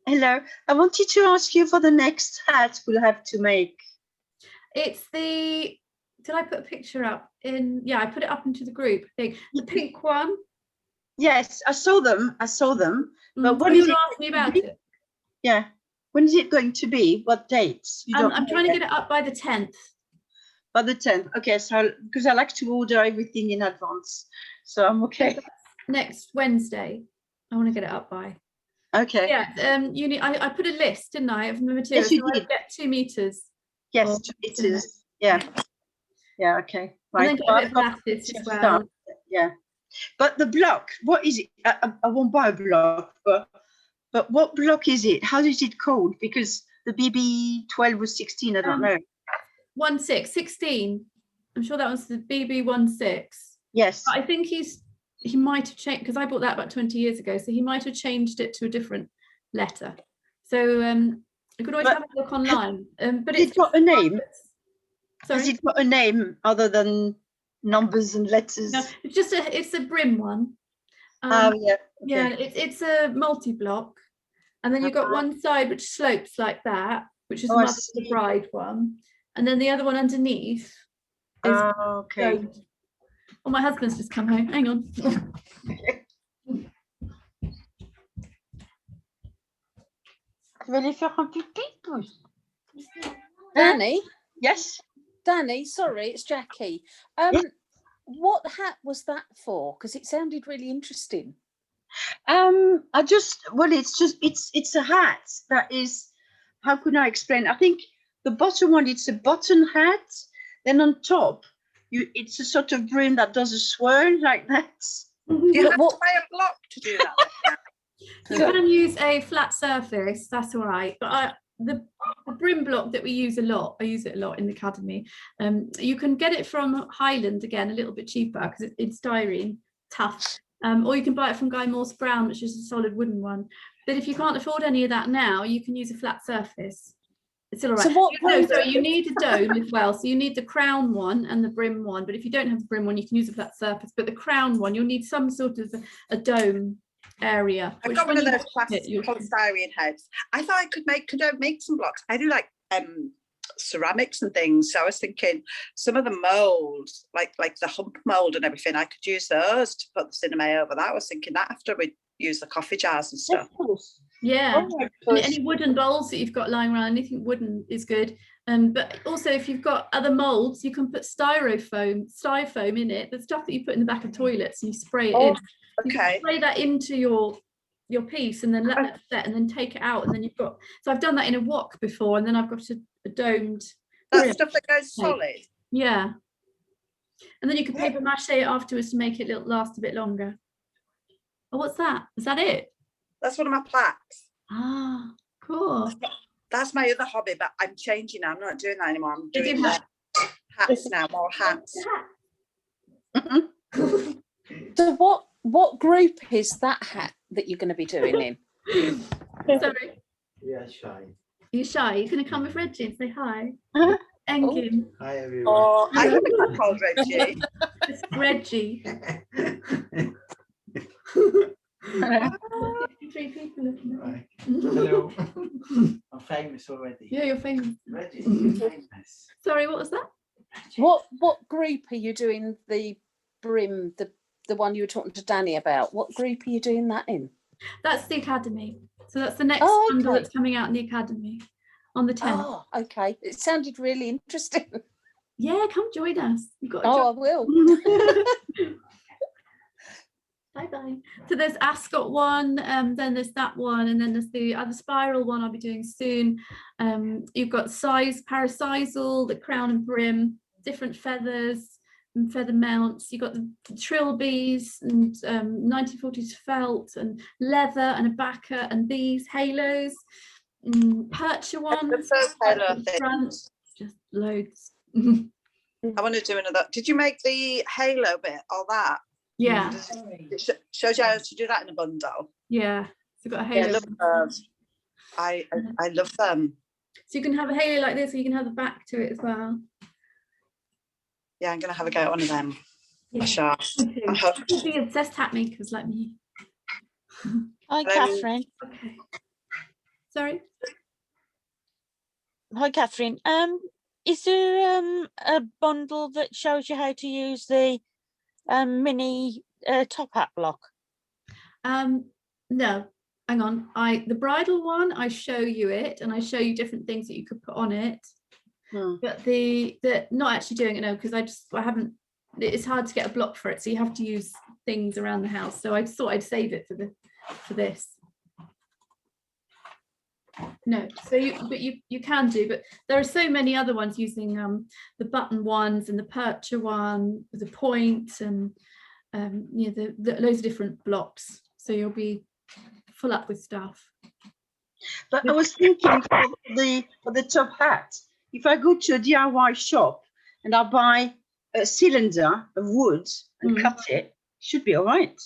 hello. I wanted to ask you for the next hat we'll have to make. It's the. Did I put a picture up in? Yeah, I put it up into the group. I think the pink one. Yes, I saw them. But when you is it? asked me about it. Yeah. When is it going to be? What dates? You don't I'm know trying to yet? get it up by the 10th. By the 10th. Okay, so because I like to order everything in advance, so I'm okay. Next Wednesday. I want to get it up by. Okay. Yeah. You need. I put a list, didn't I, of the materials? Yes, you so I did. get 2 meters. Yes, 2 meters. Yeah. Yeah. Okay. And Right. then get a bit of lattice as well. Start. Yeah. But the block, what is it? I won't buy a block, but what block is it? How is it called? Because the BB12 was 16. I don't know. 16. I'm sure that was the BB16. Yes. But I think he might have changed, because I bought that about 20 years ago, so he might have changed it to a different letter. So you could always have a look online. But it's got a name. Sorry? Has it got a name other than numbers and letters? No, it's a brim one. Oh yeah. Yeah, it's a multi-block, and then you've got one side which slopes like that, which is the mother of the bride one, and then the other one underneath is okay. gold. Oh, my husband's just come home. Hang on. Danny? Yes? Danny, sorry, it's Jackie. What hat was that for? Because it sounded really interesting. It's a hat that is, how could I explain? I think the bottom one, it's a button hat. Then on top, it's a sort of brim that does a swirl like that. You have to buy a block to do that. You can use a flat surface, that's all right. But the brim block that we use a lot, I use it a lot in the academy. You can get it from Highland, again, a little bit cheaper because it's styrene, tough. Or you can buy it from Guy Morse Brown, which is a solid wooden one. But if you can't afford any of that now, you can use a flat surface. It's still all right. So what No, sorry, you need a dome as well. So you need the crown one and the brim one. But if you don't have the brim one, you can use a flat surface. But the crown one, you'll need some sort of a dome area. I've got one of those plastic polystyrene heads. I thought I could make some blocks. I do like ceramics and things. So I was thinking some of the molds, like the hump mold and everything, I could use those to put the cinnamon over that. I was thinking that after we use the coffee jars and stuff. Yeah, and any wooden bowls that you've got lying around, anything wooden is good. But also if you've got other molds, you can put styrofoam in it, the stuff that you put in the back of toilets, and you spray it in. You can spray that into your piece and then let that set and then take it out, and then you've got, so I've done that in a wok before, and then I've got a domed that stuff that goes solid. Yeah, and then you can paper mache it afterwards to make it last a bit longer. Oh, what's that? Is that it? That's one of my plaques. Ah, cool. That's my other hobby, but I'm changing now. I'm not doing that anymore. I'm doing hats now, more hats. So what group is that hat that you're going to be doing in? Sorry. Yeah, shy. You shy? You're going to come with Reggie and say hi. Engin. Hi everyone. Oh, I haven't got called Reggie. It's Reggie. 63 people looking at me. Hello. I'm famous already. Yeah, you're famous. Reggie's famous. Sorry, what was that? What group are you doing the brim, the one you were talking to Danny about? What group are you doing that in? That's the Academy. So that's the next bundle that's coming out in the Academy on the 10th. Oh, okay. It sounded really interesting. Yeah, come join us. You've got I will. Bye-bye. So there's Ascot one, then there's that one, and then there's the other spiral one I'll be doing soon. You've got parasisal, the crown and brim, different feathers and feather mounts. You've got the trilbies and 1940s felt and leather and a backer and these halos, percher ones. The first halo thing. Just loads. I want to do another. Did you make the halo bit, all that? Yeah. It shows you how to do that in a bundle. Yeah. So you've got a halo. Yeah, I love those. I love them. So you can have a halo like this, or you can have the back to it as well. Yeah, I'm going to have a go at one of them. Yeah. Sure. I'm hooked. You can be obsessed hat makers like me. Hi, Catherine. Okay. Sorry. Hi, Catherine. Is there a bundle that shows you how to use the mini top hat block? No, hang on. The bridal one, I show you it, and I show you different things that you could put on it. But the not actually doing it now, because I haven't. It's hard to get a block for it, so you have to use things around the house. So I just thought I'd save it for this. No, so you can do, but there are so many other ones using the button ones and the percher one with the point and the loads of different blocks. So you'll be full up with stuff. But I was thinking for the top hat, if I go to a DIY shop and I buy a cylinder of wood and cut it, should be all right.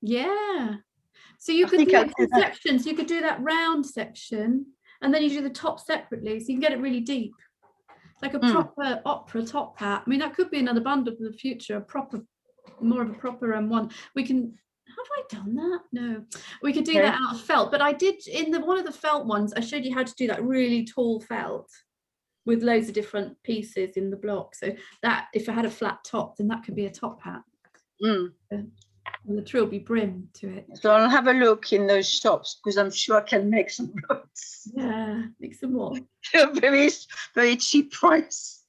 Yeah. So you could do it in sections. You could do that round section, and then you do the top separately, so you can get it really deep. It's like a proper opera top hat. I mean, that could be another bundle for the future. More of a proper one. We can. Have I done that? No. We could do that out of felt, but I did in one of the felt ones. I showed you how to do that really tall felt with loads of different pieces in the block. So that if I had a flat top, then that could be a top hat. And the trilby brim to it. So I'll have a look in those shops because I'm sure I can make some blocks. Yeah, make some more. very, very cheap price.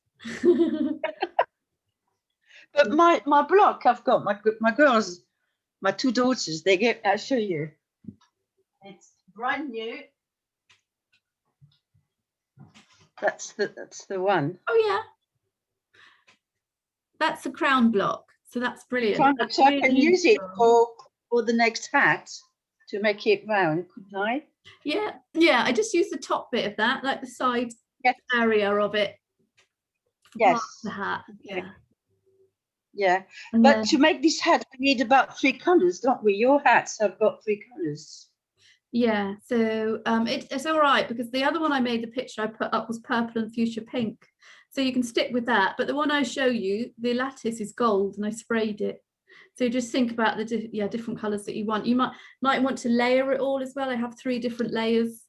But my block, I've got my girls, my two daughters. I'll show you. It's brand new. That's the one. Oh yeah, that's the crown block. So that's brilliant. So I can use it for the next hat to make it round, couldn't I? Yeah. I just use the top bit of that, like the side area of it. Yes. The hat. Yeah. And but to make this hat, we need about 3 colours, don't we? Your hats have got 3 colours. Yeah, so it's all right because the other one I made, the picture I put up was purple and fuchsia pink. So you can stick with that. But the one I show you, the lattice is gold and I sprayed it. So just think about the different colours that you want. You might want to layer it all as well. I have 3 different layers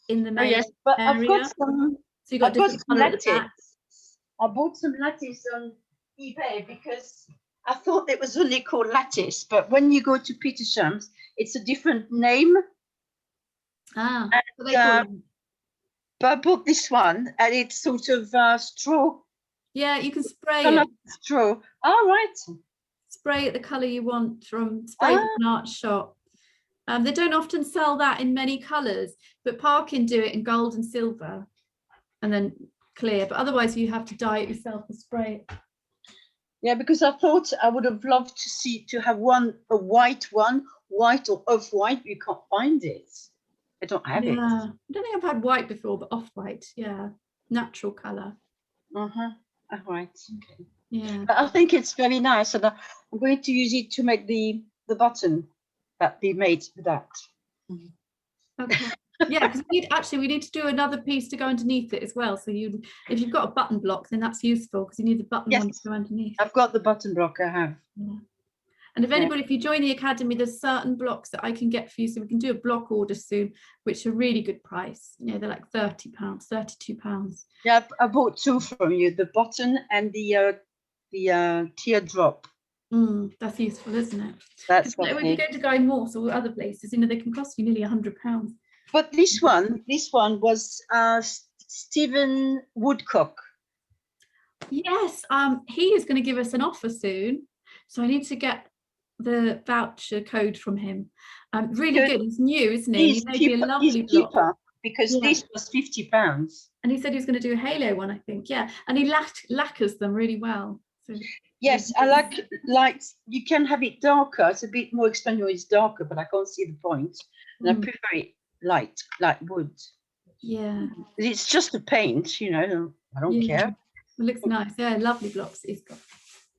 in the main yes, but area. I've got some. So you got I've got different some colour at the back. lattice. I bought some lattice on eBay because I thought it was only called lattice, but when you go to Petersham's, it's a different name. Ah, and, what they call it? but I bought this one, and it's sort of straw. Yeah, you can spray Kind it. of straw. All right. Spray it the colour you want from spray from an art shop. They don't often sell that in many colours, but Parkin do it in gold and silver, and then clear. But otherwise, you have to dye it yourself and spray it. Yeah, because I thought I would have loved to have a white one, white or off-white. You can't find it. I don't have it. I don't think I've had white before, but off-white, yeah, natural colour. All right. Okay. Yeah. But I think it's very nice, and I'm going to use it to make the button that they made with that. Okay. Yeah, because we need to do another piece to go underneath it as well. So if you've got a button block, then that's useful because you need the button one to go underneath. I've got the button block. I have. Yeah. And if you join the academy, there's certain blocks that I can get for you, so we can do a block order soon, which are really good price. You know, they're like £30, £32. Yeah, I bought 2 from you: the button and the teardrop. That's useful, isn't it? That's what if you go to Guy Morse or other places, you know, they can cost you nearly £100. But this one was Stephen Woodcock. Yes, he is going to give us an offer soon, so I need to get the voucher code from him. Really good. He's new, isn't he? He made me a lovely block. Cheaper because this was £50. And he said he was going to do a halo one, I think. Yeah, and he lacquers them really well. So yes, I like you can have it darker. It's a bit more expensive when it's darker, but I can't see the point. And I prefer it light, like wood. Yeah, it's just a paint, you know. I don't care. It looks nice. Yeah, lovely blocks he's got.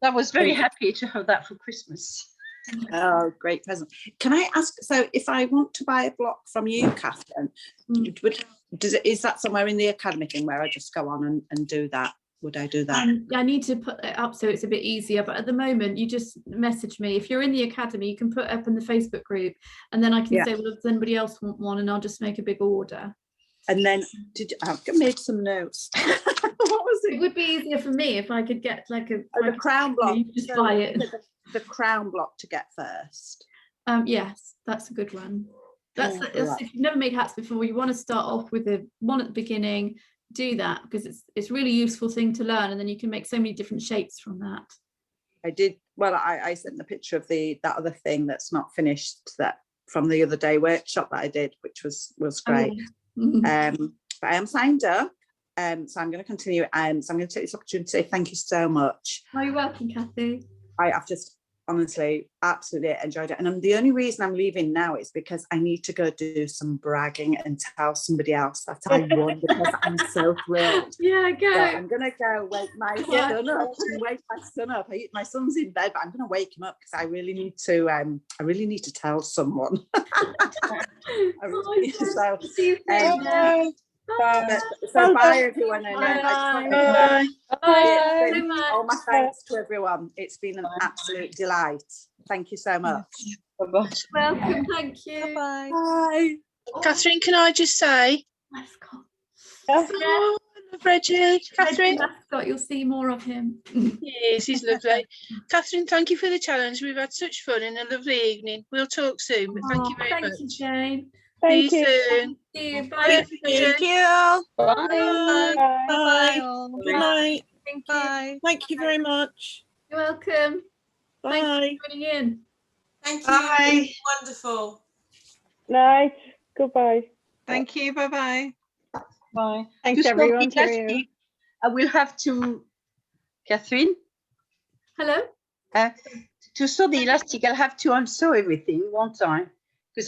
I was very happy to have that for Christmas. Oh, great present. Can I ask, so if I want to buy a block from you, Catherine, is that somewhere in the academy thing where I just go on and do that? Would I do that? I need to put it up so it's a bit easier, but at the moment you just message me. If you're in the academy, you can put it up in the Facebook group, and then I can say, well, does anybody else want one, and I'll just make a big order. And then I've made some notes. What was it? It would be easier for me if I could get like the crown block. Just buy it. The crown block to get first. Yes, that's a good one. That's if you've never made hats before, you want to start off with the one at the beginning. Do that because it's really useful thing to learn, and then you can make so many different shapes from that. I did well. I sent the picture of that other thing that's not finished, that from the other day workshop that I did, which was great. But I am signed up, so I'm going to continue, and so I'm going to take this opportunity to say thank you so much. Oh, you're welcome, Kathy. I've just honestly absolutely enjoyed it, and the only reason I'm leaving now is because I need to go do some bragging and tell somebody else that I won, because I'm so thrilled. Yeah, go. So I'm gonna go wake my son up and wake my son up. My son's in bed, but I'm gonna wake him up because I really need to tell someone. So bye everyone, and bye. All my thanks to everyone. It's been an absolute delight. Thank you so much. Welcome, thank you. Bye. Bye. Catherine, can I just say? Oh, Reggie, Catherine. Mascot, you'll see more of him. Yes, he's lovely. Catherine, thank you for the challenge. We've had such fun and a lovely evening. We'll talk soon, but thank you very much. Thank you, Jane. See you soon. See you. Bye. Thank you. Bye. Bye. Good night. Bye. Thank you very much. You're welcome. Bye. Thanks for joining in. Thank you. Bye. Wonderful. Night. Goodbye. Thank you. Bye-bye. Bye. Thanks, To everyone. study last week, I will have to, Catherine. Hello. To sew the elastic, I'll have to unsew everything one time because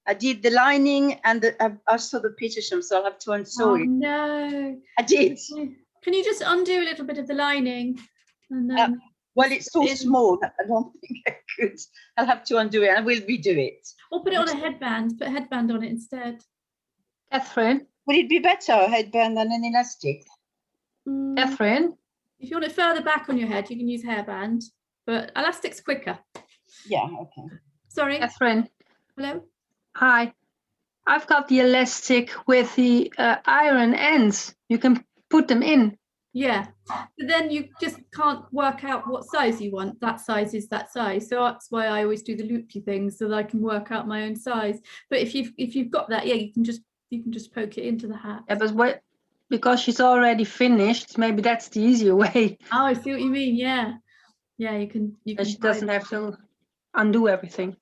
I did the lining and I saw the Petersham, so I'll have to unsew it. No. I did. Can you just undo a little bit of the lining? And then Well, it's so small. I don't think I could. I'll have to undo it. I will redo it. Or put it on a headband. Put a headband on it instead. Catherine, would it be better a headband than an elastic? Catherine, if you want it further back on your head, you can use hairband, but elastic's quicker. Yeah. Okay. Sorry. Catherine. Hello. Hi. I've got the elastic with the iron ends. You can put them in. Yeah, but then you just can't work out what size you want. That size is that size. So that's why I always do the loopy things so that I can work out my own size. But if you've got that, yeah, you can just poke it into the hat. Yeah, but what? Because she's already finished, maybe that's the easier way. Oh, I see what you mean. Yeah, yeah, you can. And she doesn't have to undo everything.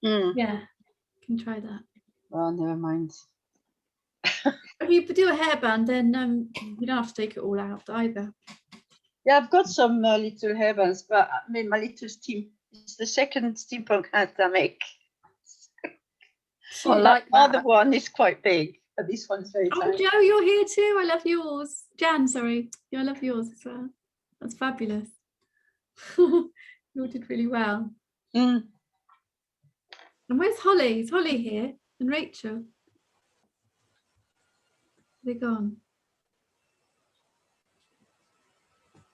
Yeah, you can try that. Well, never mind. If you do a hairband, then you don't have to take it all out either. Yeah, I've got some little hairbands, but I mean, my little it's the second steampunk hat I make. Oh, Like the other one is quite big, but this one's very Oh, tiny. Joe, you're here too. I love yours. Jan, sorry. Yeah, I love yours as well. That's fabulous. You all did really well. And where's Holly? Is Holly here? And Rachel? They're gone.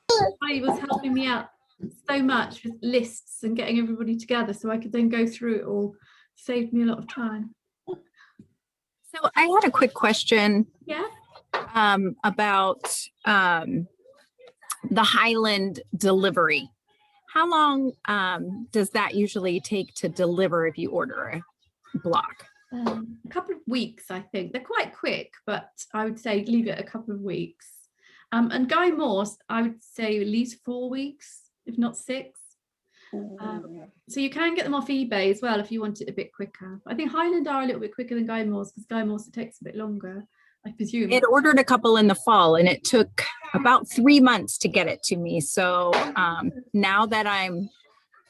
Holly was helping me out so much with lists and getting everybody together so I could then go through it all. Saved me a lot of time. So I had a quick question. Yeah. About the Highland delivery. How long does that usually take to deliver if you order a block? A couple of weeks, I think. They're quite quick, but I would say leave it a couple of weeks. And Guy Morse, I would say at least 4 weeks, if not 6. So you can get them off eBay as well if you want it a bit quicker. I think Highland are a little bit quicker than Guy Morse because Guy Morse, it takes a bit longer, I presume. It ordered a couple in the fall and it took about 3 months to get it to me. So now that I'm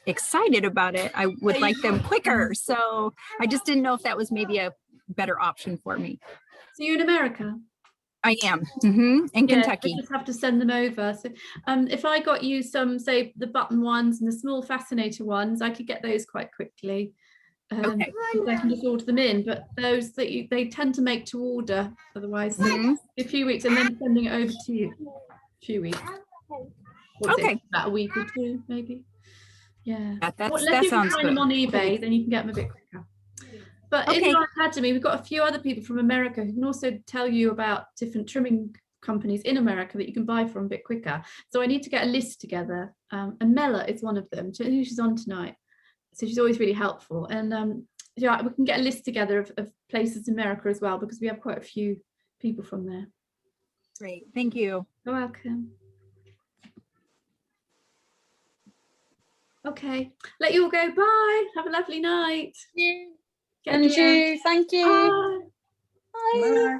excited about it, I would like them quicker. So I just didn't know if that was maybe a better option for me. So you're in America? I am, in Kentucky. I just have to send them over. So if I got you some, say, the button ones and the small fascinator ones, I could get those quite quickly. Okay. I can just order them in, but those that they tend to make to order, otherwise a few weeks and then sending it over to you. A few weeks. Okay. About a week or 2, maybe. Yeah. That Unless sounds you can find them good. on eBay, then you can get them a bit quicker. But in our academy, we've got a few other people from America who can also tell you about different trimming companies in America that you can buy from a bit quicker. So I need to get a list together. And Mella is one of them. She's on tonight. So she's always really helpful. And yeah, we can get a list together of places in America as well, because we have quite a few people from there. Great. Thank you. You're welcome. Okay, let you all go. Bye. Have a lovely night. And you. Thank you. Bye. Bye. Bye.